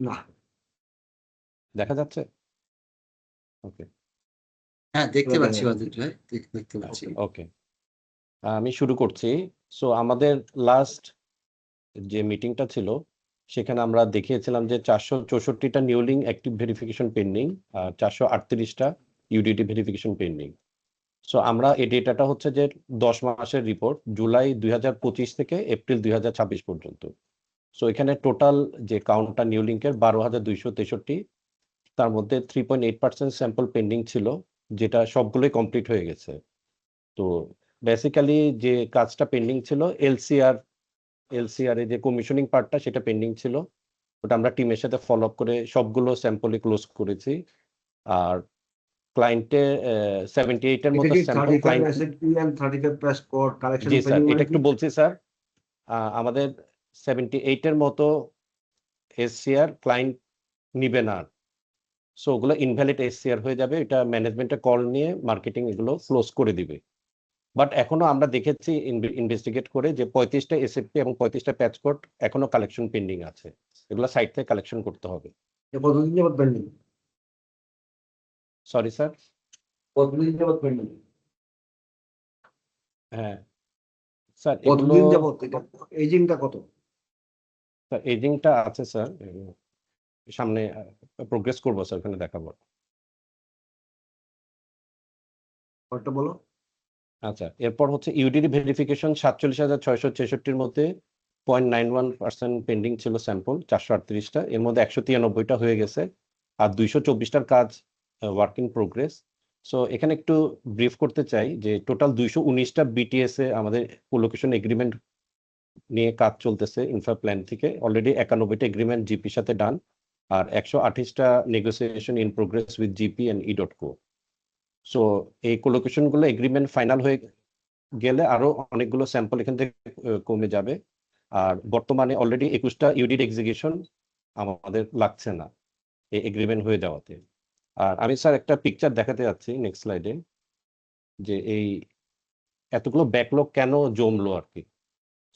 না, দেখা যাচ্ছে? ওকে হ্যাঁ, দেখতে এবার পাচ্ছি দেখো। অজিত ভাই, দেখতে পাচ্ছি। ওকে, আমি শুরু করছি। সো আমাদের লাস্ট যে মিটিংটা ছিল সেখানে আমরা দেখিয়েছিলাম যে 464টা new link active verification pending আর 438টা ইউডিটি ভেরিফিকেশন পেন্ডিং। সো আমরা এই ডেটাটা হচ্ছে যে 10 মাসের রিপোর্ট, জুলাই 2025 থেকে এপ্রিল 2026 পর্যন্ত। সো এখানে টোটাল যে কাউন্টটা নিউ লিঙ্কের 12,263, তার মধ্যে 3.8% স্যাম্পল পেন্ডিং ছিল, যেটা সবগুলোই কমপ্লিট হয়ে গেছে। তো বেসিক্যালি যে কাজটা পেন্ডিং ছিল এলসিআর এর যে কমিশনিং পার্টটা সেটা পেন্ডিং ছিল, ওটা আমরা টিমের সাথে ফলো আপ করে সবগুলো স্যাম্পলই ক্লোজ করেছি। আর ক্লায়েন্টে 78 এর মতো স্যাম্পল ক্লায়েন্ট। জি স্যার, এটা একটু বলছি স্যার, আমাদের 78 এর মতো এসসিআর ক্লায়েন্ট নিবে না, সো ওগুলো ইনভ্যালিড এসসিআর হয়ে যাবে। এটা ম্যানেজমেন্টে কল নিয়ে মার্কেটিং এগুলো ক্লোজ করে দিবে। বাট এখনো আমরা দেখেছি ইনভেস্টিগেট করে যে 35টা এসএফপি এবং 35টা প্যাচ কোড এখনো কালেকশন পেন্ডিং আছে, এগুলো সাইট থেকে কালেকশন করতে হবে। কতদিন যাবত পেন্ডিং? সরি স্যার, কতদিন যাবত পেন্ডিং? হ্যাঁ স্যার, এগুলো কতদিন যাবত? এজিংটা কত? স্যার এজিংটা আছে স্যার, সামনে প্রোগ্রেস করবো স্যার, ওখানে দেখাবো। কতটা বলো? আচ্ছা, এরপর হচ্ছে ইউডিটি ভেরিফিকেশন 47,666-র মধ্যে 0.91% পেন্ডিং ছিল স্যাম্পল 438টা, এর মধ্যে 193টা হয়ে গেছে, আর 224টার কাজ ওয়ার্ক ইন প্রোগ্রেস। সো এখানে একটু ব্রিফ করতে চাই যে টোটাল 219টা বিটিএস এ আমাদের কোলোকেশন এগ্রিমেন্ট নিয়ে কাজ চলতেছে ইনফ্রা প্ল্যান থেকে। অলরেডি 91টা এগ্রিমেন্ট জিপির সাথে ডান, আর 128টা negotiation in progress with GP and ই.কো। সো এই কোলোকেশনগুলো এগ্রিমেন্ট ফাইনাল হয়ে গেলে আরো অনেকগুলো স্যাম্পল এখান থেকে কমে যাবে। আর বর্তমানে অলরেডি 21টা ইউডিট এক্সিকিউশন আমাদের লাগছে না এই এগ্রিমেন্ট হয়ে যাওয়াতে। আর আমি স্যার একটা পিকচার দেখাতে যাচ্ছি নেক্সট স্লাইডে, যে এই এতগুলো ব্যাকলগ কেন জমলো আর কি।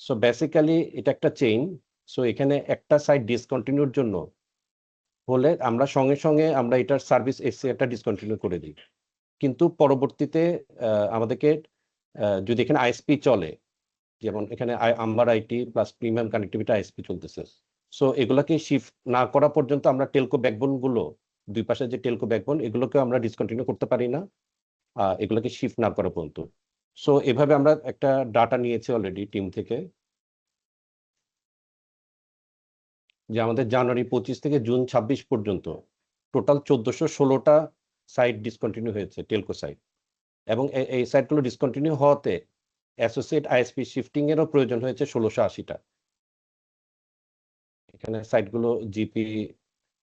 সো বেসিক্যালি এটা একটা চেইন। সো এখানে একটা সাইট ডিসকন্টিনিউর জন্য হলে আমরা সঙ্গে সঙ্গে আমরা এটার সার্ভিস এসসিআরটা ডিসকন্টিনিউ করে দিই, কিন্তু পরবর্তীতে আমাদেরকে যদি এখানে আইএসপি চলে, যেমন এখানে Amber IT plus premium connectivity ISP চলতেছে, সো এগুলোকে শিফট না করা পর্যন্ত আমরা টেলকো ব্যাকবোন গুলো, দুই পাশে যে টেলকো ব্যাকবোন, এগুলোকে আমরা ডিসকন্টিনিউ করতে পারি না এগুলোকে শিফট না করা পর্যন্ত। সো এভাবে আমরা একটা ডাটা নিয়েছি অলরেডি টিম থেকে, যে আমাদের জানুয়ারি 25 থেকে জুন 26 পর্যন্ত টোটাল 1416টা সাইট ডিসকন্টিনিউ হয়েছে, টেলকো সাইট। এবং এই সাইটগুলো ডিসকন্টিনিউ হওয়াতে অ্যাসোসিয়েট আইএসপি শিফটিং এরও প্রয়োজন হয়েছে 1680টা। এখানে সাইটগুলো জিপি,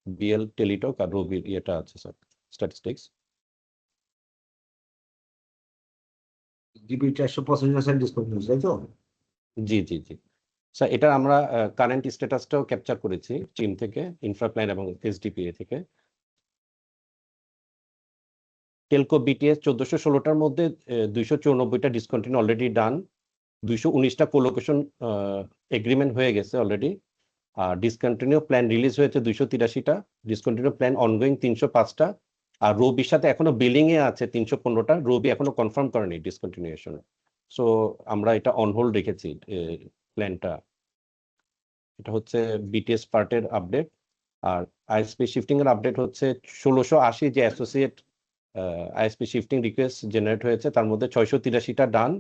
বিএল, টেলিটক আর রবির ইয়েটা আছে স্যার, স্ট্যাটিস্টিক্স। জিপি 485 ডিসকন্টিনিউ, তাই তো? জি জি জি স্যার, এটা আমরা কারেন্ট স্ট্যাটাসটাও ক্যাপচার করেছি টিম থেকে, ইনফ্রা প্ল্যান এবং এসডিপিএ থেকে। টেলকো বিটিএস 1416টার মধ্যে 294টা ডিসকন্টিনিউ অলরেডি ডান, 219টা কোলোকেশন এগ্রিমেন্ট হয়ে গেছে অলরেডি। আর ডিসকন্টিনিউ প্ল্যান রিলিজ হয়েছে 283টা, ডিসকন্টিনিউ প্ল্যান অনগোয়িং 305টা, আর রবির সাথে এখনো বিলিং এ আছে 315টা। রবি এখনো কনফার্ম করেনি ডিসকন্টিনিউশন, সো আমরা এটা অন হোল্ড রেখেছি প্ল্যানটা। এটা হচ্ছে বিটিএস পার্টের আপডেট। আর আইএসপি শিফটিং এর আপডেট হচ্ছে 1680 যে associate ISP shifting request generate হয়েছে, তার মধ্যে 683টা ডান,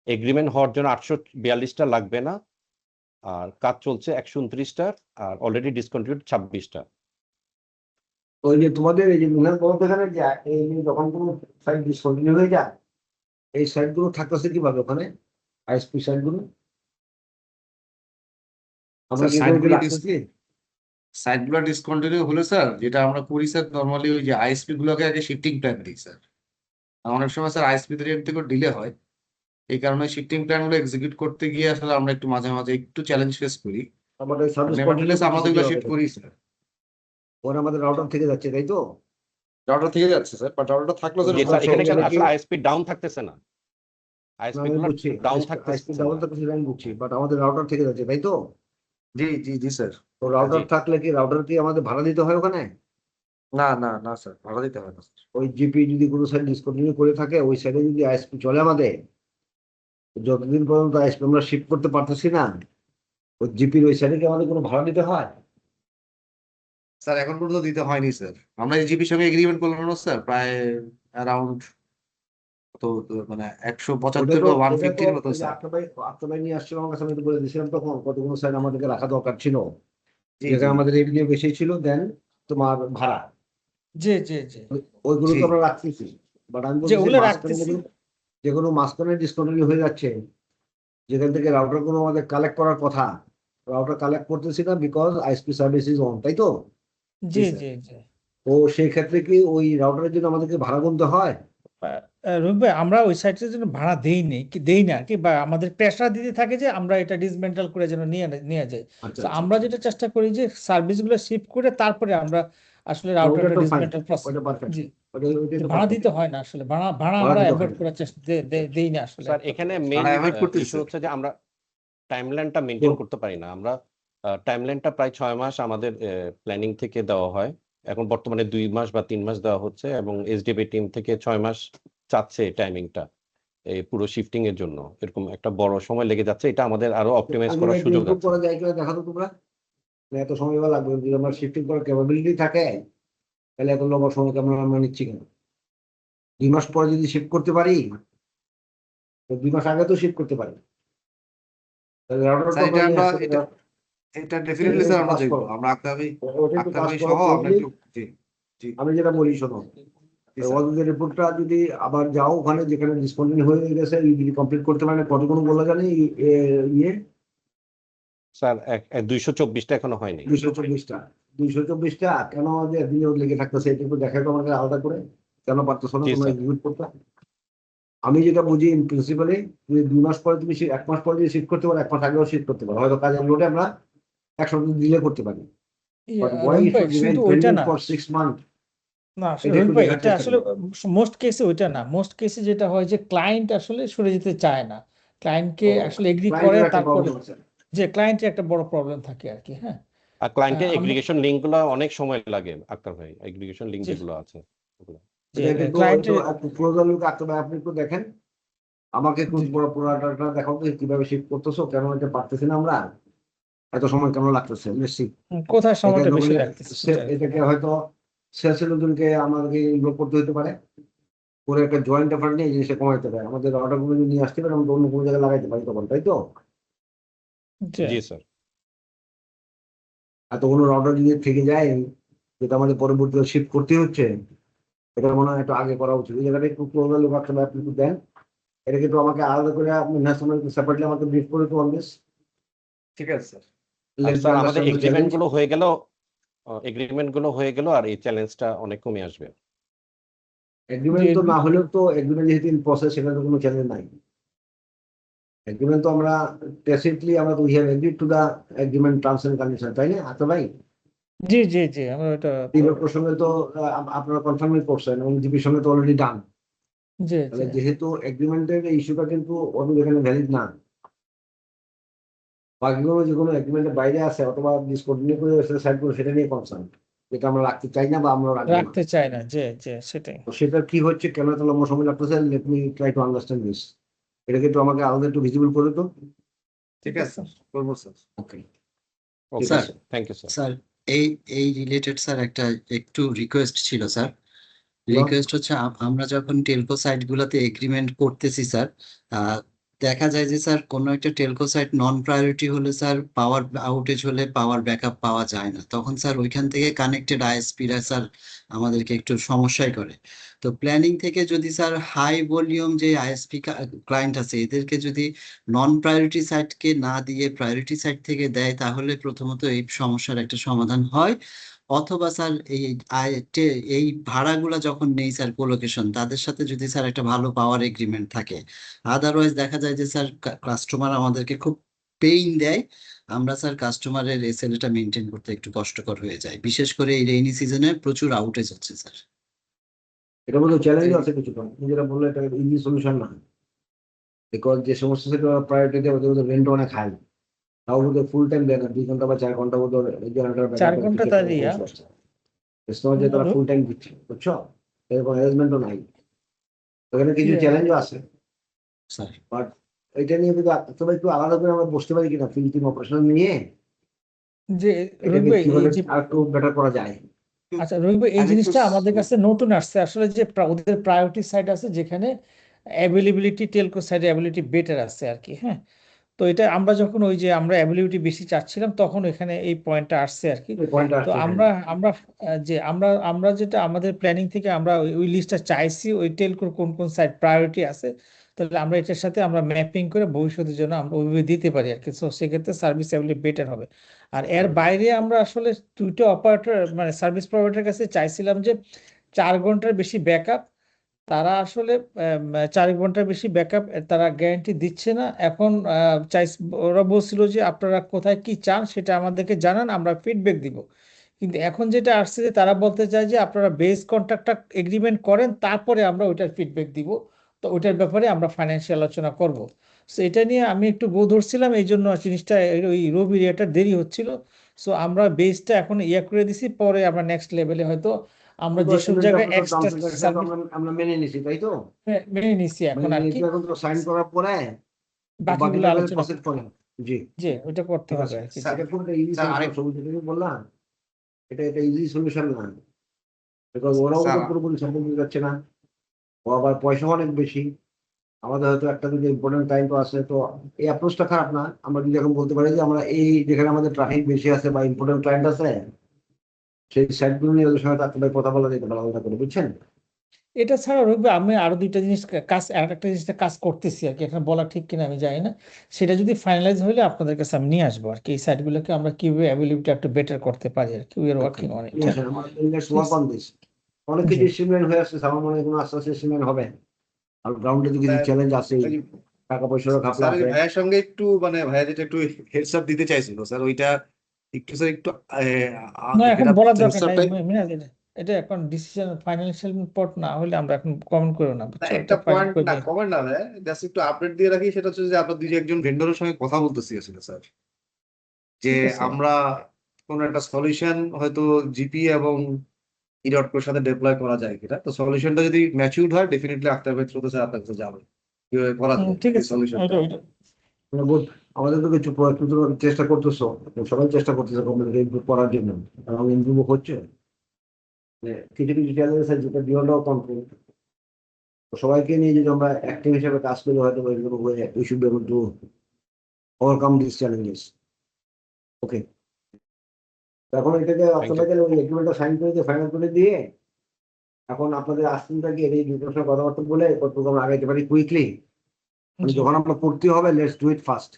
এগ্রিমেন্ট হওয়ার জন্য 842টা লাগবে না, আর কাজ চলছে 129টার, আর অলরেডি ডিসকন্টিনিউড 26টা। ওই যে তোমাদের এই যে এখানে যে এই যে যখন কোনো সাইট ডিসকন্টিনিউ হয়ে যায়, এই সাইটগুলো থাকতেছে কিভাবে ওখানে, আইএসপি সাইটগুলো? আমরা কি এগুলো রাখতেছি? সাইটগুলো ডিসকন্টিনিউ হলে স্যার যেটা আমরা করি স্যার, নর্মালি ওই যে আইএসপি গুলোকে আগে শিফটিং প্ল্যান দিই স্যার। অনেক সময় স্যার আইএসপি দের এর থেকে ডিলে হয়, এই কারণে শিফটিং প্ল্যান গুলো এক্সিকিউট করতে গিয়ে আসলে আমরা একটু মাঝে মাঝে একটু চ্যালেঞ্জ ফেস করি। আমাদের সার্ভিস নেভারথেলেস আমরা এগুলো শিফট করি স্যার। ওরা আমাদের রাউটার থেকে যাচ্ছে, তাই তো? রাউটার থেকে যাচ্ছে স্যার, বাট রাউটার থাকলেও জি স্যার, এখানে আসলে আইএসপি ডাউন থাকতেছে না, আইএসপি গুলো ডাউন থাকতেছে না। আমি বুঝছি, বাট আমাদের রাউটার থেকে যাচ্ছে, তাই তো? জি জি জি স্যার। তো রাউটার থাকলে কি রাউটার কি আমাদের ভাড়া দিতে হয় ওখানে? না না না স্যার, ভাড়া দিতে হয় না স্যার। ওই জিপি যদি কোনো সাইড ডিসকন্টিনিউ করে থাকে, ওই সাইডে যদি আইএসপি চলে আমাদের, যতদিন পর্যন্ত আইএসপি আমরা শিফট করতে পারতেছি না, ওই জিপির ওই সাইডে কি আমাদের কোনো ভাড়া দিতে হয়? স্যার এখন পর্যন্ত দিতে হয়নি স্যার। আমরা এই জিপির সঙ্গে এগ্রিমেন্ট করলাম না স্যার প্রায় অ্যারাউন্ড কত মানে ওটা 175 তো বা ওটা 150 তো এর মতো ওই যে স্যার। আপনার ভাই নিয়ে আসছিল আমার কাছে, আমি তো বলে দিয়েছিলাম তখন কতগুলো সাইড আমাদেরকে রাখা দরকার ছিল, জি যেটা জি আমাদের রেভিনিউ বেশি ছিল দেন তোমার ভাড়া, জি জি জি ওইগুলো জি তো আমরা রাখতেছি। বাট আমি যে বলতেছি ওগুলো মাঝখানে রাখতেছি। যেগুলো মাঝখানে ডিসকন্টিনিউ হয়ে যাচ্ছে, যেখান থেকে রাউটার গুলো আমাদের কালেক্ট করার কথা, রাউটার কালেক্ট করতেছি না because ISP service is on, তাই তো? জি স্যার। জি জি তো সেই ক্ষেত্রে কি ওই রাউটারের জন্য আমাদেরকে ভাড়া গুনতে হয়? রুবেল ভাই, আমরা ওই সাইটের জন্য ভাড়া দেই নেই কি দেই না কি, বা আমাদের প্রেশার দিতে থাকে যে আমরা এটা ডিসমেন্টাল করে যেন নিয়ে যাই। আচ্ছা তো আচ্ছা আমরা আচ্ছা। যেটা চেষ্টা করি যে সার্ভিসগুলো শিফট করে তারপরে আমরা আসলে তো ওইটা রাউটারটা তো ফাইন, ডিসমেন্টাল প্রসেস। ওইটা পারফেক্ট, জি, ওইটাই তো ভাড়া পারফেক্ট, দিতে হয় না আসলে, ভাড়া ভাড়া আমরা দিতে হয় অ্যাভয়েড না। করার চেষ্টা দেই না আসলে। স্যার এখানে মেইন তারা অ্যাভয়েড করতেছে ইস্যু হচ্ছে যে আমরা টাইমলাইনটা মেনটেন করতে পারি না। আমরা টাইমলাইনটা প্রায় 6 মাস আমাদের প্ল্যানিং থেকে দেওয়া হয়, এখন বর্তমানে 2 মাস বা 3 মাস দেওয়া হচ্ছে, এবং এসডিবি টিম থেকে 6 মাস চাচ্ছে টাইমিংটা এই পুরো শিফটিং এর জন্য। এরকম একটা বড় সময় লেগে যাচ্ছে, এটা আমাদের আরো অপটিমাইজ করার সুযোগ ইমপ্রুভ আছে। করা যায় কিনা দেখা তো তোমরা, মানে এত সময় বা লাগবে যদি আমরা শিফটিং করার ক্যাপাবিলিটি থাকে, তাহলে এত লম্বা সময় আমরা নিচ্ছি কেন? 2 মাস পরে যদি শিফট করতে পারি, তো 2 মাস আগে তো শিফট করতে পারি, তাহলে রাউটার স্যার তো এটা আমরা আমরা এটা ডেফিনেটলি স্যার আমরা দেখবো, আমরা ওটা একটু আক্তার পাস ভাই করো সহ আমরা প্লিজ। একটু জি জি আমি যেটা বলি শোনো, জি স্যার। ওদের রিপোর্টটা যদি আবার যাও ওখানে যেখানে ডিসকন্টিনিউ হয়ে গেছে যদি কমপ্লিট করতে পারে, কতগুলো বলা জানি ইয়ে স্যার 224টা এখনো হয়নি। 224টা, 224টা কেন যে একদিনে লেগে থাকতেছে এটা একটু দেখাই তো আমাকে আলাদা করে, কেন পারতেছো না জি তোমরা স্যার। এক্সিকিউট করতে? আমি যেটা বুঝি প্রিন্সিপালি, যদি 2 মাস পরে তুমি 1 মাস পরে যদি শিফট করতে পারো, 1 মাস আগেও শিফট করতে পারো, হয়তো কাজের লোডে আমরা 1 সপ্তাহ ডিলে করতে পারি, বাট ওয়াই রুবেল ভাই শুড রিমেইন শুধু ওইটা পেন্ডিং না, ফর 6 মান্থ? না এটা রুবেল একটু ভাই দেখার এটা চেষ্টা আসলে করো। মোস্ট কেসে ওইটা না, মোস্ট কেসে যেটা হয় যে ক্লায়েন্ট আসলে সরে যেতে চায় না, ক্লায়েন্টকে আসলে এগ্রি করে ক্লায়েন্টের একটা তারপরে, প্রবলেম আছে। যে ক্লায়েন্টের একটা বড় প্রবলেম থাকে আর কি। হ্যাঁ, আর ক্লায়েন্টের আমরা এগ্রিগেশন লিঙ্ক গুলো অনেক সময় লাগে আক্তার ভাই, এগ্রিগেশন লিঙ্ক যে যেগুলো আছে ওগুলো। যে এটা কিন্তু ক্লায়েন্টের প্রয়োজন লোক আসতে আপনি একটু দেখেন, আমাকে একটু বড় পুরোটা দেখাও তো কিভাবে শিফট করতেছো, কেন এটা পারতেছি না আমরা, এত সময় কেন লাগতেছে মেসি? কোথায় এটা সময়টা বেশি দোকানে লাগতেছে সেটা। এটাকে হয়তো সেলস লোকজনকে আমাদেরকে ইনভলভ করতে হতে পারে, করে একটা জয়েন্ট এফার্ট নিয়ে এই জিনিসটা কমাইতে পারে, আমাদের অর্ডার গুলো যদি নিয়ে আসতে পারে আমরা অন্য কোনো জায়গায় লাগাইতে পারি তখন, তাই তো? যে জি স্যার। এতগুলো অর্ডার যদি থেকে যায়, যেটা আমাদের পরবর্তীতে শিফট করতে হচ্ছে, এটা মনে হয় একটু আগে করা উচিত। এই জায়গাটা একটু ক্লোজার লোক আপনি একটু দেন, এটা কিন্তু আমাকে আলাদা করে আপনি ন্যাশনাল সেপারেটলি আমাকে ব্রিফ করে তো অন দিস। ঠিক আছে স্যার। আর লেটস স্যার আমাদের আন্ডারস্ট্যান্ড দ্য চ্যালেঞ্জ। এগ্রিমেন্ট গুলো হয়ে গেল আর এই চ্যালেঞ্জটা অনেক কমে আসবে। এগ্রিমেন্ট তো না হলেও তো এগ্রিমেন্ট যেহেতু ইন প্রসেস, সেখানে তো কোনো চ্যালেঞ্জ নাই। এগ্রিমেন্ট তো আমরা টেসিটলি আমরা তো we have agreed to the agreement terms and condition, তাই না? তো ভাই জি জি জি আমরা ওটা ডিরেক্টর সঙ্গে তো আপনারা কনফার্মই করছেন এবং জিপির সঙ্গে তো অলরেডি ডান। জি তাহলে জি যেহেতু এগ্রিমেন্টের ইস্যুটা কিন্তু ওদের এখানে ভ্যালিড না, বাকিগুলো যে কোনো এগ্রিমেন্টের বাইরে আছে অথবা ডিসকন্টিনিউ করে সাইড করে, সেটা নিয়ে কনসার্ন, যেটা আমরা রাখতে চাই না বা আমরা রাখবো না। রাখতে চায় না, যে যে সেটাই। তো সেটা কি হচ্ছে, কেন এত লম্বা সময় লাগতেছে? Let me try to understand this. এটাকে একটু আমাকে আলাদা একটু ভিজিবল করে তো। ঠিক আছে স্যার, করবো sir. Okay, okay sir sir, thank you sir. Sir এই রিলেটেড স্যার একটা একটু রিকোয়েস্ট ছিল স্যার। রিকোয়েস্ট হচ্ছে আমরা যখন টেলকো সাইট গুলাতে এগ্রিমেন্ট করতেছি স্যার, দেখা যায় যে স্যার কোনো একটা টেলকো সাইট নন প্রায়োরিটি হলে স্যার পাওয়ার আউটেজ হলে পাওয়ার ব্যাকআপ পাওয়া যায় না, তখন স্যার ওইখান থেকে কানেক্টেড আইএসপিরা স্যার আমাদেরকে একটু সমস্যায় করে। তো প্ল্যানিং থেকে যদি স্যার হাই ভলিউম যে আইএসপি ক্লায়েন্ট আছে এদেরকে যদি নন প্রায়োরিটি সাইটকে না দিয়ে প্রায়োরিটি সাইট থেকে দেয়, তাহলে প্রথমত এই সমস্যার একটা সমাধান হয়। অথবা স্যার এই ভাড়াগুলা যখন নেই স্যার কোলোকেশন, তাদের সাথে যদি স্যার একটা ভালো পাওয়ার এগ্রিমেন্ট থাকে, আদারওয়াইজ দেখা যায় যে স্যার কাস্টমার আমাদেরকে খুব পেইন দেয়, আমরা স্যার কাস্টমারের এসএলএটা মেনটেন করতে একটু কষ্টকর হয়ে যায়, বিশেষ করে এই রেইনি সিজনে প্রচুর আউটেজ হচ্ছে স্যার। এটার মধ্যে চ্যালেঞ্জ আছে কিছু, আপনি যেটা বললে এটা ইজি সলিউশন না, বিকজ যে সমস্ত সেক্টর প্রায়োরিটি দেয় ওদের মধ্যে রেন্ট অনেক হাই, তাও বোধহয় ফুল টাইম দেয় না, 2 ঘন্টা বা 4 ঘন্টা বোধহয় জেনারেটর 4 ঘন্টা তা দিয়া যে তারা ফুল টাইম দিচ্ছে, বুঝছো? এরকম অ্যারেঞ্জমেন্টও নাই, ওখানে কিছু চ্যালেঞ্জও আছে স্যার। বাট এটা নিয়ে যদি তবে একটু আলাদা করে আমরা বসতে পারি কিনা ফিল্ড টিম অপারেশন নিয়ে, যে এটাকে রুবেল এই কিভাবে যে আর একটু বেটার করা যায়। আচ্ছা রবিবার এই আর একটু জিনিসটা আমাদের কাছে নতুন আসছে আসলে যে ওদের প্রায়োরিটি সাইট আছে যেখানে অ্যাভেলেবিলিটি টেলকো সাইডে অ্যাভেলেবিলিটি বেটার আছে আর কি, হ্যাঁ। তো এটা আমরা যখন ওই যে আমরা অ্যাভেলেবিলিটি বেশি চাচ্ছিলাম তখন এখানে এই পয়েন্টটা আসছে আর কি। এই পয়েন্টটা তো আসছে, হ্যাঁ। আমরা আমরা যে আমরা যেটা আমাদের প্ল্যানিং থেকে আমরা ওই লিস্টটা চাইছি ওই টেলকোর কোন কোন সাইট প্রায়োরিটি আছে, তাহলে আমরা এটার সাথে আমরা ম্যাপিং করে ভবিষ্যতের জন্য আমরা ওইভাবে দিতে পারি আর কি। তো সেক্ষেত্রে সার্ভিস অ্যাভেলেবিলিটি বেটার হবে। আর এর বাইরে আমরা আসলে দুইটা অপারেটর মানে সার্ভিস প্রোভাইডারের কাছে চাইছিলাম যে 4 ঘন্টার বেশি ব্যাকআপ তারা আসলে 4 ঘন্টার বেশি ব্যাকআপ তারা গ্যারান্টি দিচ্ছে না। এখন ওরা বলছিল যে আপনারা কোথায় কি চান সেটা আমাদেরকে জানান, আমরা ফিডব্যাক দিব। কিন্তু এখন যেটা আসছে যে তারা বলতে চায় যে আপনারা বেস কন্ট্রাক্টটা এগ্রিমেন্ট করেন তারপরে আমরা ওইটার ফিডব্যাক দিব। তো ওইটার ব্যাপারে আমরা ফাইন্যান্সিয়াল আলোচনা করব। সো এটা নিয়ে আমি একটু গো ধরছিলাম, এই জন্য জিনিসটা ওই রবির এটা দেরি হচ্ছিল। সো আমরা বেসটা এখন করে দিছি, পরে আমরা নেক্সট লেভেলে হয়তো আমরা যেসব জায়গায় এক্সট্রা সার্ভিস আমরা মেনে নিছি, তাই তো? মেনে নিছি এখন মেনে আর নিছি, কি, এখন তো সাইন করার পরে বাকি বাকিগুলো লেভেল আলোচনা প্রসেস করেন। জি, যে ওইটা করতে ঠিক হবে আছে আর কি। স্যার এটা খুব একটা ইজি স্যার আরেক সলিউশন, যেটা বললাম এটা এটা ইজি সলিউশন না, বিকজ ওরাও স্যার তো পুরোপুরি সাপোর্ট দিতে যাচ্ছে না, ও আবার পয়সা অনেক বেশি। আমাদের হয়তো একটা দুটো ইম্পর্টেন্ট টাইম তো আছে, তো এই অ্যাপ্রোচটা খারাপ না। আমরা যদি এখন বলতে পারি যে আমরা এই যেখানে আমাদের ট্রাফিক বেশি আছে বা ইম্পর্টেন্ট ক্লায়েন্ট আছে সেই সাইটগুলো নিয়ে ওদের সঙ্গে তারপরে কথা বলা যেতে পারে আলাদা করে, বুঝছেন? এটা ছাড়া রবি আমি আরো দুইটা জিনিস কাজ আর একটা জিনিসটা কাজ করতেছি আর কি, এখানে বলা ঠিক কিনা আমি জানি না। সেটা যদি ফাইনালাইজ হলে আপনাদের কাছে আমি নিয়ে আসবো আর কি, এই সাইটগুলোকে আমরা কিভাবে অ্যাভেলেবিলিটি একটু বেটার করতে পারি আর কি। We R working on it. নিয়ে আসেন, আমার লেটস ওয়ার্ক অন দিস। অনেক কিছু স্ট্রিমলাইন হয়ে আসছে, আমার মনে হয় কোনো আস্তে আস্তে স্ট্রিমলাইন হবে। আর গ্রাউন্ডে তো কিছু চ্যালেঞ্জ আছে, টাকা পয়সারও ঘাপলা স্যার আছে। ভাইয়ের সঙ্গে একটু মানে ভাইয়া যেটা একটু হেডস আপ দিতে চাইছিল স্যার, ওইটা একটু স্যার একটু না এখন এটা বলার দরকার হেডস নাই আপটা মিনাজ, এটা এখন ডিসিশন ফাইনান্সিয়াল রিপোর্ট না হলে আমরা এখন কমেন্ট করব না, না, বুঝছো? একটা এটা ফাইনাল পয়েন্ট করে না দিয়ে কমেন্ট না ভাই, জাস্ট একটু আপডেট দিয়ে রাখি। সেটা হচ্ছে যে আপনার দুই একজন ভেন্ডরের সঙ্গে কথা বলতেছি আসলে স্যার, যে ঠিক আছে। আমরা কোন একটা সলিউশন হয়তো জিপি এবং ইডটকোর সাথে ডেপ্লয় করা যায় কিনা। তো সলিউশনটা যদি ম্যাচিউরড হয় ডেফিনেটলি আক্তার ভাই থ্রুতে স্যার আপনার কাছে যাবে কিভাবে করা যায় ঠিক এই আছে, সলিউশনটা। গুড, আমাদের তো কিছু চেষ্টা করতেছো, সবাই চেষ্টা করতেছে কোম্পানিকে ইমপ্রুভ করার জন্য, এবং ইমপ্রুভ হচ্ছে। কিছু কিছু চ্যালেঞ্জ আছে যেটা বিয়ন্ড আওয়ার কন্ট্রোল। সবাইকে নিয়ে যদি আমরা অ্যাক্টিভ হিসেবে কাজ করি হয়তো we should be able to overcome this challenges. Okay, এখন এটাকে আপনাদের ওই এগ্রিমেন্টটা সাইন করে দিয়ে ফাইনাল করে দিয়ে এখন আপনাদের আসতেনটা কি এই দুটোর সঙ্গে কথাবার্তা বলে কতটুকু আমরা আগাইতে পারি কুইকলি, যখন আমরা করতে হবে লেটস ডু ইট ফাস্ট,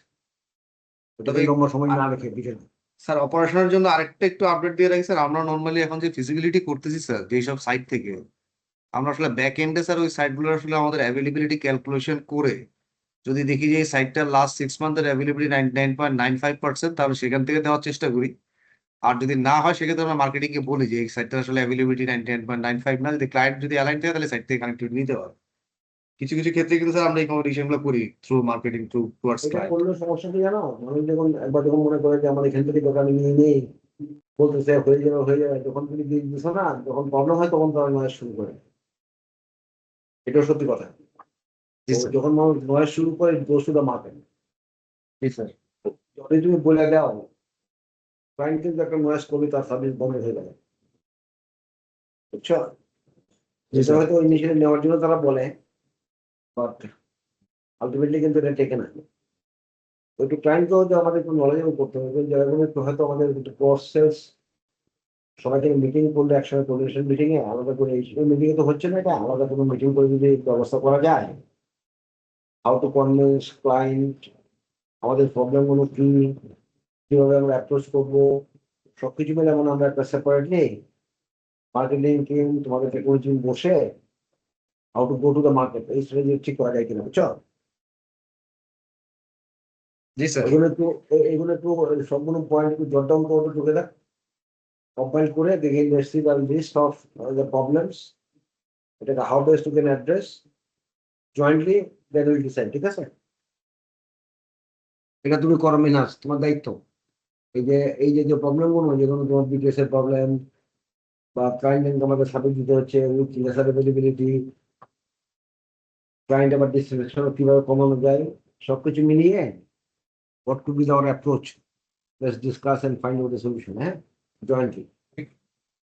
ওটাকে লম্বা সময় না রেখে বিকেলে। স্যার অপারেশনের জন্য আরেকটা একটু আপডেট দিয়ে রাখি স্যার। আমরা নর্মালি এখন যে ফিজিবিলিটি করতেছি স্যার যেসব সাইট থেকে, আমরা আসলে ব্যাক এন্ডে স্যার ওই সাইটগুলো আসলে আমাদের অ্যাভেলেবিলিটি ক্যালকুলেশন করে যদি দেখি যে এই সাইটটার লাস্ট 6 মান্থের অ্যাভেলেবিলিটি 99.95%, তাহলে সেখান থেকে দেওয়ার চেষ্টা করি। আর যদি না হয় সেক্ষেত্রে আমরা মার্কেটিং কে বলি যে এই সাইটটা আসলে অ্যাভেলেবিলিটি 99.95 না, যদি ক্লায়েন্ট যদি অ্যালাইন থাকে তাহলে সাইট থেকে কানেক্টিভিটি নিতে পারে। কিছু কিছু ক্ষেত্রে কিন্তু স্যার আমরা এই কমিউনিকেশন গুলো করি থ্রু মার্কেটিং টুয়ার্ডস এটা ক্লায়েন্ট। করলে সমস্যা কি জানো, মানুষ যখন একবার যখন মনে করে যে আমার এখান থেকে দোকানে নিয়ে নেই, বলতেছে হয়ে যাবে, যখন তুমি দিচ্ছ না, যখন প্রবলেম হয় তখন তারা নয়েজ শুরু করে। এটাও সত্যি কথা। তো যখন মানুষ নয়েজ শুরু করে দোষ দা মার্কেট। স্যার যতই তুমি বলে দাও ক্লায়েন্ট কিন্তু একটা নয়েজ করলে তার সার্ভিস বন্ধ হয়ে যাবে, বুঝছো? যেটা হয়তো ইনিশিয়ালি নেওয়ার জন্য তারা বলে, বাট আলটিমেটলি কিন্তু এটা টেকে না। একটু ক্লায়েন্টকেও যে আমাদের একটু নলেজেবল করতে হবে, যেরকম একটু হয়তো আমাদের একটু প্রসেস সবাইকে মিটিং করলে একসঙ্গে কোঅর্ডিনেশন মিটিং এ আলাদা করে, এই মিটিং এ তো হচ্ছে না, এটা আলাদা কোনো মিটিং করে যদি ব্যবস্থা করা যায়, হাউ টু কনভিন্স ক্লায়েন্ট, আমাদের প্রবলেম গুলো কি, কিভাবে আমরা অ্যাপ্রোচ করবো, সবকিছু মিলে এমন আমরা একটা সেপারেটলি মার্কেটিং টিম তোমাদের টেকনোলজি বসে how to go to the market এই স্ট্র্যাটেজি ঠিক করা যায় কিনা, বুঝছো? জি স্যার। এগুলো একটু সবগুলো পয়েন্ট একটু জট ডাউন করবো টুগেদার, কম্পাইল করে দেখে industry the list of the problems, এটাকে how best to can address jointly, then will decide. ঠিক আছে, এটা তুমি করো মিনাস, তোমার দায়িত্ব। এই যে প্রবলেম গুলো, যেগুলো তোমার বিটিএস এর প্রবলেম বা ক্লায়েন্ট আমাদের সাপোর্ট দিতে হচ্ছে, উইথ লেসার অ্যাভেলেবিলিটি, ক্লায়েন্ট আবার ডিস্ট্রিবিউশন কিভাবে কমানো যায়, সবকিছু মিলিয়ে what could be our approach, let's discuss and find out the solution, jointly.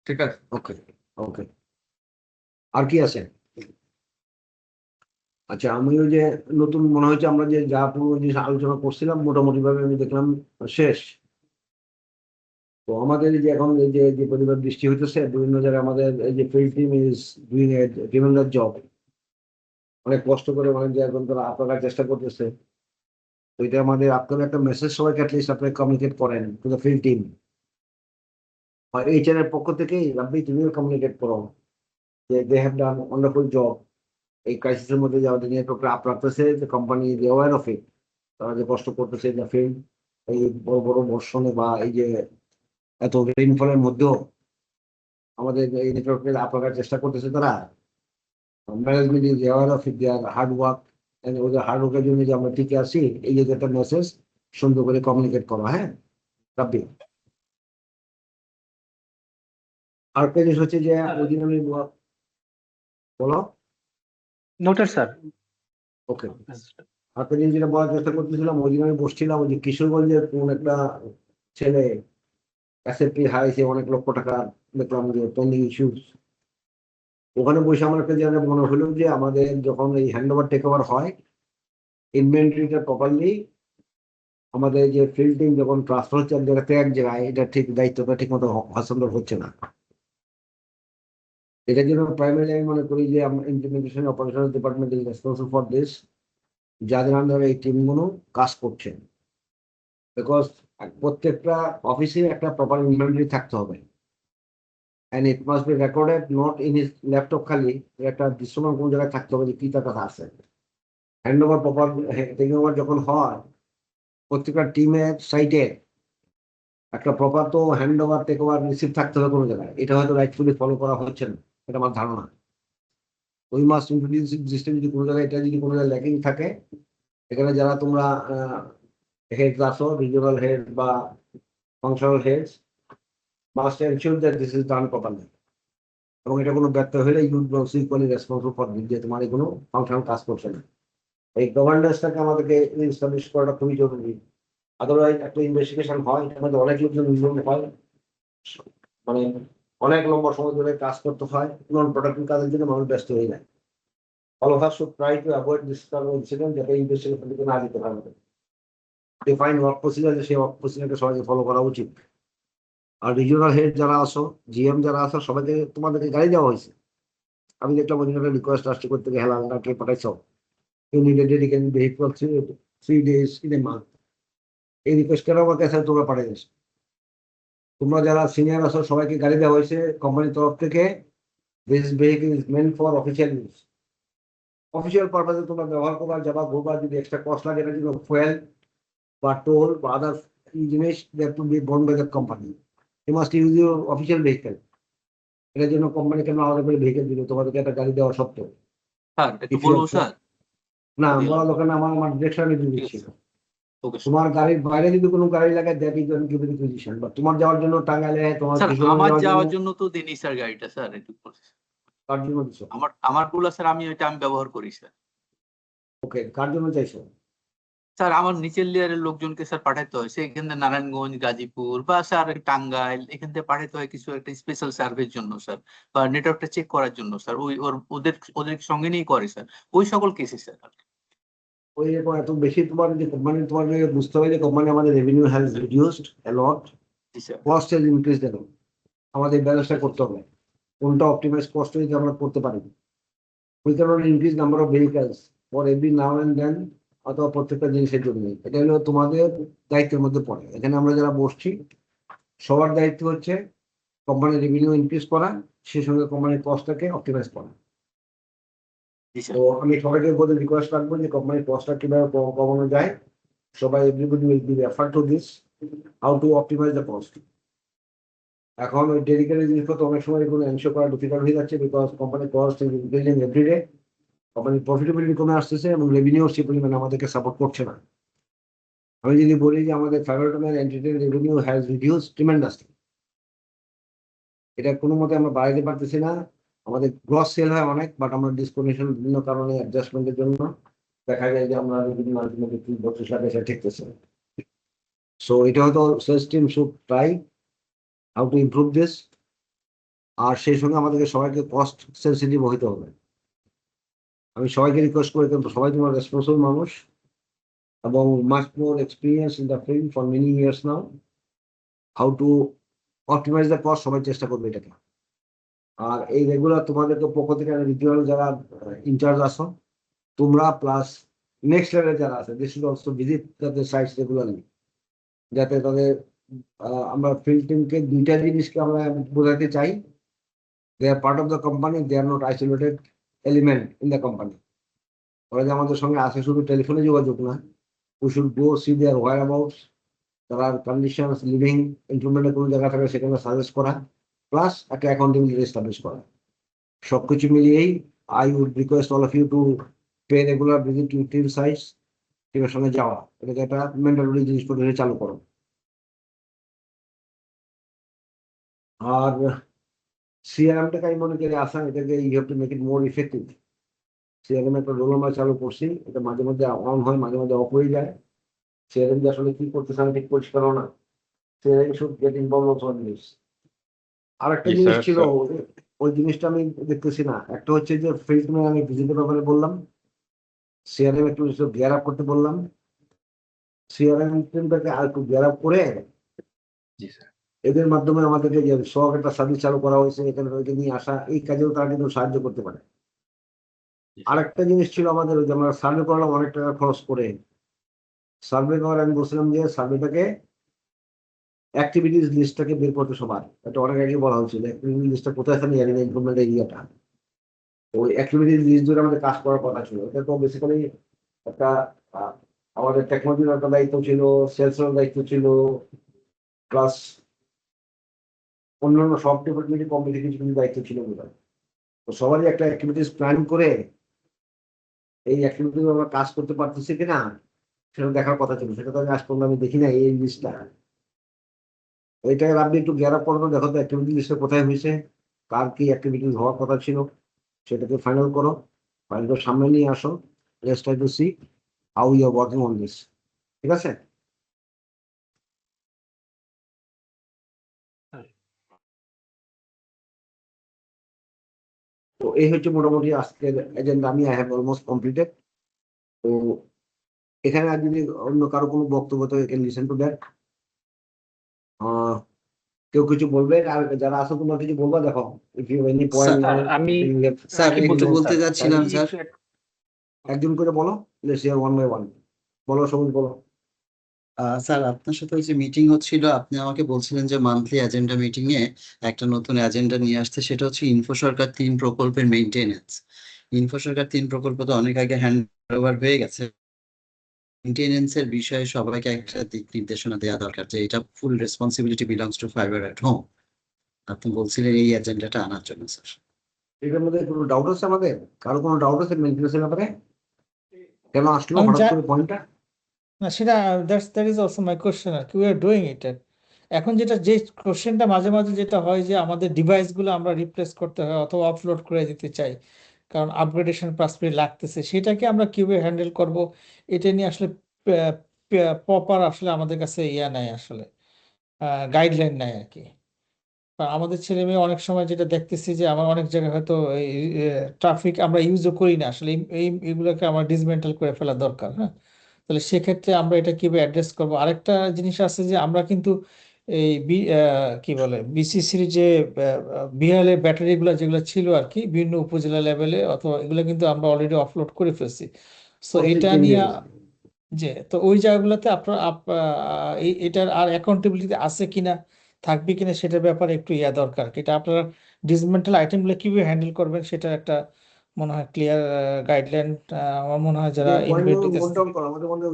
ঠিক আছে। ওকে ওকে, আর কি আছে? আচ্ছা, আমি ওই যে নতুন মনে হচ্ছে আমরা যে যা পুরো জিনিস আলোচনা করছিলাম মোটামুটি ভাবে আমি দেখলাম শেষ। তো আমাদের এই যে এখন এই যে যে পরিবার বৃষ্টি হইতেছে বিভিন্ন জায়গায়, আমাদের এই যে field team is doing a tremendous job, অনেক কষ্ট করে অনেক জায়গায় এখন তারা আপনার চেষ্টা করতেছে। তো এটা আমাদের আপনার একটা মেসেজ সবাইকে অ্যাটলিস্ট আপনি কমিউনিকেট করেন টু দ্য ফিল্ড টিম, আর এইচআর এর পক্ষ থেকেই আপনি তুমিও কমিউনিকেট করো যে they have done wonderful job. এই ক্রাইসিসের মধ্যে যাওয়া নিয়ে আপ রাখতেছে, যে company is aware of it, তারা যে কষ্ট করতেছে দ্য ফিল্ড, এই বড় বড় বর্ষণে বা এই যে এত রেইনফলের মধ্যেও আমাদের এই নেটওয়ার্কের আপ রাখার চেষ্টা করতেছে তারা। Management is aware of it, their hard work, ওদের হার্ড ওয়ার্কের জন্য যে আমরা টিকে আসি, এই যে একটা মেসেজ সুন্দর করে কমিউনিকেট করা। হ্যাঁ রাব্বি, আরেকটা জিনিস হচ্ছে যে ওই দিন আমি বলো। Noted sir. ওকে, আরেকটা জিনিস যেটা বলার চেষ্টা করতেছিলাম, ওই দিন আমি বসছিলাম ওই যে কিশোরগঞ্জের কোন একটা ছেলে এসএপি হারাইছে অনেক লক্ষ টাকা, দেখলাম যে পেন্ডিং ইস্যুস। ওখানে বসে আমার একটা জায়গায় মনে হলো যে আমাদের যখন এই হ্যান্ড ওভার টেক ওভার হয়, ইনভেন্টরিটা প্রপারলি আমাদের যে ফিল্ড টিম যখন ট্রান্সফার হচ্ছে এক জায়গাতে এক জায়গায়, এটা ঠিক দায়িত্বটা ঠিক মতো হস্তান্তর হচ্ছে না। এটার জন্য প্রাইমারি আমি মনে করি যে implementation operational department is responsible for this, যাদের আন্ডারে এই টিমগুলো কাজ করছে। বিকজ প্রত্যেকটা অফিসে একটা প্রপার ইনভেন্টরি থাকতে হবে, and it must be recorded not in his laptop খালি, একটা দৃশ্যমান কোন জায়গায় থাকতে হবে যে কি তার কথা আছে। Hand over proper taking over যখন হয়, প্রত্যেকটা টিমের সাইটে একটা প্রপার তো hand over take over receive থাকতে হবে কোনো জায়গায়। এটা হয়তো রাইটফুলি ফলো করা হচ্ছে না, এটা আমার ধারণা। ওই মাস ইন্ট্রোডিউস সিস্টেম যদি কোনো জায়গায়, এটা যদি কোনো জায়গায় ল্যাকিং থাকে, এখানে যারা তোমরা হেডস আছো, রিজিওনাল হেড বা functional heads, must ensure that this is done properly. এবং এটা কোনো ব্যর্থ হলে you also equally responsible for this, যে তোমার কোনো ফাংশনাল কাজ করছে না। এই গভর্নেন্সটাকে আমাদেরকে এস্টাবলিশ করাটা খুবই জরুরি। আদারওয়াইজ একটা ইনভেস্টিগেশন হয়, এটার মধ্যে অনেক লোকজন ইনভলভ হয়, মানে অনেক লম্বা সময় ধরে কাজ করতে হয়, নন প্রোডাক্টিভ কাজের জন্য মানুষ ব্যস্ত হয়ে যায়। All of us should try to avoid this kind of incident, যাতে ইনভেস্টিগেশন থেকে না যেতে পারে। ডিফাইন ওয়ার্ক প্রসিজার, সেই ওয়ার্ক প্রসিজারকে সবাইকে ফলো করা উচিত। আর রিজিওনাল হেড যারা আসো, জিএম যারা আসো, সবাইকে তোমাদেরকে গাড়ি দেওয়া হয়েছে। আমি দেখলাম ওই একটা রিকোয়েস্ট আসছে করতে গিয়ে, হেলালটাকে পাঠাইছ, you need a dedicated vehicle 3 days in a month। এই রিকোয়েস্ট কেন আমার কাছে তোমরা পাঠাইছ? তোমরা যারা সিনিয়র আছো সবাইকে গাড়ি দেওয়া হয়েছে কোম্পানির তরফ থেকে। This vehicle is meant for official use, official পারপাসে তোমরা ব্যবহার করবা, যাবা ঘুরবা। যদি এক্সট্রা কস্ট লাগে, এটা যদি ফুয়েল বা টোল বা আদার জিনিস, they have to be borne by the company. You must use your official vehicle. এটার জন্য কোম্পানি কেন আলাদা করে ভেহিকল দিল তোমাদেরকে একটা গাড়ি দেওয়া সত্ত্বেও? স্যার একটু বলবো স্যার। না, বলা দরকার না, আমার ডিরেকশন দিচ্ছি। ওকে তোমার গাড়ির বাইরে যদি কোনো গাড়ি লাগে, that is on given position. বা তোমার যাওয়ার জন্য টাঙ্গাইলে, তোমার স্যার কিশোরগঞ্জে আমার যাওয়ার যাওয়ার জন্য, জন্য তো দিনই স্যার গাড়িটা, স্যার একটু কার জন্য দিছো? আমার গুলা স্যার আমি ব্যবহার করি স্যার। ওকে, কার জন্য চাইছো? স্যার আমার নিচের লেয়ারের লোকজনকে স্যার পাঠাতে হয়, সেখান থেকে নারায়ণগঞ্জ, গাজীপুর বা স্যার টাঙ্গাইল, এখান থেকে পাঠাতে হয় কিছু একটা স্পেশাল সার্ভের জন্য স্যার, বা নেটওয়ার্কটা চেক করার জন্য স্যার। ওদের সঙ্গে নিয়েই করে স্যার ওই সকল কেসে স্যার। ওই রকম এত বেশি তোমার যে কোম্পানি, তোমার বুঝতে হবে যে কোম্পানি আমাদের revenue has reduced a lot, জি sir. Cost has increased a lot. আমাদের ব্যালেন্সটা করতে হবে, কোনটা অপটিমাইজ কস্ট যদি আমরা করতে পারি। We can not increase number of vehicles for every now and then, অথবা প্রত্যেকটা জিনিসের জন্য। এটা হলো তোমাদের দায়িত্বের মধ্যে পড়ে। এখানে আমরা যারা বসছি সবার দায়িত্ব হচ্ছে কোম্পানির রেভিনিউ ইনক্রিজ করা, সেই সঙ্গে কোম্পানির কস্টটাকে অপটিমাইজ করা। তো আমি সবাইকে বলে রিকোয়েস্ট রাখবো যে কোম্পানির কস্টটা কিভাবে কমানো যায়। সবাই everybody will be refer to this, how to optimise the cost. এখন ওই ডেডিকেটেড জিনিসপত্র অনেক সময় এগুলো এনশিওর করা ডিফিকাল্ট হয়ে যাচ্ছে, বিকজ কোম্পানির কস্ট ইজ ইনক্রিজিং এভরিডে। কোম্পানির প্রফিটেবিলিটি কমে আসতেছে এবং রেভিনিউ সেই পরিমাণে আমাদেরকে সাপোর্ট করছে না। আমি যদি বলি যে আমাদের ফেডারেল এন্টিটির রেভিনিউ হ্যাজ রিডিউস ট্রিমেন্ডাসলি, এটা কোনো মতে আমরা বাড়াইতে পারতেছি না। আমাদের গ্রস সেল হয় অনেক, বাট আমরা ডিসকনেকশন বিভিন্ন কারণে অ্যাডজাস্টমেন্টের জন্য দেখা যায় যে আমরা রেভিনিউ আলটিমেটলি 32 লাখ এসে ঠেকতেছে। সো এটা হয়তো sales team should try how to improve this. আর সেই সঙ্গে আমাদেরকে সবাইকে কস্ট সেন্সিটিভ হইতে হবে। আমি সবাইকে রিকোয়েস্ট করি, কিন্তু সবাই তোমার রেসপন্সিবল মানুষ এবং much more experience in the field for many years now. How to optimise the cost, সবাই চেষ্টা করবে এটাকে। আর এই রেগুলার তোমাদেরকে পক্ষ থেকে রিজিওনাল যারা ইনচার্জ আছো তোমরা, প্লাস নেক্সট লেভেলে যারা আছে, দে শুড অলসো ভিজিট তাদের সাইটস রেগুলারলি, যাতে তাদের আমরা ফিল্ড টিমকে দুইটা জিনিসকে আমরা বোঝাতে চাই। They are part of the company, they are not isolated element in the company. ওরা যে আমাদের সঙ্গে আসে শুধু টেলিফোনে যোগাযোগ না, we should go see their whereabouts, তার কন্ডিশনস, লিভিং ইমপ্রুভমেন্টের কোনো জায়গা থাকে সেখানে সাজেস্ট করা, প্লাস একটা অ্যাকাউন্টেবিলিটি এস্টাবলিশ করা। সবকিছু মিলিয়েই I would request all of you to pay regular visit to team sites, টিমের সঙ্গে যাওয়া, এটাকে একটা মেন্টালি জিনিসপত্র চালু করো। আর সিআরএমটাকে আমি মনে করি আসা, এটাকে you have to make it more effective. CRM একটা রোল আমরা চালু করছি, এটা মাঝে মধ্যে অন হয়, মাঝে মধ্যে অফ হয়ে যায়। সিআরএম যে আসলে কি করতেছে আমি ঠিক পরিষ্কার না। CRM should get involve also in this. আর একটা জি জিনিস স্যার, ছিল, ওই জিনিসটা আমি দেখতেছি না। একটা হচ্ছে যে ফিল্ড আমি ভিজিটের ব্যাপারে বললাম, সিআরএম একটু গিয়ার আপ করতে বললাম। সিআরএম টিমটাকে আর একটু গিয়ার আপ করে জি স্যার। এদের মাধ্যমে আমাদেরকে যে সব একটা সার্ভিস চালু করা হয়েছে, এখানে তাদেরকে নিয়ে আসা, এই কাজেও তারা কিন্তু সাহায্য করতে পারে। আরেকটা জিনিস ছিল আমাদের, ওই যে আমরা সার্ভে করলাম অনেক টাকা খরচ করে। সার্ভে করার আমি বলছিলাম যে সার্ভেটাকে অ্যাক্টিভিটিস লিস্টটাকে বের করতে সবার, এটা অনেক আগে বলা হয়েছিল। অ্যাক্টিভিটি লিস্টটা কোথায় থাকে জানি না, ইমপ্রুভমেন্ট এরিয়াটা। ওই অ্যাক্টিভিটিস লিস্ট ধরে আমাদের কাজ করার কথা ছিল। এটা তো বেসিক্যালি একটা আমাদের টেকনোলজির একটা দায়িত্ব ছিল, সেলসের দায়িত্ব ছিল, প্লাস অন্যান্য সব ডিপার্টমেন্টের কমিটি কিছু কিছু দায়িত্ব ছিল বোধহয়। তো সবারই একটা অ্যাক্টিভিটিস প্ল্যান করে এই অ্যাক্টিভিটি আমরা কাজ করতে পারতেছি কিনা সেটা দেখার কথা ছিল। সেটা তো আমি আজ পর্যন্ত আমি দেখি না এই লিস্টটা। এইটাকে আপনি একটু গ্যারাপ করো, দেখো তো অ্যাক্টিভিটি লিস্টটা কোথায় হয়েছে, কার কি অ্যাক্টিভিটিস হওয়ার কথা ছিল, সেটাকে ফাইনাল করো, ফাইনাল সামনে নিয়ে আসো। Let's try to see how you are working on this. ঠিক আছে? তো এই হচ্ছে মোটামুটি আজকের এজেন্ডা। আমি আই হ্যাভ অলমোস্ট কমপ্লিটেড। তো এখানে আর যদি অন্য কারো কোনো বক্তব্য থাকে, ক্যান লিসেন টু দ্যাট। কেউ কিছু বলবে? আর যারা আছো তোমরা কিছু বলবা, দেখো if you any point sir আমি স্যার কি একটু বলবো বলতে স্যার? যাচ্ছিলাম স্যার। একজন করে বলো, let's hear one by one. বলো, সবুজ বলো। স্যার আপনার সাথে ওই যে মিটিং হচ্ছিল, আপনি আমাকে বলছিলেন যে মান্থলি এজেন্ডা মিটিং এ একটা নতুন এজেন্ডা নিয়ে আসতে, সেটা হচ্ছে ইনফো সরকার 3 প্রকল্পের মেইনটেনেন্স। ইনফো সরকার 3 প্রকল্প তো অনেক আগে হ্যান্ড ওভার হয়ে গেছে। মেইনটেনেন্স এর বিষয়ে সবাইকে একটা দিক নির্দেশনা দেওয়া দরকার, যে এটা ফুল responsibility belongs to fibre at home. আপনি বলছিলেন এই এজেন্ডাটা আনার জন্য স্যার। এটার মধ্যে কোনো ডাউট আছে আমাদের? কারো কোনো ডাউট আছে মেইনটেন্যান্সের ব্যাপারে? কেন আসলো আমি হঠাৎ যা করে পয়েন্টটা? না, সেটা that is also my question আর কি, উই আর ডুইং ইট। এখন যেটা যে কোশ্চেনটা মাঝে মাঝে যেটা হয় যে আমাদের ডিভাইসগুলো আমরা রিপ্লেস করতে হয় অথবা আপলোড করে দিতে চাই, কারণ আপগ্রেডেশন পাসপোর্ট লাগতেছে, সেটাকে আমরা কিভাবে হ্যান্ডেল করব, এটা নিয়ে আসলে প্রপার আসলে আমাদের কাছে ইয়া নাই, আসলে গাইডলাইন নাই আর কি। কারণ আমাদের ছেলে মেয়ে অনেক সময় যেটা দেখতেছি যে আমার অনেক জায়গায় হয়তো ট্রাফিক আমরা ইউজও করি না আসলে, এইগুলোকে আমার ডিসমেন্টাল করে ফেলা দরকার। হ্যাঁ, তাহলে সেক্ষেত্রে আমরা এটা কিভাবে অ্যাড্রেস করব? আরেকটা জিনিস আছে যে আমরা কিন্তু এই কি বলে বিসিসির যে বিএলএ ব্যাটারিগুলো যেগুলো ছিল আর কি বিভিন্ন উপজেলা লেভেলে, অথবা এগুলো কিন্তু আমরা অলরেডি অফলোড করে ফেলছি। সো এটা নিয়ে যে, তো ওই জায়গাগুলোতে আপনার এটার আর অ্যাকাউন্টেবিলিটি আছে কিনা, থাকবে কিনা, সেটার ব্যাপারে একটু ইয়া দরকার। এটা আপনারা ডিসমেন্টাল আইটেমগুলো কিভাবে হ্যান্ডেল করবেন সেটা একটা মনে হয় ক্লিয়ার গাইডলাইন আমার মনে হয় যারা ইনভেন্টরি নোট ডাউন করো, আমাদের মধ্যে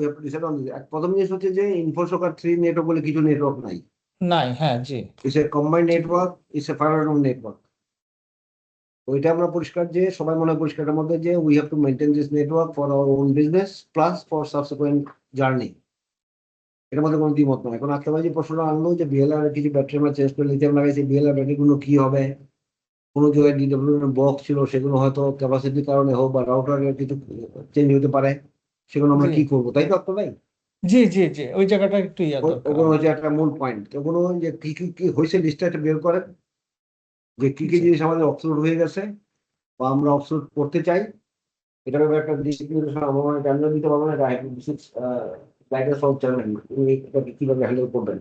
প্রথম জিনিস হচ্ছে যে ইনফো সরকার 3 নেটওয়ার্ক বলে কিছু নেটওয়ার্ক নাই। নাই। হ্যাঁ, জি। It's a combined network, it's a fire network. ওইটা আমরা পরিষ্কার যে সবাই মনে হয় পরিষ্কারের মধ্যে যে we have to maintain this network for our own business plus for subsequent journey. এটার মধ্যে কোনো দ্বিমত নয়। এখন আত্মবাজি প্রশ্নটা আনলো যে বিএলআর কিছু ব্যাটারি আমরা চেঞ্জ করে লিথিয়াম লাগাইছি, বিএলআর ব্যাটারিগুলো কি হবে? কোনো জায়গায় ডিডব্লিউ বক্স ছিল, সেগুলো হয়তো ক্যাপাসিটির কারণে হোক বা রাউটারের কিছু চেঞ্জ হতে পারে, সেগুলো আমরা জি কি করবো, তাই তো ভাই? জি জি জি, ওই জায়গাটা একটু ইয়া দরকার ওগুলো হচ্ছে একটা মূল পয়েন্ট। ওগুলো যে কি কি কি হয়েছে লিস্টটা একটা বের করেন, যে কি কি জিনিস আমাদের অবসলুট হয়ে গেছে বা আমরা অবসলুট করতে চাই, এটা ব্যাপারে একটা ডিসিপ্লিনেশন আমার জানিয়ে দিতে পারবো না, গাইডেন্স অফ চেয়ারম্যান উনি এটাকে কিভাবে হ্যান্ডেল করবেন।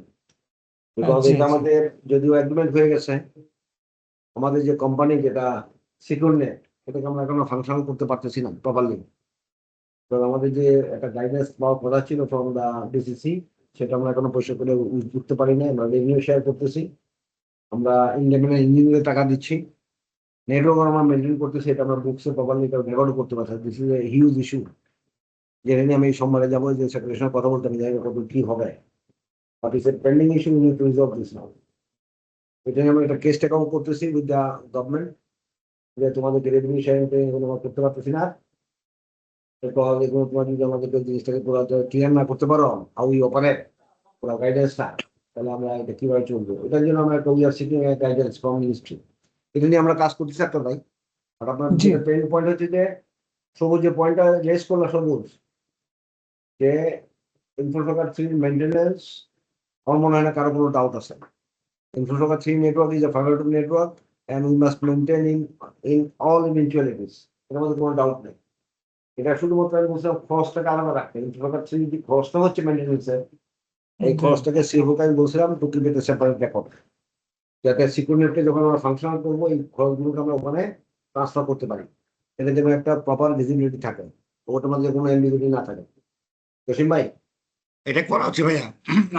বিকজ জি এটা জি আমাদের যদিও এগ্রিমেন্ট হয়ে গেছে, আমাদের যে কোম্পানি যেটা সিকিউর নেট, এটাকে আমরা এখনো ফাংশন করতে পারতেছি না প্রপারলি। তো আমাদের যে একটা গাইডেন্স পাওয়ার কথা ছিল ফ্রম দা ডিসিসি, সেটা আমরা এখনো পয়সা করে উঠতে পারি না। আমরা রেভিনিউ শেয়ার করতেছি, আমরা ইন্ডিপেন্ডেন্ট ইঞ্জিনিয়ার টাকা দিচ্ছি, নেটওয়ার্ক আমরা মেনটেন করতেছি, এটা আমরা বুকসে প্রপারলি রেকর্ড করতে পারছি। This is a huge issue, যেটা নিয়ে আমি এই সোমবারে যাবো, যে সেক্রেটারির কথা বলতে আমি জানি কত কি হবে, but it's a pending issue, we need to resolve this now. এটা নিয়ে আমরা একটা কেস টেকআউট করতেছি উইথ দ্য গভর্নমেন্ট, যে তোমাদেরকে রেভিনিউ শেয়ারিং এগুলো আমরা করতে পারতেছি না। এরপর এগুলো তোমার যদি আমাদেরকে জিনিসটাকে পুরো ক্লিয়ার না করতে পারো, হাউ ইউ অপারেট, পুরো গাইডেন্সটা, তাহলে আমরা এটা কিভাবে চলবো, এটার জন্য আমরা একটা we are seeking guidance from ministry. এটা নিয়ে আমরা কাজ করতেছি একটা ভাই। আর আপনার জি যেটা পেইন পয়েন্ট হচ্ছে যে সবুজ যে পয়েন্টটা রেস করলো সবুজ, যে ইনফ্রাস্ট্রাকচার 3 মেইনটেনেন্স, আমার মনে হয় না কারো কোনো ডাউট আছে। Infrastructure 3 network is a fiber to network and we must maintain in all eventualities. এটার মধ্যে কোনো ডাউট নেই। এটা শুধুমাত্র আমি বলছিলাম খরচটাকে আলাদা রাখতে। ইনফ্রাস্ট্রাকচার 3 যদি খরচটা হচ্ছে মেইনটেনেন্সের, এই জি খরচটাকে সিএফওকে আমি বলছিলাম to keep it separate record, যাতে সিকিউর নেটকে যখন আমরা ফাংশনাল করবো এই খরচগুলোকে আমরা ওখানে ট্রান্সফার করতে পারি, এটা যেন একটা প্রপার ভিজিবিলিটি থাকে, ওটার মধ্যে কোনো অ্যাম্বিগুইটি না থাকে। জসিম ভাই, এটা করা হচ্ছে ভাইয়া।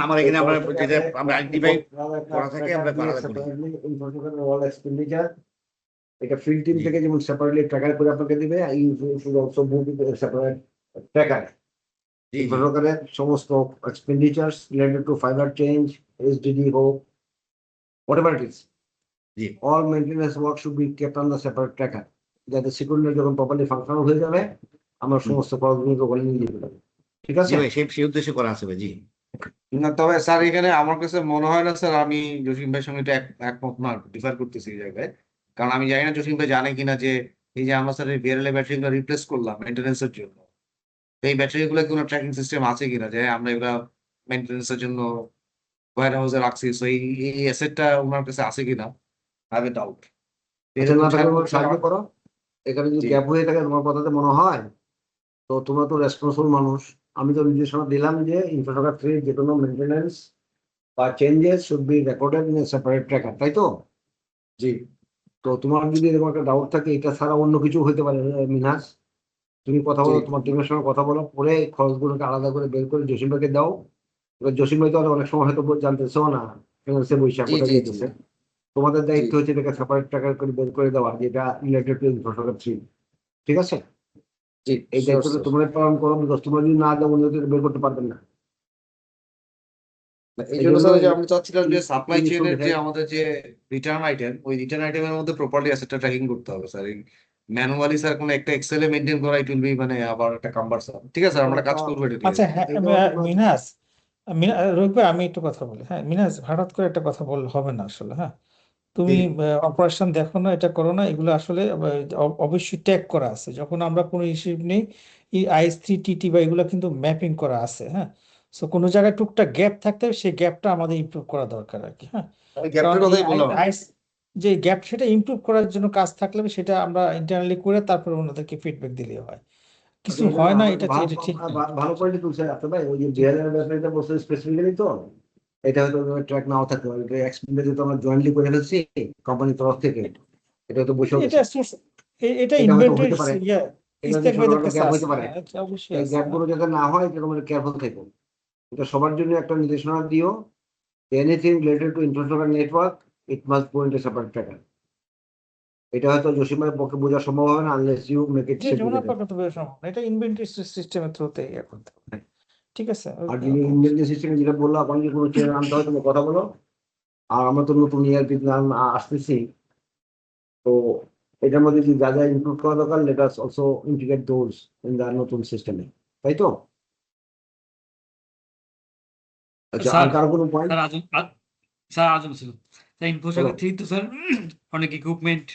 আমার এখানে আমরা যেটা আমরা আইডেন্টিফাই করা থাকে আমরা করা করি। এক্সপেন্ডিচার এটা ফিল্ড টিম থেকে যেমন সেপারেটলি ট্র্যাকার করে আপনাকে দিবে, you should also move separate tracker জি জি ইনফ্রাস্ট্রাকচারের সমস্ত expenditures related to fibre change, SDD হোক, whatever it is, জি all maintenance work should be kept on the separate tracker, যাতে সিকিউরিটি যখন প্রপারলি ফাংশনাল হয়ে যাবে আমরা সমস্ত খরচগুলোকে ওখানে নিয়ে যেতে পারি। ঠিক জি আছে ভাই, সেই উদ্দেশ্যে করা আছে ভাই। জি না, তবে স্যার এখানে আমার কাছে মনে হয় না স্যার, আমি জসিম ভাইয়ের সঙ্গে এটা একমত না, ডিফার করতেছি এই জায়গায়। কারণ আমি জানি না জসিম ভাই জানে কিনা যে এই যে আমরা স্যার এই ভিআরএল ব্যাটারিগুলো রিপ্লেস করলাম মেনটেন্যান্সের জন্য, তো এই ব্যাটারিগুলো কোনো ট্র্যাকিং সিস্টেম আছে কিনা যে আমরা এগুলা মেনটেন্যান্সের জন্য ওয়্যার হাউসে রাখছি, সো এই অ্যাসেটটা ওনার কাছে আছে কিনা, আই হ্যাভ এ ডাউট। আচ্ছা, না থাকলে আমাকে সাহায্য করো, এখানে যদি জি গ্যাপ হয়ে থাকে তোমার কথাতে মনে হয়, তো তোমরা তো রেসপন্সিবল মানুষ, আমি তো নির্দেশনা দিলাম যে ইনফ্রাস্ট্রাকচার যে কোনো মেনটেন্যান্স বা changes should be recorded in a separate tracker, তাই তো? জি তো তোমার যদি এরকম একটা ডাউট থাকে, এটা ছাড়া অন্য কিছু হতে পারে মিনহাজ, তুমি কথা জি বলো, তোমার টিমের সঙ্গে কথা বলো, পরে খরচগুলোকে আলাদা করে বের করে জসিম ভাইকে দাও। এবার জসিম ভাই তো আর অনেক সময় হয়তো জানতেছেও না ফিনান্সে বৈশাখ জি কোথায় জি জি যেতেছে, তোমাদের জি দায়িত্ব হচ্ছে এটাকে সেপারেট টাকা করে বের করে দেওয়া, যেটা রিলেটেড টু ইনফ্রাস্ট্রাকচার 3। ঠিক আছে, জি এই শিওর দায়িত্বটা স্যার। তোমরা পালন করো, বিকজ তোমরা যদি না দাও, উনি তো বের করতে পারবেন না। এই এই জন্য জন্য স্যার যে আমি চাচ্ছিলাম যে সাপ্লাই you should চেইনের যে have- আমাদের যে রিটার্ন আইটেম, ওই রিটার্ন আইটেমের মধ্যে প্রপারলি অ্যাসেটটা ট্র্যাকিং করতে হবে স্যার। ম্যানুয়ালি স্যার কোনো একটা এক্সেলে মেনটেন করা ইট উইল বি মানে আবার একটা কাম্বারসাম। ঠিক আছে স্যার, আমরা কাজ করবো এটা নিয়ে। আচ্ছা হ্যাঁ এটাও তোমার মিনাস, রোহিত ভাই আমি একটু কথা বলি। হ্যাঁ মিনাস, হঠাৎ করে একটা কথা বললে হবে না আসলে। হ্যাঁ তুমি জি অপারেশন দেখো না, এটা করো না, এগুলো আসলে অবশ্যই ট্যাগ করা আছে। যখন আমরা কোনো হিসেব নেই, IS3 TT বা এগুলো কিন্তু ম্যাপিং করা আছে। হ্যাঁ সো কোনো জায়গায় টুকটাক গ্যাপ থাকতে হবে, সেই গ্যাপটা আমাদের ইমপ্রুভ করা দরকার আর কি। হ্যাঁ ওই কারণ গ্যাপটার এই কথাই বললাম। আইস যে গ্যাপ, সেটা ইমপ্রুভ করার জন্য কাজ থাকলে সেটা আমরা ইন্টারনালি করে তারপরে ওনাদেরকে ফিডব্যাক দিলেই হয়। কিছু আচ্ছা, হয় না, আমার এটা ভালো এটা ঠিক না। ভালো পয়েন্ট তুলছে আপনার ভাই, ওই যে জি বিহারের ব্যাপারটা বলছে স্পেসিফিক্যালি, তো এটা হয়তো ট্র্যাক নাও থাকতে পারে, এটা এক্সপেন্ডিচার যেহেতু আমরা জয়েন্টলি করে ফেলছি কোম্পানির তরফ থেকে, এটা হয়তো বসে এটা গেছে, এটা এটা হয়তো ইনভেন্টরি হতে পারে, ইয়া এটা ইস্তেক ভাইদের ছোটখাটো কাছে গ্যাপ আছে। হতে পারে। হ্যাঁ এটা অবশ্যই এই আছে। গ্যাপ হ্যাঁ গুলো যাতে না হয়, এটা তোমরা কেয়ারফুল থেকো। এটা সবার জন্য একটা নির্দেশনা দিও, anything related to infrastructure network, it must go into separate tracker. এটা হয়তো জসিমের পক্ষে বোঝা সম্ভব হবে না আনলেস ইউ মেক ইট যে যমুনা সেগ্রিগেটেড। পাকা তো বের সম্ভব না, এটা ইনভেন্টরি সিস্টেমের থ্রুতে ইয়ে করতে হবে। ঠিক আছে আর যিনি ইন্ডিয়ান সিস্টেমে যেটা বললো, আপনার যে কোনো চেঞ্জ আনতে হয় তুমি কথা বলো। আর আমরা তো নতুন ERP আসতেছি, তো এটার মধ্যে যে যা যা ইনক্লুড করা দরকার, let us also integrate those in the নতুন সিস্টেমে, তাই তো? আচ্ছা, আর স্যার কারো কোনো পয়েন্ট? স্যার আজম স্যার আজম ছিল স্যার, ইনফোসাগর 3 তো স্যার অনেক ইকুইপমেন্ট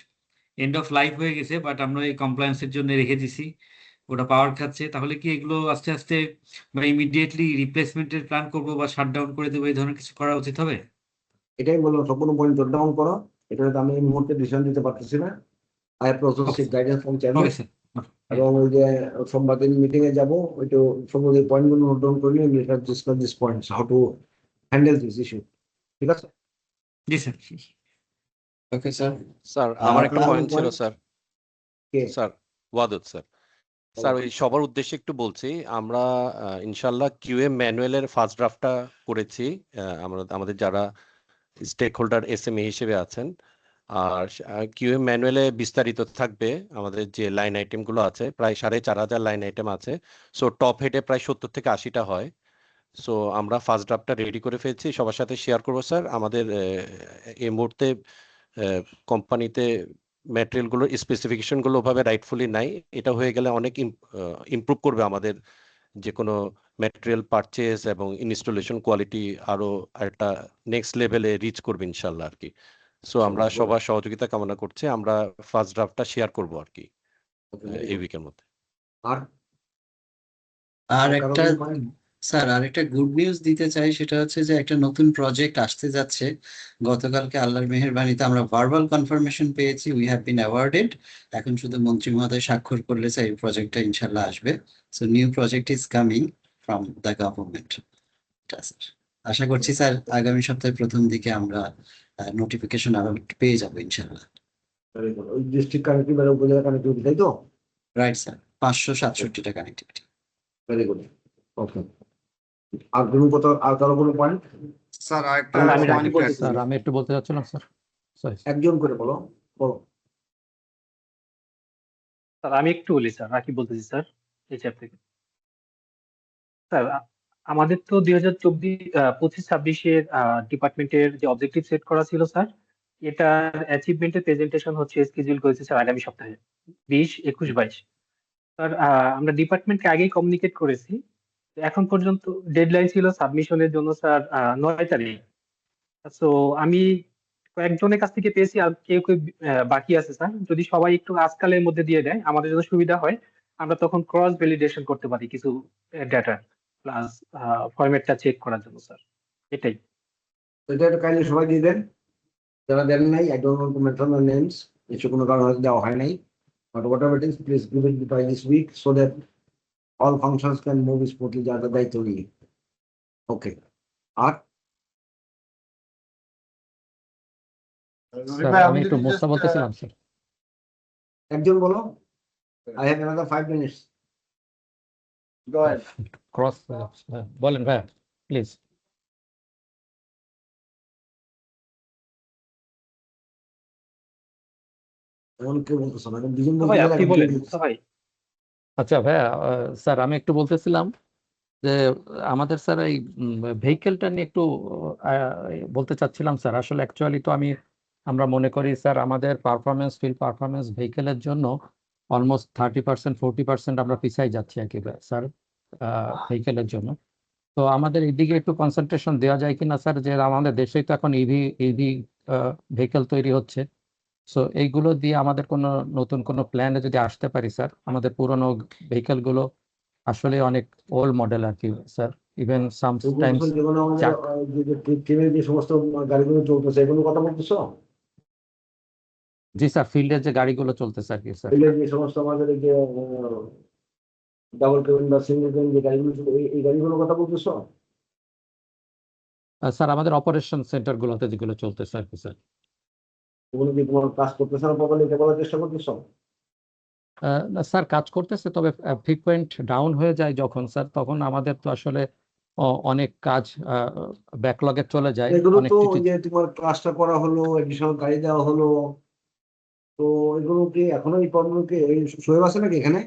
এন্ড অফ লাইফ হয়ে গেছে, বাট আমরা এই কমপ্লায়েন্সের জন্য রেখে দিছি, ওটা পাওয়ার খাচ্ছে। তাহলে কি এগুলো আস্তে আস্তে বা ইমিডিয়েটলি রিপ্লেসমেন্টের প্ল্যান করবো বা শাটডাউন করে দেবো, এই ধরনের কিছু করা উচিত হবে? এটাই বললাম, সব কোনো পয়েন্ট জট ডাউন করো, এটা হয়তো আমি এই মুহূর্তে ডিসিশন দিতে পারতেছি না। I have process okay guidance from okay chairman, sir এবং ওই যে সোমবার দিন মিটিং এ যাবো, ওইটা সমস্ত পয়েন্টগুলো নোট ডাউন করে নিয়ে let us discuss this points, how to handle this issue. ঠিক আছে? জি স্যার ওকে স্যার। স্যার আমার একটা আর পয়েন্ট ছিল পয়েন্ট স্যার। কে স্যার ওয়াদুদ স্যার, স্যার ওই সবার উদ্দেশ্যে একটু বলছি, আমরা ইনশাল্লাহ কিউএ ম্যানুয়ালের ফার্স্ট ড্রাফটটা করেছি। আমরা আমাদের যারা স্টেক হোল্ডার এসএমই হিসেবে আছেন, আর কিউএ ম্যানুয়ালে বিস্তারিত থাকবে আমাদের যে লাইন আইটেম গুলো আছে, প্রায় 4,500 লাইন আইটেম আছে। সো টপ হেডে প্রায় 70 থেকে 80টা হয়। সো আমরা ফার্স্ট ড্রাফটটা রেডি করে ফেলছি, সবার সাথে শেয়ার করবো স্যার। আমাদের এই মুহূর্তে কোম্পানিতে ম্যাটেরিয়ালগুলো স্পেসিফিকেশনগুলো ওভাবে রাইটফুলি নাই। এটা হয়ে গেলে অনেক ইমপ্রুভ করবে আমাদের যে কোনো ম্যাটেরিয়াল পারচেজ এবং ইনস্টলেশন কোয়ালিটি আরো একটা নেক্সট লেভেলে রিচ করবে ইনশাল্লাহ আর কি। সো আমরা সবার সহযোগিতা কামনা করছি, আমরা ফার্স্ট ড্রাফটটা শেয়ার করবো আর কি এই উইকের মধ্যে। আর আর কারো একটা কোনো পয়েন্ট? স্যার আরেকটা গুড নিউজ দিতে চাই, সেটা হচ্ছে যে একটা নতুন প্রজেক্ট আসতে যাচ্ছে। গতকালকে আল্লাহর মেহেরবানিতে আমরা ভার্বাল কনফার্মেশন পেয়েছি, উই হ্যাভ বিন অ্যাওয়ার্ডেড। এখন শুধু মন্ত্রী মহোদয় স্বাক্ষর করলে স্যার এই প্রজেক্টটা ইনশাল্লাহ আসবে। So new project is coming from the government. আশা করছি স্যার আগামী সপ্তাহের প্রথম দিকে আমরা নোটিফিকেশন আরো পেয়ে যাবো ইনশাল্লাহ। Very good. ওই ডিস্ট্রিক্ট কানেক্টিভ আর উপজেলা কানেক্টিভিটি, তাই তো? রাইট স্যার, 567টা কানেক্টিভিটি। Very good. ওকে। আর কোনো কথা, আর কারো কোনো পয়েন্ট? স্যার আরেকটা আমি পয়েন্ট স্যার আমি একটু বলতে চাচ্ছিলাম স্যার। সরি একজন করে বলো, বলো। স্যার আমি একটু বলি স্যার, রাকিব বলতেছি স্যার এইচএফ থেকে। স্যার আমাদের তো 2025-26-এর ডিপার্টমেন্টের যে অবজেক্টিভ সেট করা ছিল স্যার, এটার অ্যাচিভমেন্টের প্রেজেন্টেশন হচ্ছে স্কেডিউল করেছে স্যার আগামী সপ্তাহে 20, 21, 22। স্যার আমরা ডিপার্টমেন্টকে আগেই কমিউনিকেট করেছি। এখন পর্যন্ত ডেডলাইন ছিল সাবমিশনের জন্য স্যার 9 তারিখ। সো আমি কয়েকজনের কাছ থেকে পেয়েছি, আর কেউ কেউ বাকি আছে স্যার। যদি সবাই একটু আজকালের মধ্যে দিয়ে দেয় আমাদের জন্য সুবিধা হয়, আমরা তখন ক্রস ভ্যালিডেশন করতে পারি কিছু ডেটা প্লাস ফরম্যাটটা চেক করার জন্য স্যার। এটাই। এটা একটু কাইন্ডলি সবাই দিয়ে দেন, যারা দেন নাই। I don't want to mention the names, কিছু কোনো কারণ হয়তো দেওয়া হয় নাই। But whatever it is, please give it by this week so that all functions can move smoothly, যারা দায়িত্ব নিয়ে। ওকে। আর স্যার আমি একটু মোস্তা বলতেছিলাম স্যার। একজন বলো। I have another 5 minutes. Go ahead. Cross বলেন ভাই প্লিজ। এমন কেউ বলতেছো না, দুজন ভাই বলতে আপনি বলেন ভাই। আচ্ছা ভাইয়া, স্যার আমি একটু বলতেছিলাম যে আমাদের স্যার এই ভেহিকেলটা নিয়ে একটু বলতে চাচ্ছিলাম স্যার। আসলে অ্যাকচুয়ালি তো আমরা মনে করি স্যার আমাদের পারফরমেন্স, ফিল্ড পারফরমেন্স ভেহিকেলের জন্য অলমোস্ট 30%, 40% আমরা পিছাই যাচ্ছি আর কি স্যার ভেহিকেলের জন্য। তো আমাদের এইদিকে একটু কনসেন্ট্রেশন দেওয়া যায় কিনা স্যার, যে আমাদের দেশেই তো এখন ইভি ভেহিকেল তৈরি হচ্ছে। সো এইগুলো দিয়ে আমাদের নতুন কোনো প্ল্যানে যদি আসতে পারি স্যার, আমাদের পুরনো ভেহিকেল গুলো আসলে অনেক ওল্ড মডেল আর কি স্যার। ইভেন সামটাইমস যেগুলো আমাদের টিমের যে সমস্ত গাড়িগুলো চলতেছে, এগুলো কথা বলতেছো? জি স্যার, ফিল্ডের যে গাড়িগুলো চলতেছে আর কি স্যার। ফিল্ডের যে সমস্ত আমাদের এই যে ডাবল কেবিন বা সিঙ্গেল কেবিন যে গাড়িগুলো, এই গাড়িগুলোর কথা বলতেছো? স্যার আমাদের অপারেশন সেন্টার গুলোতে যেগুলো চলতেছে আর কি স্যার। ওগুলো কি তোমার কাজ করতেছে না প্রপারলি, এটা বলার চেষ্টা করতেছো? না স্যার, কাজ করতেছে, তবে ফ্রিকোয়েন্ট ডাউন হয়ে যায় যখন স্যার, তখন আমাদের তো আসলে অনেক কাজ ব্যাকলগে চলে যায়। এগুলো অনেক তো কিছু ওই যে তোমার ক্লাসটা করা হলো, এডিশনাল গাড়ি দেওয়া হলো, তো এগুলো কি এখনো এই প্রবলেম কি এই সোয়েব আছে নাকি এখানে?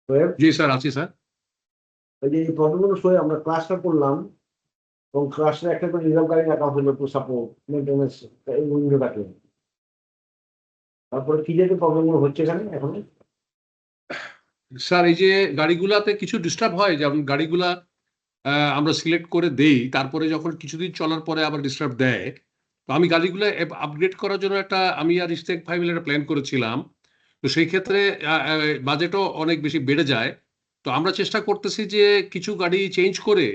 সোয়েব? জি স্যার, আছি স্যার। ওই যে এই প্রবলেমগুলো সোয়েব, আমরা ক্লাসটা করলাম এবং ক্লাসে একটা করে রিজার্ভ গাড়ি রাখা হলো টু সাপোর্ট মেনটেন্যান্স এই উইন্ডোটাকে। তারপরে কি যে প্রবলেমগুলো হচ্ছে এখানে এখন? স্যার এই যে গাড়িগুলাতে কিছু ডিস্টার্ব হয়, যেমন গাড়িগুলা আমরা সিলেক্ট করে দেই, তারপরে যখন কিছুদিন চলার পরে আবার ডিস্টার্ব দেয়। তো আমি গাড়িগুলো আপগ্রেড করার জন্য আমি আর ইস্তেক ভাই মিলে একটা প্ল্যান করেছিলাম। তো সেই ক্ষেত্রে বাজেটও অনেক বেশি বেড়ে যায়। তো আমরা চেষ্টা করতেছি যে কিছু গাড়ি চেঞ্জ করে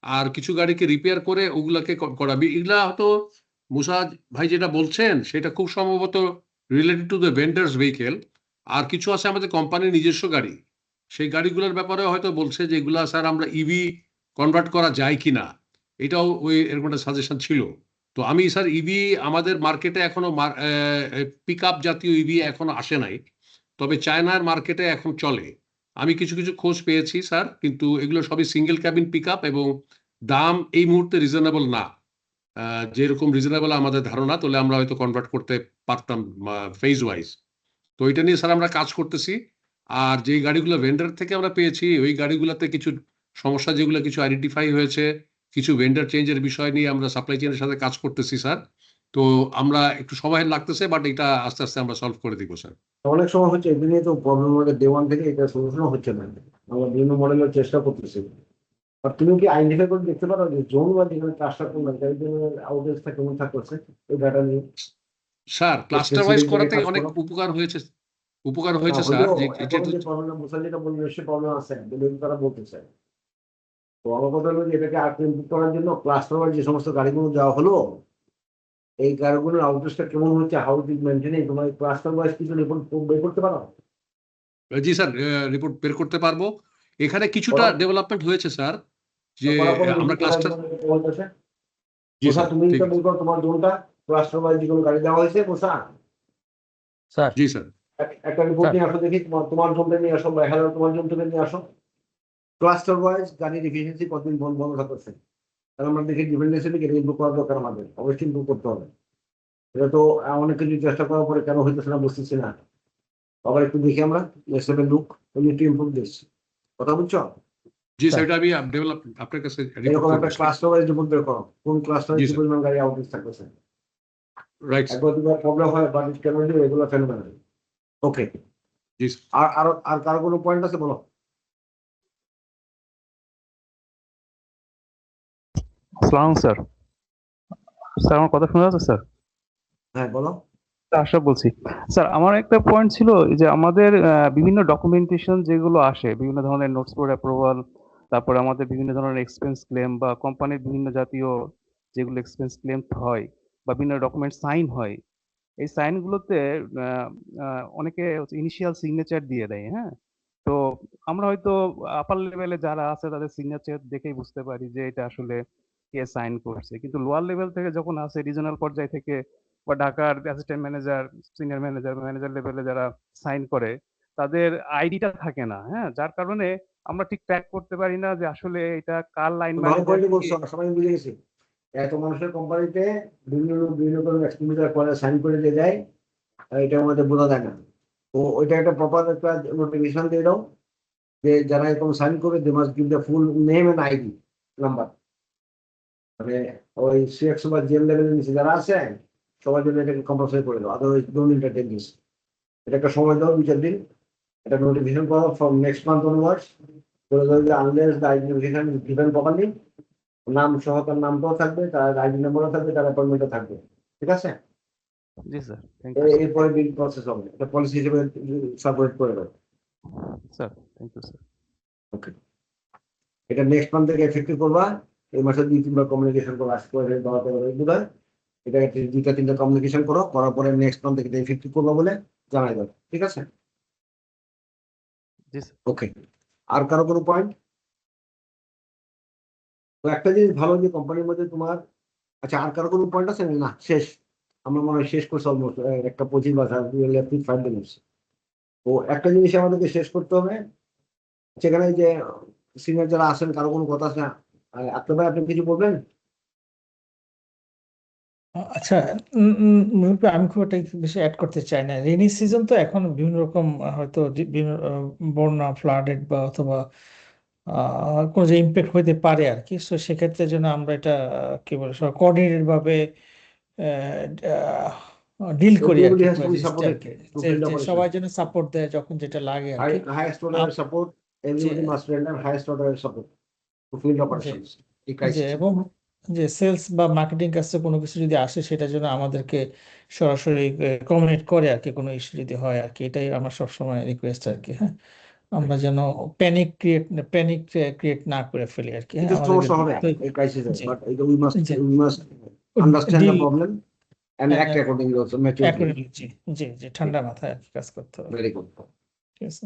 আর কিছু গাড়িকে রিপেয়ার করে ওগুলাকে করাবি। এগুলা হয়তো মুসা ভাই যেটা বলছেন সেটা খুব সম্ভবত related to the vendors vehicle. আর কিছু আছে আমাদের কোম্পানির নিজস্ব গাড়ি, সেই গাড়িগুলোর ব্যাপারে হয়তো বলছে যে এগুলা স্যার আমরা ইভি কনভার্ট করা যায় কিনা, এটাও ওই এরকম একটা সাজেশন ছিল। তো আমি স্যার ইভি আমাদের মার্কেটে এখনো পিক আপ জাতীয় ইভি এখনো আসে নাই, তবে চায়নার মার্কেটে এখন চলে। আমি কিছু কিছু খোঁজ পেয়েছি স্যার, কিন্তু এগুলো সবই সিঙ্গেল ক্যাবিন পিক আপ এবং দাম এই মুহূর্তে রিজনেবল না। যেরকম রিজনেবল আমাদের ধারণা, তাহলে আমরা হয়তো কনভার্ট করতে পারতাম ফেজ ওয়াইজ। তো এটা নিয়ে স্যার আমরা কাজ করতেছি। আর যে গাড়িগুলো ভেন্ডার থেকে আমরা পেয়েছি ওই গাড়িগুলোতে কিছু সমস্যা যেগুলো কিছু আইডেন্টিফাই হয়েছে, কিছু ভেন্ডার চেঞ্জের বিষয় নিয়ে আমরা সাপ্লাই চেইনের সাথে কাজ করতেছি স্যার। তো আমরা একটু সময় লাগতেছে, বাট এটা আস্তে আস্তে আমরা সলভ করে দিব স্যার। অনেক সময় হচ্ছে এটা নিয়ে তো প্রবলেম আমাদের ডে ওয়ান থেকে এটা সলিউশন হচ্ছে না, আমরা বিভিন্ন মডেলের চেষ্টা করতেছি। আর তুমি কি আইডেন্টিফাই করে দেখতে পারো যে জোন বা যেখানে ক্লাস্টার করলাম তাই জন্য আউটেজটা কেমন থাকছে এই ডাটা নিয়ে? স্যার ক্লাস্টার ওয়াইজ স্পেসিফিক করাতে কাজ অনেক করো উপকার হয়েছে না স্যার। হলেও যে এখনো যে প্রবলেম মুসালি যেটা বললো সে প্রবলেম আছে ডেলিভারি তারা বলতে চায়। তো আমার কথা হলো যে এটাকে আর ইমপ্রুভ করার জন্য ক্লাস্টার ওয়াইজ যে সমস্ত গাড়িগুলো দেওয়া হলো এই গাড়িগুলোর আউটেজটা কেমন হচ্ছে, হাউ ইট মেনটেন, তোমার ক্লাস্টার ওয়াইজ কিছু রিপোর্ট বের করতে পারো? জি স্যার, রিপোর্ট বের করতে পারবো। এখানে কিছুটা করো, ডেভেলপমেন্ট হয়েছে স্যার, যে করার পরে আমরা দেখি ক্লাস্টার। কেমন হচ্ছে। জি মোসা স্যার, তুমি ঠিক তো আছে। বলতো তোমার জোনটা ক্লাস্টার ওয়াইজ যেগুলো গাড়ি দেওয়া হয়েছে মোসা স্যার জি স্যার, একটা রিপোর্ট স্যার নিয়ে আসো দেখি, তোমার জোনটা নিয়ে আসো বা হেলার তোমার জোন থেকে নিয়ে আসো ক্লাস্টার ওয়াইজ গাড়ির এফিসিয়েন্সি কতদিন বন্ধ থাকতেছে। তাহলে আমরা দেখি ডিপেন্ডেন্সি এটা ইমপ্রুভ করার দরকার আমাদের, অবশ্যই ইমপ্রুভ করতে হবে। এটা তো অনেক কিছু চেষ্টা করার পরে কেন হইতেছে না বুঝতেছি না। আবার একটু দেখি আমরা লুক একটু ইমপ্রুভ দিচ্ছি, কথা বুঝছো? জি স্যার, স্যার এটা আমি ডেভেলপ আপনার কাছে রিপোর্ট এরকম করবো একটা স্যার। ক্লাস্টার ওয়াইজ রিপোর্ট বের করো, কোন ক্লাস্টার জি কি স্যার, পরিমাণ গাড়ি আউটেজ থাকতেছে। Right sir. একবার দুবার প্রবলেম হয় বাট কেন এগুলো ফেলবে না। ওকে, জি স্যার। আর কারো কোনো পয়েন্ট আছে বলো? আসসালাম স্যার। স্যার আমার কথা শোনা যাচ্ছে স্যার? হ্যাঁ বলো। আশরাফ বলছি। স্যার আমার একটা পয়েন্ট ছিল যে আমাদের বিভিন্ন ডকুমেন্টেশন যেগুলো আসে, বিভিন্ন ধরনের নোটস বোর্ড অ্যাপ্রুভাল, তারপরে আমাদের বিভিন্ন ধরনের এক্সপেন্স ক্লেম বা কোম্পানির বিভিন্ন জাতীয় যেগুলো এক্সপেন্স ক্লেম হয় বা বিভিন্ন ডকুমেন্ট সাইন হয়, এই সাইনগুলোতে অনেকে ইনিশিয়াল সিগনেচার দিয়ে দেয়, হ্যাঁ। তো আমরা হয়তো আপার লেভেলে যারা আছে তাদের সিগনেচার দেখেই বুঝতে পারি যে এটা আসলে কে সাইন করছে, কিন্তু লোয়ার লেভেল থেকে যখন আসে রিজনাল পর্যায় থেকে বা ঢাকার অ্যাসিস্ট্যান্ট ম্যানেজার, সিনিয়র ম্যানেজার লেভেলে যারা সাইন করে তাদের আইডিটা থাকে না, হ্যাঁ, যার কারণে আমরা ঠিক ট্র্যাক করতে পারি না যে আসলে এটা কার লাইন ভালো ম্যানেজার পয়েন্ট কি। বলছো, সবাই বুঝে গেছি। এত মানুষের কোম্পানিতে বিভিন্ন লোক বিভিন্ন ধরনের এক্সপেন্ডিচার করে সাইন করে দিয়ে যায়, আর এটার মধ্যে বোঝা যায় না। তো ওইটা একটা প্রপার একটা নোটিফিকেশন দিয়ে দাও যে যারা এরকম সাইন করবে they must give the full name and ID number. মানে ওই সিএক্স বা জেল লেভেলের নিচে যারা আছে সবার জন্য এটাকে কম্পালসারি করে দাও, আদারওয়াইজ ডোন্ট এন্টারটেইন দিস। এটা একটা সময় দাও 2-4 দিন, এটা নোটিফিকেশন করো ফ্রম নেক্সট মান্থ অনওয়ার্ডস, করে দাও যে unless the identification is given properly, নাম সহ তার নামটাও থাকবে, তার আইডি নাম্বারও থাকবে, তার অ্যাপয়েন্টমেন্টও থাকবে, ঠিক আছে? জি স্যার, থ্যাংক ইউ স্যার। এরপরে বিল প্রসেস হবে, এটা পলিসি হিসেবে সাবমিট করে দাও। Sir thank you sir. Okay, এটা নেক্সট মান্থ থেকে এফেক্টিভ করবা। এই মাসে 2-3বার কমিউনিকেশন করো, আজকে দেওয়া করে রেগুলার এটা 2-3টা কমিউনিকেশন করো, করার পরে নেক্সট মান্থ থেকে এফেক্টিভ করবা বলে জানাই দাও, ঠিক আছে? জি স্যার। ওকে, আর কারো কোনো পয়েন্ট? তো একটা জিনিস ভালো যে কোম্পানির মধ্যে তোমার, আচ্ছা আর কারো কোনো পয়েন্ট আছে না? শেষ, আমরা মনে হয় শেষ করছি অলমোস্ট, একটা 25 বা 5 মিনিটস। তো একটা জিনিস আমাদেরকে শেষ করতে হবে, সেখানে যে সিনিয়র যারা আছেন কারো কোনো কথা আছে? আক্তার ভাই আপনি কিছু বলবেন? আচ্ছা, আমি খুব একটা বেশি অ্যাড করতে চাই না। রেনি সিজন তো এখন বিভিন্ন রকম হয়তো বিভিন্ন বন্যা, ফ্লাডেড বা অথবা কোনো যে ইম্প্যাক্ট হইতে পারে আর কি। সো সেক্ষেত্রে জন্য আমরা এটা কি বলে কোঅর্ডিনেটেড ভাবে ডিল করি আর Everybody কি, has to be R supported কি, to যে field যে operations. সবাই যেন সাপোর্ট দেয় যখন যেটা লাগে আর কি। Highest order আম- support, যে everybody must render highest order support to field যে operations. এই যে crisis. এবং যে সেলস বা মার্কেটিং কাছে কোনো কিছু যদি আসে সেটার জন্য আমাদেরকে সরাসরি কমিউনিকেট করে আর কি, কোনো ইস্যু যদি হয় আর কি। এটাই আমার সবসময় রিকোয়েস্ট আর কি। হ্যাঁ, আমরা যেন প্যানিক ক্রিয়েট না করে ফেলি আর কি। এটা আমাদের সমস্যা হবে এই ক্রাইসিসে, বাট এটা we must understand the problem and act accordingly also maturity. জি জি জি, ঠান্ডা মাথায় কাজ করতে হবে। Very good. ঠিক আছে,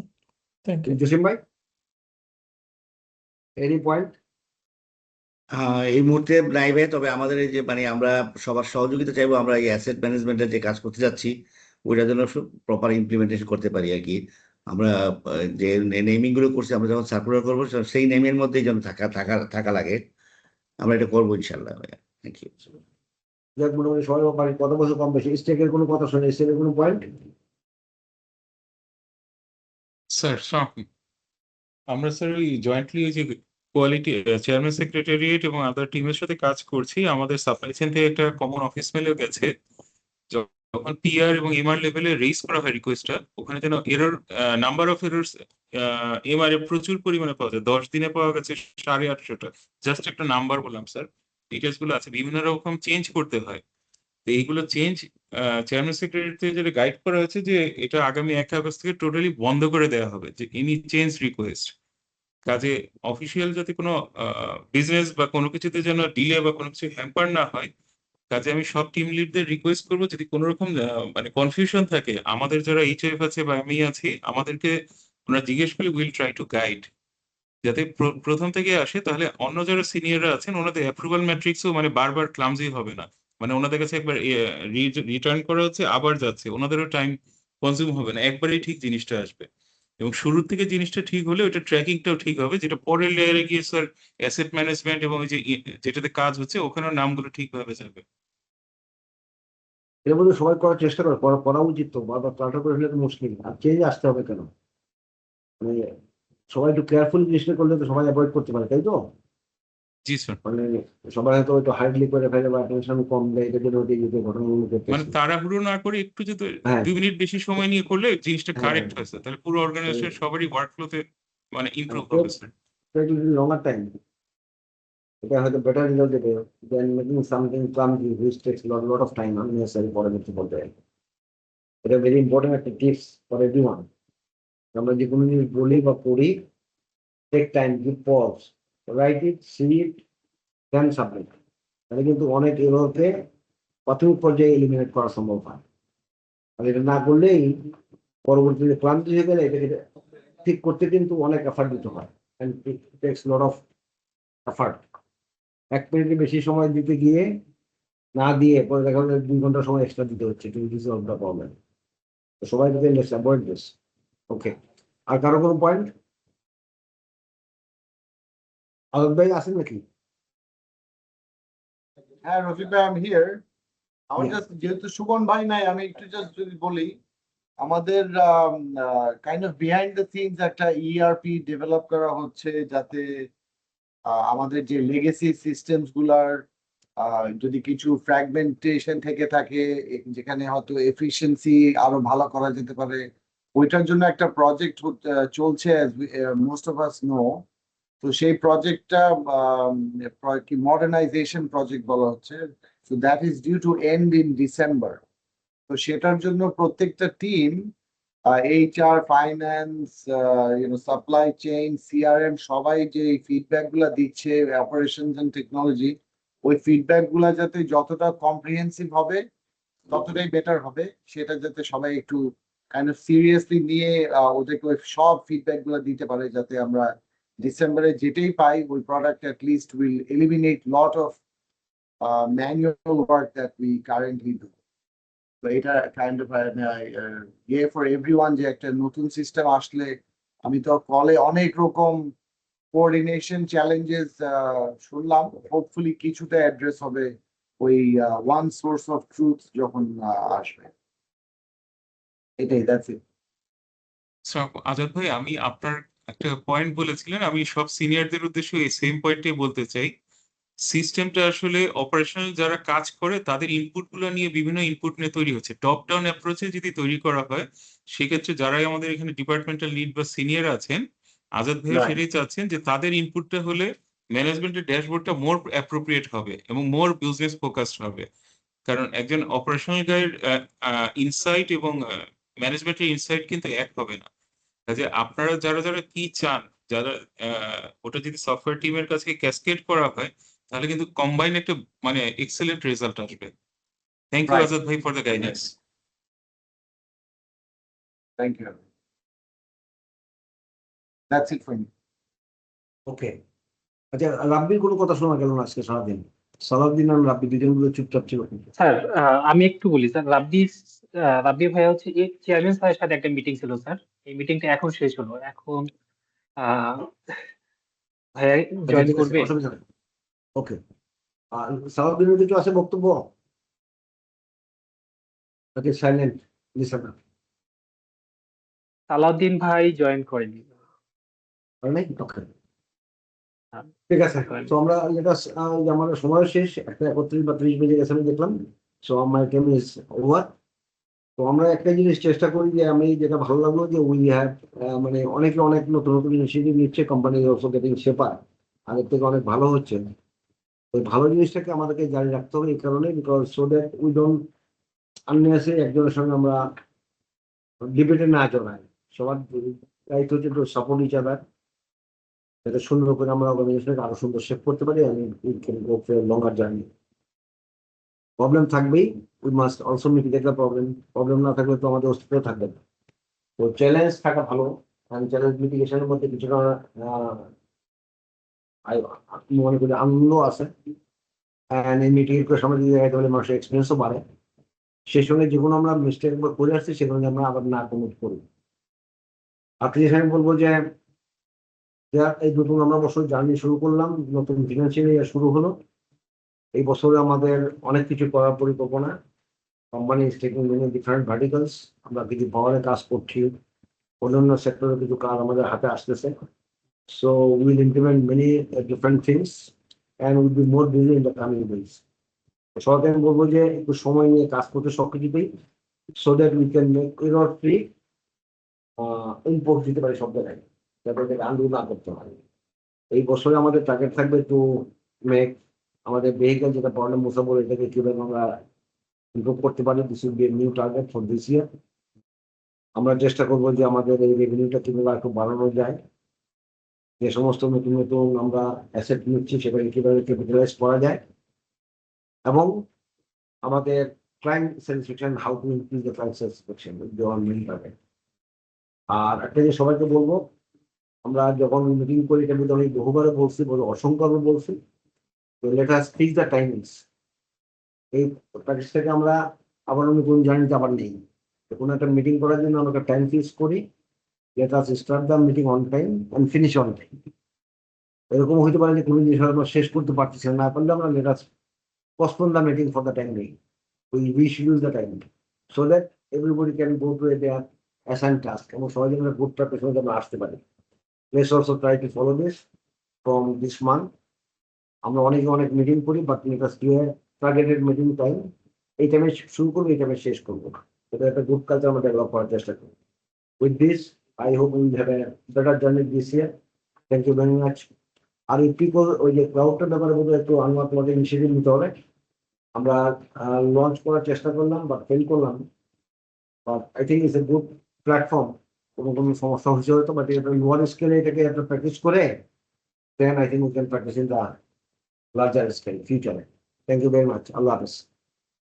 থ্যাংক ইউ। জসিম ভাই, এনি পয়েন্ট? এই মুহূর্তে নাই ভাই, তবে আমাদের এই যে মানে আমরা সবার সহযোগিতা চাইবো, আমরা এই অ্যাসেট ম্যানেজমেন্টের যে কাজ করতে যাচ্ছি ওইটার জন্য প্রপার ইমপ্লিমেন্টেশন করতে পারি আর কি। আমরা যে নেমিং গুলো করছি, আমরা যখন সার্কুলার করবো সেই নেমের মধ্যেই যেন থাকা লাগে। আমরা এটা করবো ইনশাল্লাহ ভাইয়া। Thank you. যাক, মোটামুটি সবাই পারি, কত বছর কম বেশি স্টেকের কোনো কথা শুনে, স্টেকের কোনো পয়েন্ট? স্যার আমরা স্যার ওই জয়েন্টলি ওই যে কোয়ালিটি চেয়ারম্যান সেক্রেটারিয়েট এবং আদার টিমের সাথে কাজ করছি। আমাদের সাপ্লাই চেইন থেকে একটা কমন অফিস মেলেও গেছে, যখন পিআর এবং এমআর লেভেলে রেজ করা হয় রিকোয়েস্টটা, ওখানে যেন error number of errors MR এ প্রচুর পরিমাণে পাওয়া যায়। 10 দিনে পাওয়া গেছে 850টা। জাস্ট একটা নাম্বার বললাম স্যার, ডিটেলস গুলো আছে, বিভিন্ন রকম চেঞ্জ করতে হয়। তো এইগুলো চেঞ্জ চেয়ারম্যান সেক্রেটারি থেকে যেটা গাইড করা হয়েছে যে এটা আগামী 1 আগস্ট থেকে টোটালি বন্ধ করে দেওয়া হবে, যে এনি চেঞ্জ রিকোয়েস্ট। কাজে অফিসিয়াল যাতে কোনো বিজনেস বা কোনো কিছুতে যেন ডিলে বা কোনো কিছু হ্যাম্পার না হয়, কাজে আমি সব টিম লিডদের রিকোয়েস্ট করবো যদি কোনো রকম মানে কনফিউশন থাকে, আমাদের যারা এইচএফ আছে বা আমি আছি, আমাদেরকে ওনারা জিজ্ঞেস করলে উইল ট্রাই টু গাইড, যাতে প্রথম থেকে আসে। তাহলে অন্য যারা সিনিয়ররা আছেন ওনাদের অ্যাপ্রুভাল ম্যাট্রিক্সও মানে বারবার ক্লামজি হবে না, মানে ওনাদের কাছে একবার রিটার্ন করা হচ্ছে আবার যাচ্ছে, ওনাদেরও টাইম কনজিউম হবে না, একবারেই ঠিক জিনিসটা আসবে। এবং শুরুর থেকে জিনিসটা ঠিক হলে ওটা ট্র্যাকিংটাও ঠিক হবে, যেটা পরের লেয়ারে গিয়ে স্যার অ্যাসেট ম্যানেজমেন্ট এবং ওই যে যেটাতে কাজ হচ্ছে ওখানেও নামগুলো ঠিকভাবে যাবে। এর মধ্যে সবাই করার চেষ্টা করে, করা উচিত। তো বারবার টাটা করে ফেলে তো মুশকিল, আর চেঞ্জ আসতে হবে কেন? মানে সবাই একটু কেয়ারফুলি চেষ্টা করলে তো সবাই অ্যাভয়েড করতে পারে, তাই তো? জি স্যার। মানে সবাই হয়তো একটু হার্ডলি করে ফেলে বা টেনশন কম দেয়, এটা জন্য ওই যে ঘটনাগুলো মানে করতেছে। তাড়াহুড়ো না করে একটু যদি হ্যাঁ 2 মিনিট বেশি সময় নিয়ে করলে জিনিসটা হ্যাঁ, কারেক্ট হয় স্যার, তাহলে পুরো অর্গানাইজেশন সবারই ওয়ার্কফ্লোতে মানে ইমপ্রুভ হ্যাঁ, হবে স্যার। লঙ্গার টাইম, এটা হয়তো বেটার রেজাল্ট দেবে then making something clumsy which takes lot of time unnecessary পরে কিছু বলতে হয়। এটা ভেরি ইম্পর্টেন্ট একটা টিপস ফর এভরিওয়ান। আমরা যে কোনো জিনিস বলি বা করি, take time, give pause, write it, see it, then submit. তাহলে কিন্তু অনেক এভাবে প্রাথমিক পর্যায়ে এলিমিনেট করা সম্ভব হয়। আর এটা না করলেই পরবর্তীতে ক্লান্তি হয়ে গেলে এটাকে ঠিক করতে কিন্তু অনেক এফার্ট দিতে হয়, and it takes lot of effort. 1 মিনিটের বেশি সময় দিতে গিয়ে না দিয়ে পরে দেখা যাবে 2 ঘন্টা সময় এক্সট্রা দিতে হচ্ছে টু রিজলভ দ্য প্রবলেম। তো সবাই যদি লেটস অ্যাভয়েড দিস। ওকে, আর কারো কোনো পয়েন্ট? আলোক ভাই আছেন নাকি? হ্যাঁ রফিক ভাই, আমি হিয়ার। আমার Yeah. জাস্ট যেহেতু সুমন ভাই নাই, আমি একটু জাস্ট যদি বলি, আমাদের kind of behind the scenes একটা ইআরপি ডেভেলপ করা হচ্ছে, যাতে আমাদের যে লেগেসি সিস্টেমস গুলার যদি কিছু ফ্র্যাগমেন্টেশন থেকে থাকে, যেখানে হয়তো এফিসিয়েন্সি আরো ভালো করা যেতে পারে, ওইটার জন্য একটা প্রজেক্ট চলছে, মোস্ট অফ আস নো। তো সেই প্রজেক্টটা কি মডার্নাইজেশন প্রজেক্ট বলা হচ্ছে। So that is due to end in December. তো সেটার জন্য প্রত্যেকটা team, HR, finance, supply chain, CRM, সবাই যে ফিডব্যাক গুলা দিচ্ছে, অপারেশনস এন্ড টেকনোলজি, ওই ফিডব্যাক গুলা যাতে যতটা কম্প্রিহেন্সিভ হবে ততটাই বেটার হবে, সেটা যাতে সবাই একটু কাইন্ড অফ সিরিয়াসলি নিয়ে ওদেরকে ওই সব ফিডব্যাক গুলা দিতে পারে, যাতে আমরা ডিসেম্বরে যেটাই পাই ওই product at least will eliminate lot of manual work that we currently do. তো এটা কাইন্ড অফ ইয়ে ফর এভরিওয়ান, যে একটা নতুন সিস্টেম আসলে, আমি তো কলে অনেক রকম কোঅর্ডিনেশন চ্যালেঞ্জেস শুনলাম, হোপফুলি কিছুটা অ্যাড্রেস হবে ওই ওয়ান সোর্স অফ ট্রুথ যখন আসবে। এটাই, দ্যাটস ইট। স্যার আজাদ ভাই, আমি আপনার একটা পয়েন্ট বলেছিলেন, আমি সব সিনিয়রদের উদ্দেশ্যে এই সেম পয়েন্টটাই বলতে চাই। সিস্টেমটা আসলে অপারেশনাল যারা কাজ করে তাদের ইনপুট গুলো নিয়ে বিভিন্ন ইনপুট নিয়ে তৈরি হচ্ছে। টপ ডাউন অ্যাপ্রোচে যদি তৈরি করা হয়, সেক্ষেত্রে যারাই আমাদের এখানে ডিপার্টমেন্টাল লিড বা সিনিয়র আছেন, আজাদ ভাইও Right. সেটাই চাচ্ছেন যে তাদের ইনপুটটা হলে ম্যানেজমেন্টের ড্যাশবোর্ডটা মোর অ্যাপ্রোপ্রিয়েট হবে এবং মোর বিজনেস ফোকাসড হবে। কারণ একজন অপারেশনাল গাইড ইনসাইট এবং ম্যানেজমেন্টের ইনসাইট কিন্তু এক হবে না। কাজে আপনারা যারা যারা কি চান, যারা ওটা যদি সফটওয়্যার টিমের কাছে ক্যাসকেড করা হয় তাহলে কিন্তু কম্বাইন একটা মানে এক্সেলেন্ট রেজাল্ট আসবে। Thank you Right. আজাদ ভাই for the guidance. Thank you. That's it for me. Okay, আচ্ছা রাব্বির কোনো কথা শোনা গেল না আজকে সারাদিন? সালাউদ্দিন আর রাব্বি দুজনগুলো চুপচাপ ছিল। স্যার আমি একটু বলি স্যার, রাব্বি ভাইয়া হচ্ছে চেয়ারম্যান স্যারের সাথে একটা মিটিং ছিল স্যার, এই মিটিংটা এখন শেষ হলো, এখন ভাইয়া জয়েন করবে। ওকে, আর সালাউদ্দিনের কিছু আছে বক্তব্য? ওকে, সাইলেন্ট লিসেনার। সালাউদ্দিন ভাই জয়েন করেনি। ওকে, ঠিক আছে। তো আমরা আমাদের সময় শেষ, 1:31 বা 30 বেজে গেছে আমি দেখলাম। So my time is over. তো আমরা একটা জিনিস চেষ্টা করি যে আমি যেটা ভালো লাগলো যে উই হ্যাভ মানে অনেকে অনেক নতুন নতুন ইনিশিয়েটিভ নিচ্ছে, কোম্পানি অলসো গেটিং শেপার, আগের থেকে অনেক ভালো হচ্ছে। ওই ভালো জিনিসটাকে আমাদেরকে জারি রাখতে হবে এই কারণে, because so that we don't unnecessary একজনের সঙ্গে আমরা ডিবেটে না জড়াই। সবার দায়িত্ব হচ্ছে একটু সাপোর্ট ইচ আদার, যাতে সুন্দর করে আমরা অর্গানাইজেশনকে আরো সুন্দর শেপ করতে পারি। আমি লঙ্গার জার্নি প্রবলেম থাকবেই, we must also mitigate the problem. Problem না থাকলে তো আমাদের অস্তিত্ব থাকবে না। তো চ্যালেঞ্জ থাকা ভালো, আমি চ্যালেঞ্জ মিটিগেশনের মধ্যে কিছুটা আমি মনে করি আনন্দ আছে। এই মিটিগেট করে সামনে দিয়ে যাইতে হলে মানুষের এক্সপিরিয়েন্সও বাড়ে। সেই সঙ্গে যেগুলো আমরা মিস্টেক করে আসছি সেগুলো আমরা আবার না কমিট করি। আপনি যেখানে বলবো যে এই নতুন আমরা বছর জার্নি শুরু করলাম, নতুন ফিনান্সিয়াল ইয়ার শুরু হলো। এই বছরে আমাদের অনেক কিছু করার পরিকল্পনা। Company is taking many different verticals. আমরা কিছু পাওয়ারে কাজ করছি, অন্যান্য সেক্টরে কিছু কাজ আমাদের হাতে আসতেছে। So will implement many different things and will be more busy in the coming days. সবাইকে আমি বলবো যে একটু সময় নিয়ে কাজ করতে সবকিছুতেই, so that we can make error free input দিতে পারি সব জায়গায়, যাতে এটাকে আন্ডু না করতে হয়। এই বছরে আমাদের টার্গেট থাকবে টু মেক আমাদের ভেহিকল যেটা প্রবলেম মুসা বলে এটাকে কিভাবে আমরা ইমপ্রুভ করতে পারি। This will be new target for this ইয়ার। আমরা চেষ্টা করবো যে আমাদের এই রেভিনিউটা কিভাবে একটু বাড়ানো যায়, যে সমস্ত নতুন নতুন আমরা অ্যাসেট নিচ্ছি সেটাকে কিভাবে ক্যাপিটালাইজ করা যায়, এবং আমাদের client satisfaction, how to increase the client satisfaction দেওয়ার মেইন টার্গেট। আর একটা যে সবাইকে বলবো, আমরা যখন মিটিং করি এটা কিন্তু আমি বহুবারে বলছি, অসংখ্যবার বলছি, let us fix the timings. এই প্র্যাকটিস থেকে আমরা আবার আমি কোন জার্নিতে আবার নেই, কোনো একটা মিটিং করার জন্য আমরা একটা টাইম ফিক্স করি, let us start the meeting on time and finish on time. এরকম হতে পারে যে কোনো জিনিস আমরা শেষ করতে পারতেছি না পারলে আমরা let us postpone the meeting for the time being. We schedule the time so that everybody can go to their assigned task. এবং সবাই যেন গুড প্রিপারেশন আমরা আসতে পারি। Let's also try to follow this from this month. আমরা অনেক meeting করি, but let us clear targeted meeting time. এই টাইমে শুরু করবো, এই টাইমে শেষ করবো। এটা একটা গুড কালচার আমরা ডেভেলপ করার চেষ্টা করি। With this, I hope we will have a better journey this year. Thank you very much. আর এই পিপল ওই যে ক্লাউডটার ব্যাপারে বোধহয় একটু আমরা তোমাদের ইনিশিয়েটিভ নিতে হবে। আমরা লঞ্চ করার চেষ্টা করলাম বাট ফেল করলাম, but I think it's a good platform. কোনো সমস্যা হচ্ছে হয়তো, বাট এটা লোয়ার স্কেলে এটাকে একটা প্র্যাকটিস করে দেন I think we can practice in the larger scale ফিউচারে। Thank you very much. আল্লাহ হাফেজ।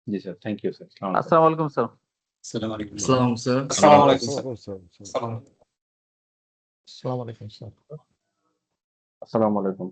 জি স্যার, থ্যাংক ইউ স্যার। আসসালামু আলাইকুম স্যার। আসসালামু আলাইকুম। আসসালাম স্যার। আসসালামু আলাইকুম স্যার। আসসালামু আলাইকুম স্যার। আসসালামু আলাইকুম।